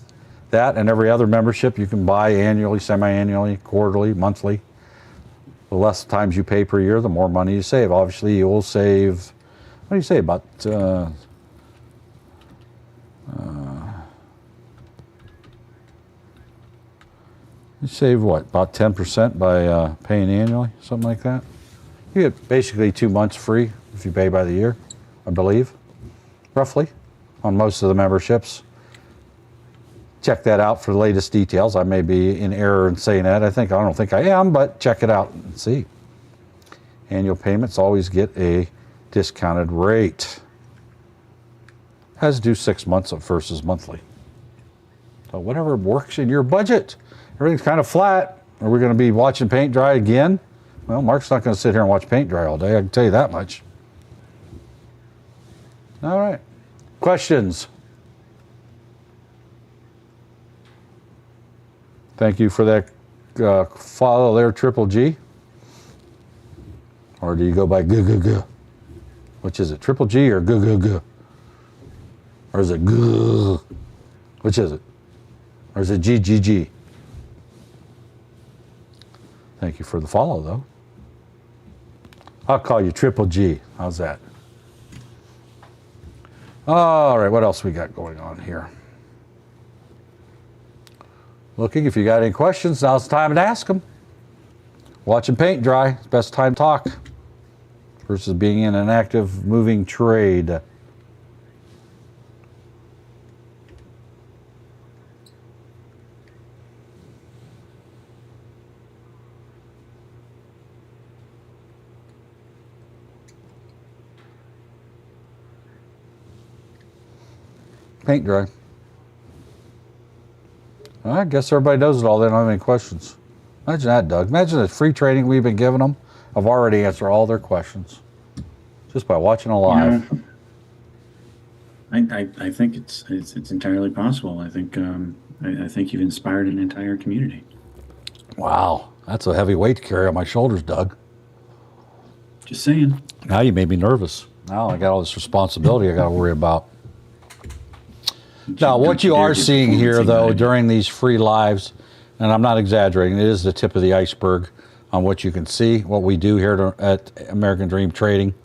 Speaker 1: That and every other membership you can buy annually, semi-annually, quarterly, monthly. The less times you pay per year, the more money you save. Obviously, you will save, what do you say, about, you save what, about 10% by paying annually, something like that? You get basically 2 months free if you pay by the year, I believe, roughly, on most of the memberships. Check that out for the latest details. I may be in error in saying that. I don't think I am, but check it out and see. Annual payments always get a discounted rate. Has to do 6 months versus monthly. So whatever works in your budget. Everything's kind of flat. Are we going to be watching paint dry again? Well, Mark's not going to sit here and watch paint dry all day. I can tell you that much. All right. Questions? Thank you for that follow there, Triple G. Or do you go by g? Which is it, Triple G or g? Or is it g? Which is it? Or is it g? Thank you for the follow, though. I'll call you Triple G. How's that? All right, what else we got going on here? Looking, if you got any questions, now's the time to ask them. Watching paint dry, it's the best time to talk versus being in an active moving trade. Paint dry. I guess everybody knows it all. They don't have any questions. Imagine that, Doug. Imagine the free training we've been giving them. I've already answered all their questions just by watching a live.
Speaker 4: You know, I think it's entirely possible. I think you've inspired an entire community.
Speaker 1: Wow, that's a heavy weight to carry on my shoulders, Doug.
Speaker 4: Just saying.
Speaker 1: Now you made me nervous. Now I got all this responsibility I got to worry about. Now, what you are seeing here, though, during these free lives, and I'm not exaggerating, it is the tip of the iceberg on what you can see, what we do here at American Dream Trading.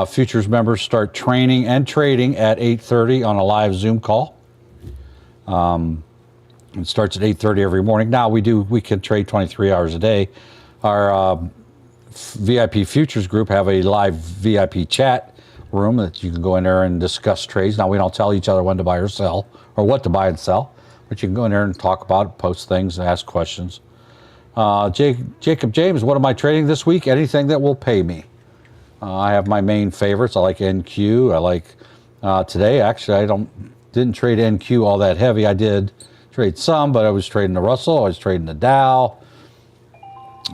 Speaker 1: Futures members start training and trading at 8:30 on a live Zoom call. It starts at 8:30 every morning. Now we can trade 23 hours a day. Our VIP futures group have a live VIP chat room that you can go in there and discuss trades. Now we don't tell each other when to buy or sell or what to buy and sell, but you can go in there and talk about it, post things, and ask questions. Jacob James, what am I trading this week? Anything that will pay me. I have my main favorites. I like NQ. I like today. Actually, didn't trade NQ all that heavy. I did trade some, but I was trading the Russell. I was trading the Dow.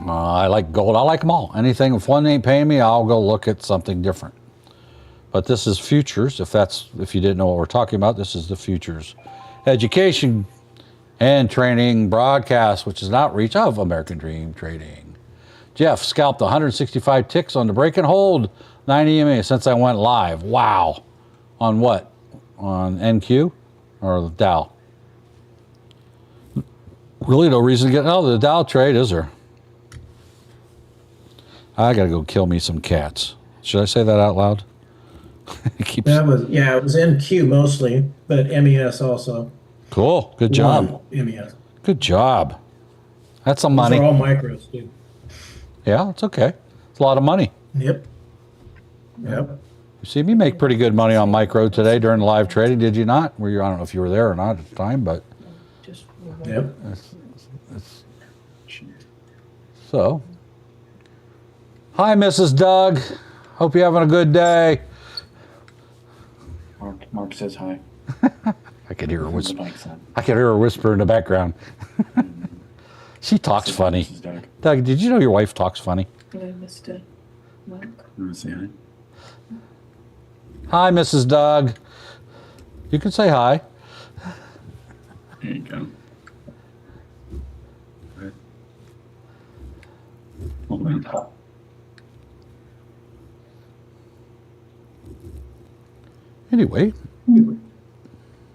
Speaker 1: I like gold. I like them all. Anything, if one ain't paying me, I'll go look at something different. But this is futures. If you didn't know what we're talking about, this is the futures education and training broadcast, which is an outreach of American Dream Trading. Jeff scalped 165 ticks on the break and hold 90 EMA since I went live. Wow. On what? On NQ or the Dow? Really no reason to get the Dow trade, is there? I gotta go kill me some cats. Should I say that out loud?
Speaker 5: It was NQ mostly, but MES also.
Speaker 1: Cool. Good job.
Speaker 5: MES.
Speaker 1: Good job. That's some
Speaker 5: Those
Speaker 1: money.
Speaker 5: are all micros, dude.
Speaker 1: Yeah, it's okay. It's a lot of money.
Speaker 5: Yep.
Speaker 1: You see me make pretty good money on micro today during the live trading, did you not? I don't know if you were there or not at the time, but
Speaker 5: Yep.
Speaker 1: so. Hi, Mrs. Doug. Hope you're having a good day.
Speaker 4: Mark says hi.
Speaker 1: I could hear her whisper.
Speaker 4: Mike said.
Speaker 1: I could hear her whisper in the background. She talks
Speaker 4: Says
Speaker 1: funny.
Speaker 4: Mrs. Doug.
Speaker 1: Doug, did you know your wife talks funny?
Speaker 7: Hello, Mr. Mark.
Speaker 4: You want to say hi?
Speaker 1: Hi, Mrs. Doug. You can say hi.
Speaker 4: There you go. Good. Hold on.
Speaker 1: Anyway,
Speaker 4: There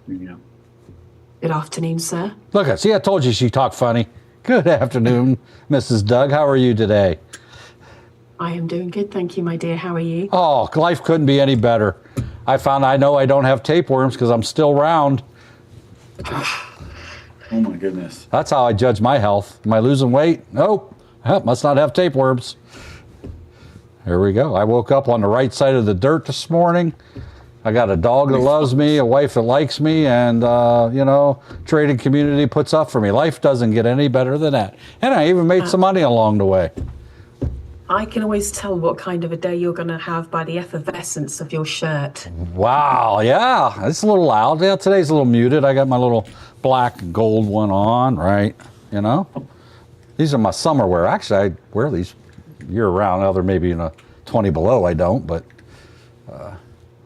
Speaker 4: you go.
Speaker 7: Good afternoon, sir.
Speaker 1: look, see, I told you she talked funny. Good afternoon, Mrs. Doug. How are you today?
Speaker 7: I am doing good, thank you, my dear. How are you?
Speaker 1: Oh, life couldn't be any better. I know I don't have tapeworms because I'm still round.
Speaker 4: Oh my goodness.
Speaker 1: That's how I judge my health. Am I losing weight? Nope. Must not have tapeworms. There we go. I woke up on the right side of the dirt this morning. I got a dog that loves me, a wife that likes me, and, trading community puts up for me. Life doesn't get any better than that. And I even made some money along the way.
Speaker 7: I can always tell what kind of a day you're going to have by the effervescence of your shirt.
Speaker 1: Wow, yeah, it's a little loud. Yeah, today's a little muted. I got my little black and gold one on, right? These are my summer wear. Actually, I wear these year round. Other maybe in a 20 below, I don't, but.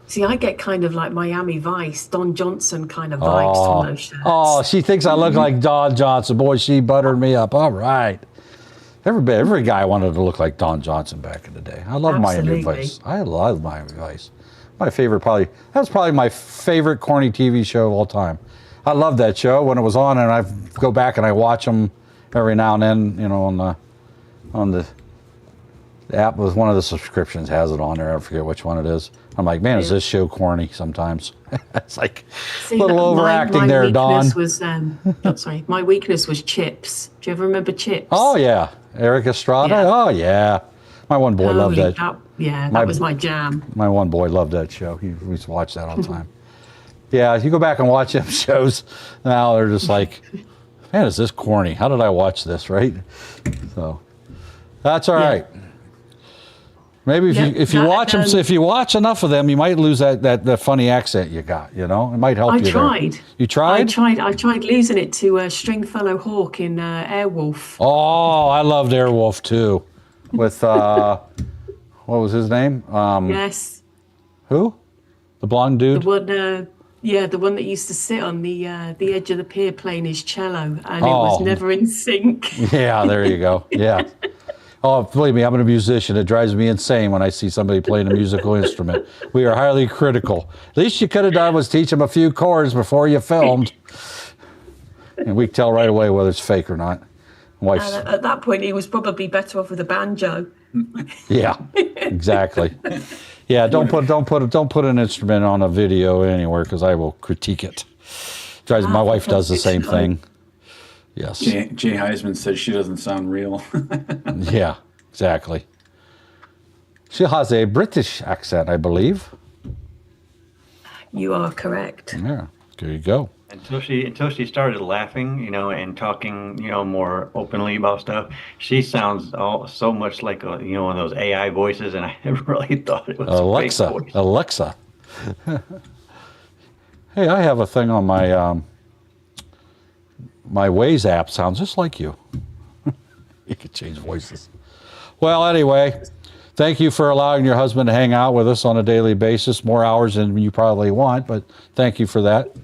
Speaker 7: See, I get kind of like Miami Vice, Don Johnson kind of vibes from those shirts.
Speaker 1: Oh, she thinks I look like Don Johnson. Boy, she buttered me up. All right. Every guy wanted to look like Don Johnson back in the day. I love Miami Vice. I love Miami Vice. That's probably my favorite corny TV show of all time. I love that show when it was on, and I go back and I watch them every now and then, on the app. With one of the subscriptions has it on there. I forget which one it is. I'm like, man, is this show corny sometimes? It's like a little overacting there, Don.
Speaker 7: My weakness was Chips. Do you ever remember Chips?
Speaker 1: Oh, yeah. Eric Estrada?
Speaker 7: Yeah.
Speaker 1: Oh, yeah. My one boy loved that.
Speaker 7: That was my jam.
Speaker 1: My one boy loved that show. He used to watch that all the time. Yeah, if you go back and watch them shows now, they're just like, man, is this corny? How did I watch this, right? So, that's all right. Maybe if you watch enough of them, you might lose that funny accent you got. It might help you.
Speaker 7: I tried.
Speaker 1: You tried?
Speaker 7: I tried losing it to Stringfellow Hawk in Airwolf.
Speaker 1: Oh, I loved Airwolf too. With what was his name?
Speaker 7: Yes.
Speaker 1: Who? The blonde dude.
Speaker 7: The one that used to sit on the edge of the pier playing his cello, and it was never in sync.
Speaker 1: Yeah, there you go. Yeah. Oh, believe me, I'm a musician. It drives me insane when I see somebody playing a musical instrument. We are highly critical. Least you could have done was teach them a few chords before you filmed. And we can tell right away whether it's fake or not. Wife's,
Speaker 7: And at that point, he was probably better off with a banjo.
Speaker 1: yeah, exactly. Yeah, don't put an instrument on a video anywhere because I will critique it. My wife does the same thing. Yes.
Speaker 4: Jay Heisman says she doesn't sound real.
Speaker 1: Yeah, exactly. She has a British accent, I believe.
Speaker 7: You are correct.
Speaker 1: Yeah, there you go.
Speaker 8: Until she started laughing, and talking, more openly about stuff, she sounds so much like one of those AI voices, and I really thought it was
Speaker 1: Alexa.
Speaker 8: a fake voice.
Speaker 1: Alexa. Hey, I have a thing on my my Waze app. Sounds just like you. You could change voices. Well, anyway, thank you for allowing your husband to hang out with us on a daily basis. More hours than you probably want, but thank you for that.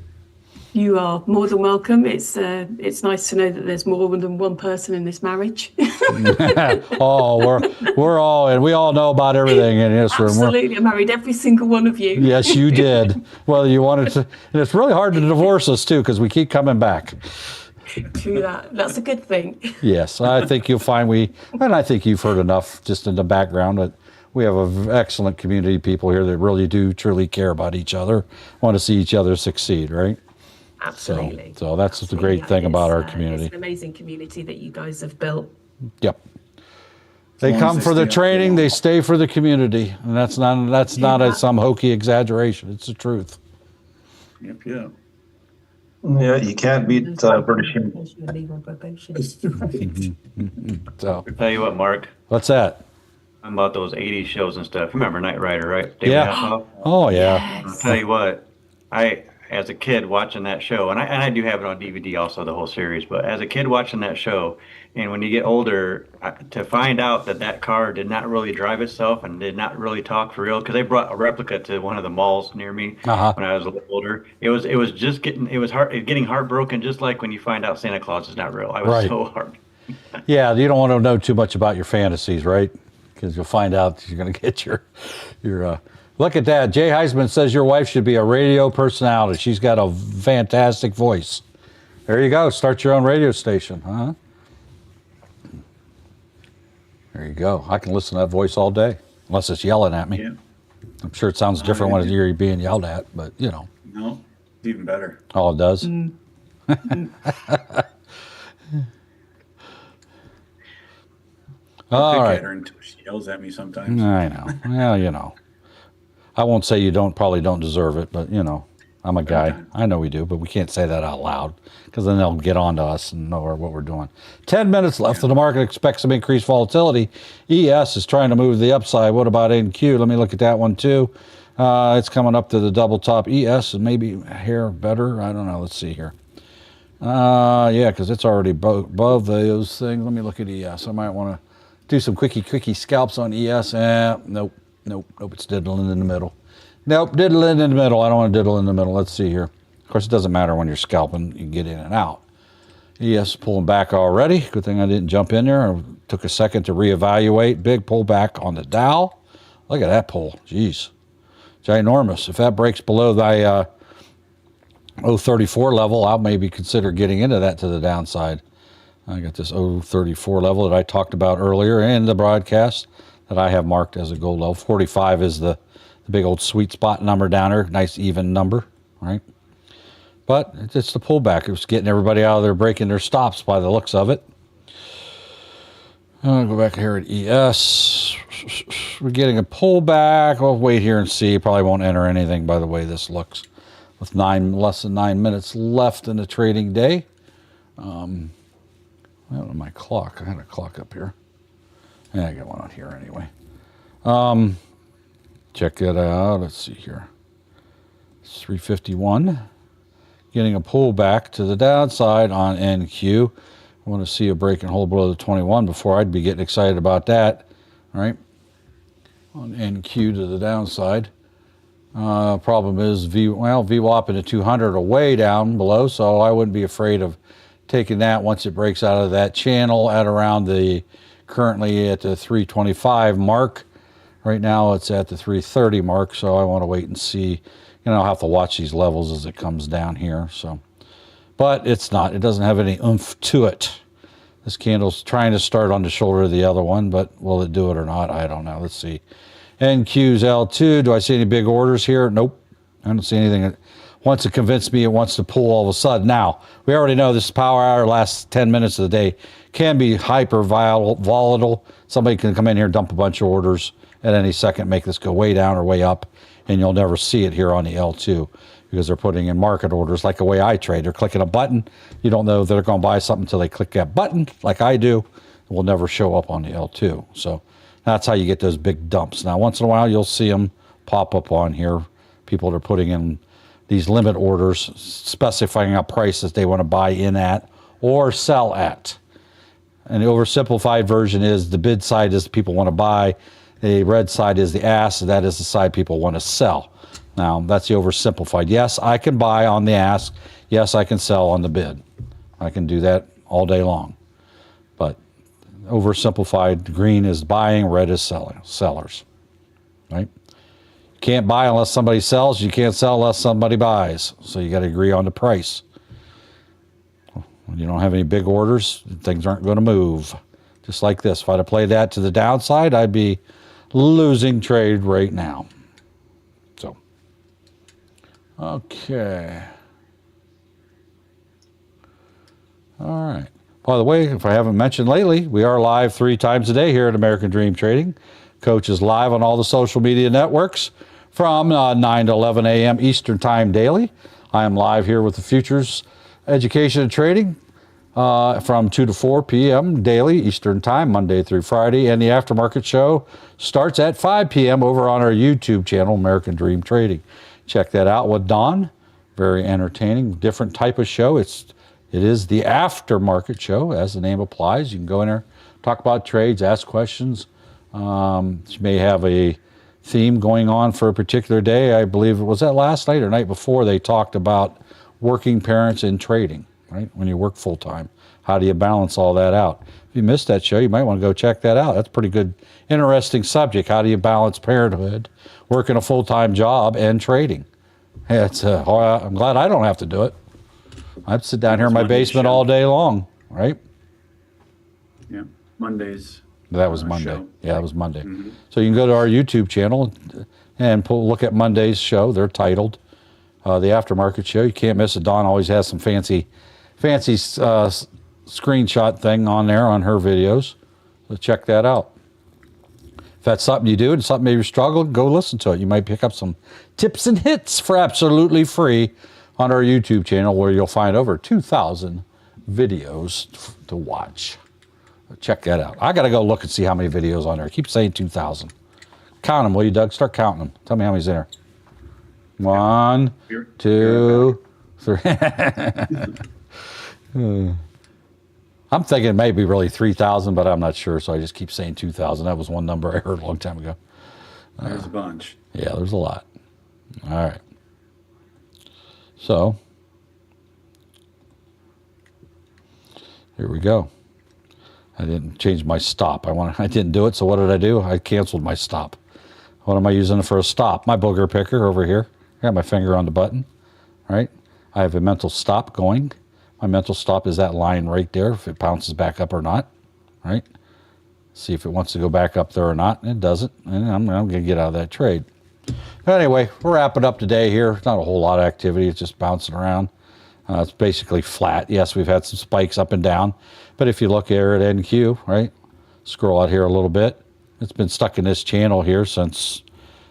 Speaker 7: You are more than welcome. It's nice to know that there's more than one person in this marriage.
Speaker 1: Oh, we're all, and we all know about everything in this room.
Speaker 7: Absolutely, I married every single one of you.
Speaker 1: Yes, you did. Well, you wanted to, and it's really hard to divorce us too because we keep coming back.
Speaker 7: True that. That's a good thing.
Speaker 1: Yes, I think you'll find and I think you've heard enough just in the background, but we have an excellent community of people here that really do truly care about each other, want to see each other succeed, right?
Speaker 7: Absolutely.
Speaker 1: So that's the great thing about our community.
Speaker 7: It's an amazing community that you guys have built.
Speaker 1: Yep. They
Speaker 4: long
Speaker 1: come
Speaker 4: as
Speaker 1: for
Speaker 4: they
Speaker 1: the
Speaker 4: stay
Speaker 1: training,
Speaker 4: on.
Speaker 1: they stay for the community, and that's not some hokey exaggeration. It's the truth.
Speaker 4: Yep, yeah.
Speaker 9: Yeah, you can't beat British humor.
Speaker 1: So
Speaker 8: I'll tell you what, Mark,
Speaker 1: what's that?
Speaker 8: I'm about those 80s shows and stuff. Remember Knight Rider, right? David
Speaker 1: Yeah.
Speaker 8: Hasselhoff?
Speaker 1: Oh yeah.
Speaker 8: I'll tell you what, as a kid watching that show, and I do have it on DVD also, the whole series, but as a kid watching that show, and when you get older, to find out that car did not really drive itself and did not really talk for real, because they brought a replica to one of the malls near me when I was a little older. It was just getting heartbroken, just like when you find out Santa Claus is not real. I was
Speaker 1: Right.
Speaker 8: so hard.
Speaker 1: Yeah, you don't want to know too much about your fantasies, right? Because you'll find out you're going to get your look at that. Jay Heisman says your wife should be a radio personality. She's got a fantastic voice. There you go. Start your own radio station, huh? There you go. I can listen to that voice all day, unless it's yelling at me.
Speaker 4: Yeah.
Speaker 1: I'm sure it sounds different when you're being yelled at, but
Speaker 4: No, it's even better.
Speaker 1: Oh, it does?
Speaker 4: I
Speaker 1: All
Speaker 4: pick
Speaker 1: right.
Speaker 4: at her until she yells at me sometimes.
Speaker 1: I know. Well, I won't say you probably don't deserve it, but I'm a guy. I know we do, but we can't say that out loud because then they'll get on to us and know what we're doing. 10 minutes left and the market expects some increased volatility. ES is trying to move to the upside. What about NQ? Let me look at that one too. It's coming up to the double top. ES is maybe here better. I don't know. Let's see here. Yeah, because it's already above those things. Let me look at ES. I might want to do some quickie scalps on ES. Nope. It's diddling in the middle. Nope, diddling in the middle. I don't want to diddle in the middle. Let's see here. Of course, it doesn't matter when you're scalping. You can get in and out. ES pulling back already. Good thing I didn't jump in there. I took a second to reevaluate. Big pullback on the Dow. Look at that pull. Jeez. Ginormous. If that breaks below the 034 level, I'll maybe consider getting into that to the downside. I got this 034 level that I talked about earlier in the broadcast that I have marked as a gold level. 45 is the big old sweet spot number down there. Nice even number, right? But it's the pullback. It was getting everybody out of there breaking their stops by the looks of it. I'll go back here at ES. We're getting a pullback. We'll wait here and see. Probably won't enter anything by the way this looks. With less than 9 minutes left in the trading day. My clock. I had a clock up here. Yeah, I got one on here anyway. Check that out. Let's see here. It's 351. Getting a pullback to the downside on NQ. I want to see a break and hold below the 21 before I'd be getting excited about that. All right. On NQ to the downside. Problem is VWAP into 200 are way down below, so I wouldn't be afraid of taking that once it breaks out of that channel at around currently at the 325 mark. Right now it's at the 330 mark, so I want to wait and see. I'll have to watch these levels as it comes down here. So, but it's not. It doesn't have any oomph to it. This candle's trying to start on the shoulder of the other one, but will it do it or not? I don't know. Let's see. NQ's L2. Do I see any big orders here? Nope. I don't see anything that wants to convince me it wants to pull all of a sudden. Now, we already know this power hour, last 10 minutes of the day, can be hyper volatile. Somebody can come in here, dump a bunch of orders at any second, make this go way down or way up, and you'll never see it here on the L2 because they're putting in market orders like the way I trade. They're clicking a button. You don't know they're going to buy something until they click that button like I do. It will never show up on the L2. So that's how you get those big dumps. Now, once in a while, you'll see them pop up on here. People that are putting in these limit orders, specifying a price that they want to buy in at or sell at. And the oversimplified version is the bid side is the people want to buy. The red side is the ask. That is the side people want to sell. Now, that's the oversimplified. Yes, I can buy on the ask. Yes, I can sell on the bid. I can do that all day long. But oversimplified, green is buying, red is selling, sellers, right? You can't buy unless somebody sells. You can't sell unless somebody buys. So you got to agree on the price. When you don't have any big orders, things aren't going to move. Just like this. If I'd have played that to the downside, I'd be losing trade right now. So, okay. All right. By the way, if I haven't mentioned lately, we are live 3 times a day here at American Dream Trading. Coach is live on all the social media networks from 9 to 11 a.m. Eastern Time daily. I am live here with the Futures Education and Trading from 2 to 4 p.m. daily Eastern Time, Monday through Friday. And the Aftermarket Show starts at 5 p.m. over on our YouTube channel, American Dream Trading. Check that out with Don. Very entertaining, different type of show. It is the Aftermarket Show, as the name applies. You can go in there, talk about trades, ask questions. She may have a theme going on for a particular day. I believe it was that last night or night before they talked about working parents in trading, right? When you work full time, how do you balance all that out? If you missed that show, you might want to go check that out. That's a pretty good, interesting subject. How do you balance parenthood, working a full-time job, and trading? Hey, I'm glad I don't have to do it. I'd sit down here in my basement all day long, right?
Speaker 4: Yeah, Mondays.
Speaker 1: That was Monday.
Speaker 4: Show.
Speaker 1: Yeah, that was Monday.
Speaker 4: Mm-hmm.
Speaker 1: So you can go to our YouTube channel and look at Monday's show. They're titled the Aftermarket Show. You can't miss it. Dawn always has some fancy screenshot thing on there on her videos. So check that out. If that's something you do and something maybe you're struggling, go listen to it. You might pick up some tips and hits for absolutely free on our YouTube channel, where you'll find over 2,000 videos to watch. Check that out. I got to go look and see how many videos on there. I keep saying 2,000. Count them, will you, Doug? Start counting them. Tell me how many's in there. 1, 2, 3. I'm thinking it may be really 3,000, but I'm not sure, so I just keep saying 2,000. That was one number I heard a long time ago.
Speaker 4: There's a bunch.
Speaker 1: Yeah, there's a lot. All right. So, here we go. I didn't change my stop. I didn't do it, so what did I do? I canceled my stop. What am I using for a stop? My booger picker over here. I got my finger on the button, right? I have a mental stop going. My mental stop is that line right there, if it bounces back up or not, right? See if it wants to go back up there or not, and it doesn't, and I'm going to get out of that trade. Anyway, we're wrapping up today here. Not a whole lot of activity. It's just bouncing around. It's basically flat. Yes, we've had some spikes up and down, but if you look here at NQ, right, scroll out here a little bit, it's been stuck in this channel here since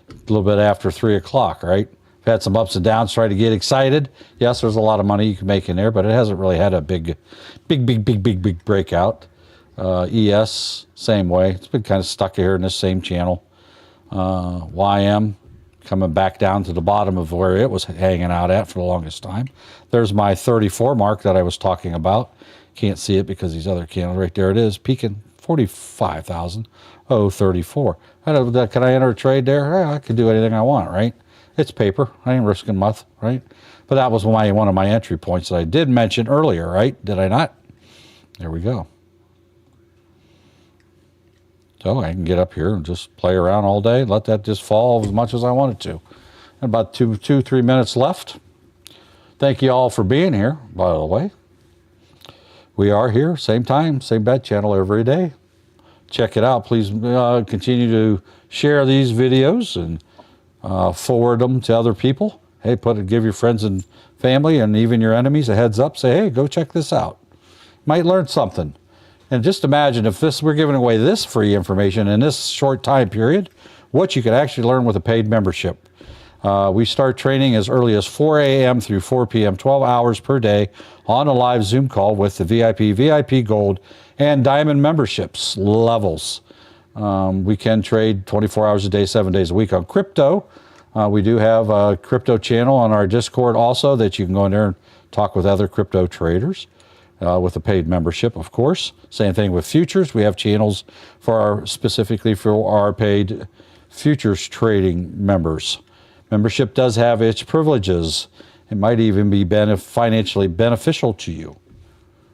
Speaker 1: a little bit after 3 o'clock, right? We've had some ups and downs, trying to get excited. Yes, there's a lot of money you can make in there, but it hasn't really had a big breakout. ES, same way. It's been kind of stuck here in this same channel. YM, coming back down to the bottom of where it was hanging out at for the longest time. There's my 34 mark that I was talking about. Can't see it because these other candles, right there it is, peaking 45,034. Can I enter a trade there? Yeah, I can do anything I want, right? It's paper. I ain't risking much, right? But that was one of my entry points that I did mention earlier, right? Did I not? There we go. So I can get up here and just play around all day, let that just fall as much as I want it to. And about 3 minutes left. Thank you all for being here, by the way. We are here, same time, same bat channel every day. Check it out. Please continue to share these videos and forward them to other people. Hey, give your friends and family and even your enemies a heads up. Say, hey, go check this out. Might learn something. And just imagine if we're giving away this free information in this short time period, what you could actually learn with a paid membership. We start training as early as 4 a.m. through 4 p.m., 12 hours per day on a live Zoom call with the VIP Gold, and Diamond memberships levels. We can trade 24 hours a day, 7 days a week on crypto. We do have a crypto channel on our Discord also that you can go in there and talk with other crypto traders with a paid membership, of course. Same thing with futures. We have channels specifically for our paid futures trading members. Membership does have its privileges. It might even be financially beneficial to you.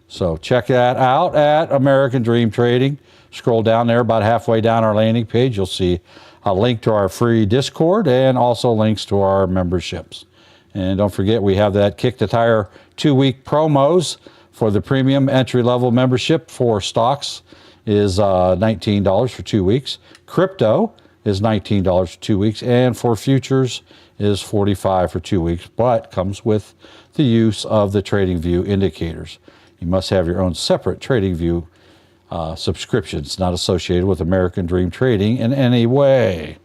Speaker 1: So check that out at American Dream Trading. Scroll down there about halfway down our landing page. You'll see a link to our free Discord and also links to our memberships. And don't forget, we have that Kick the Tire 2-week promos for the premium entry-level membership for stocks is $19 for 2 weeks. Crypto is $19 for 2 weeks, and for futures is $45 for 2 weeks, but comes with the use of the TradingView indicators. You must have your own separate TradingView subscriptions, not associated with American Dream Trading in any way.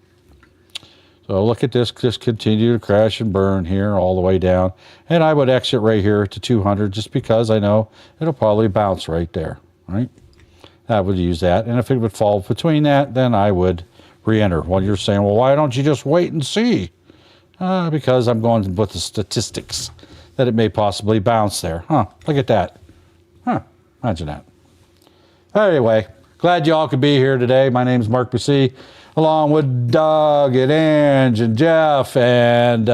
Speaker 1: So look at this, just continue to crash and burn here all the way down. And I would exit right here to 200 just because I know it'll probably bounce right there, right? I would use that. And if it would fall between that, then I would re-enter. Well, you're saying, well, why don't you just wait and see? Because I'm going with the statistics that it may possibly bounce there. Look at that. Imagine that. Anyway, glad you all could be here today. My name's Mark BC, along with Doug and Ange and Jeff and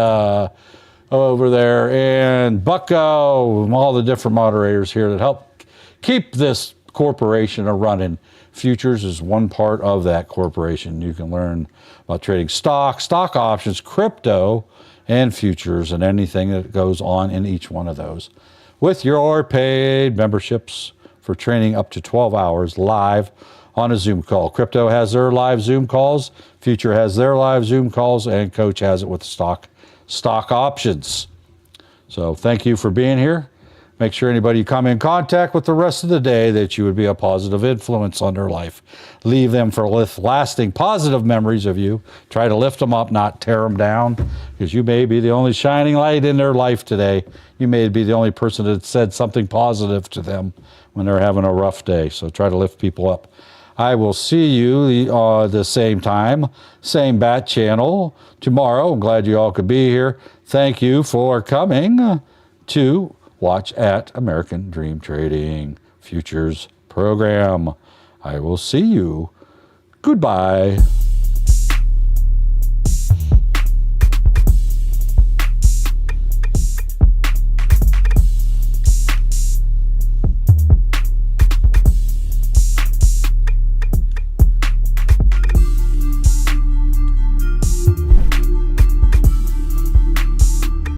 Speaker 1: over there and Bucko and all the different moderators here that help keep this corporation a-running. Futures is one part of that corporation. You can learn about trading stock options, crypto, and futures, and anything that goes on in each one of those with your paid memberships for training up to 12 hours live on a Zoom call. Crypto has their live Zoom calls, Future has their live Zoom calls, and Coach has it with stock options. So thank you for being here. Make sure anybody you come in contact with the rest of the day that you would be a positive influence on their life. Leave them for lasting positive memories of you. Try to lift them up, not tear them down, because you may be the only shining light in their life today. You may be the only person that said something positive to them when they're having a rough day. So try to lift people up. I will see you the same time, same bat channel tomorrow. I'm glad you all could be here. Thank you for coming to watch at American Dream Trading Futures program. I will see you. Goodbye.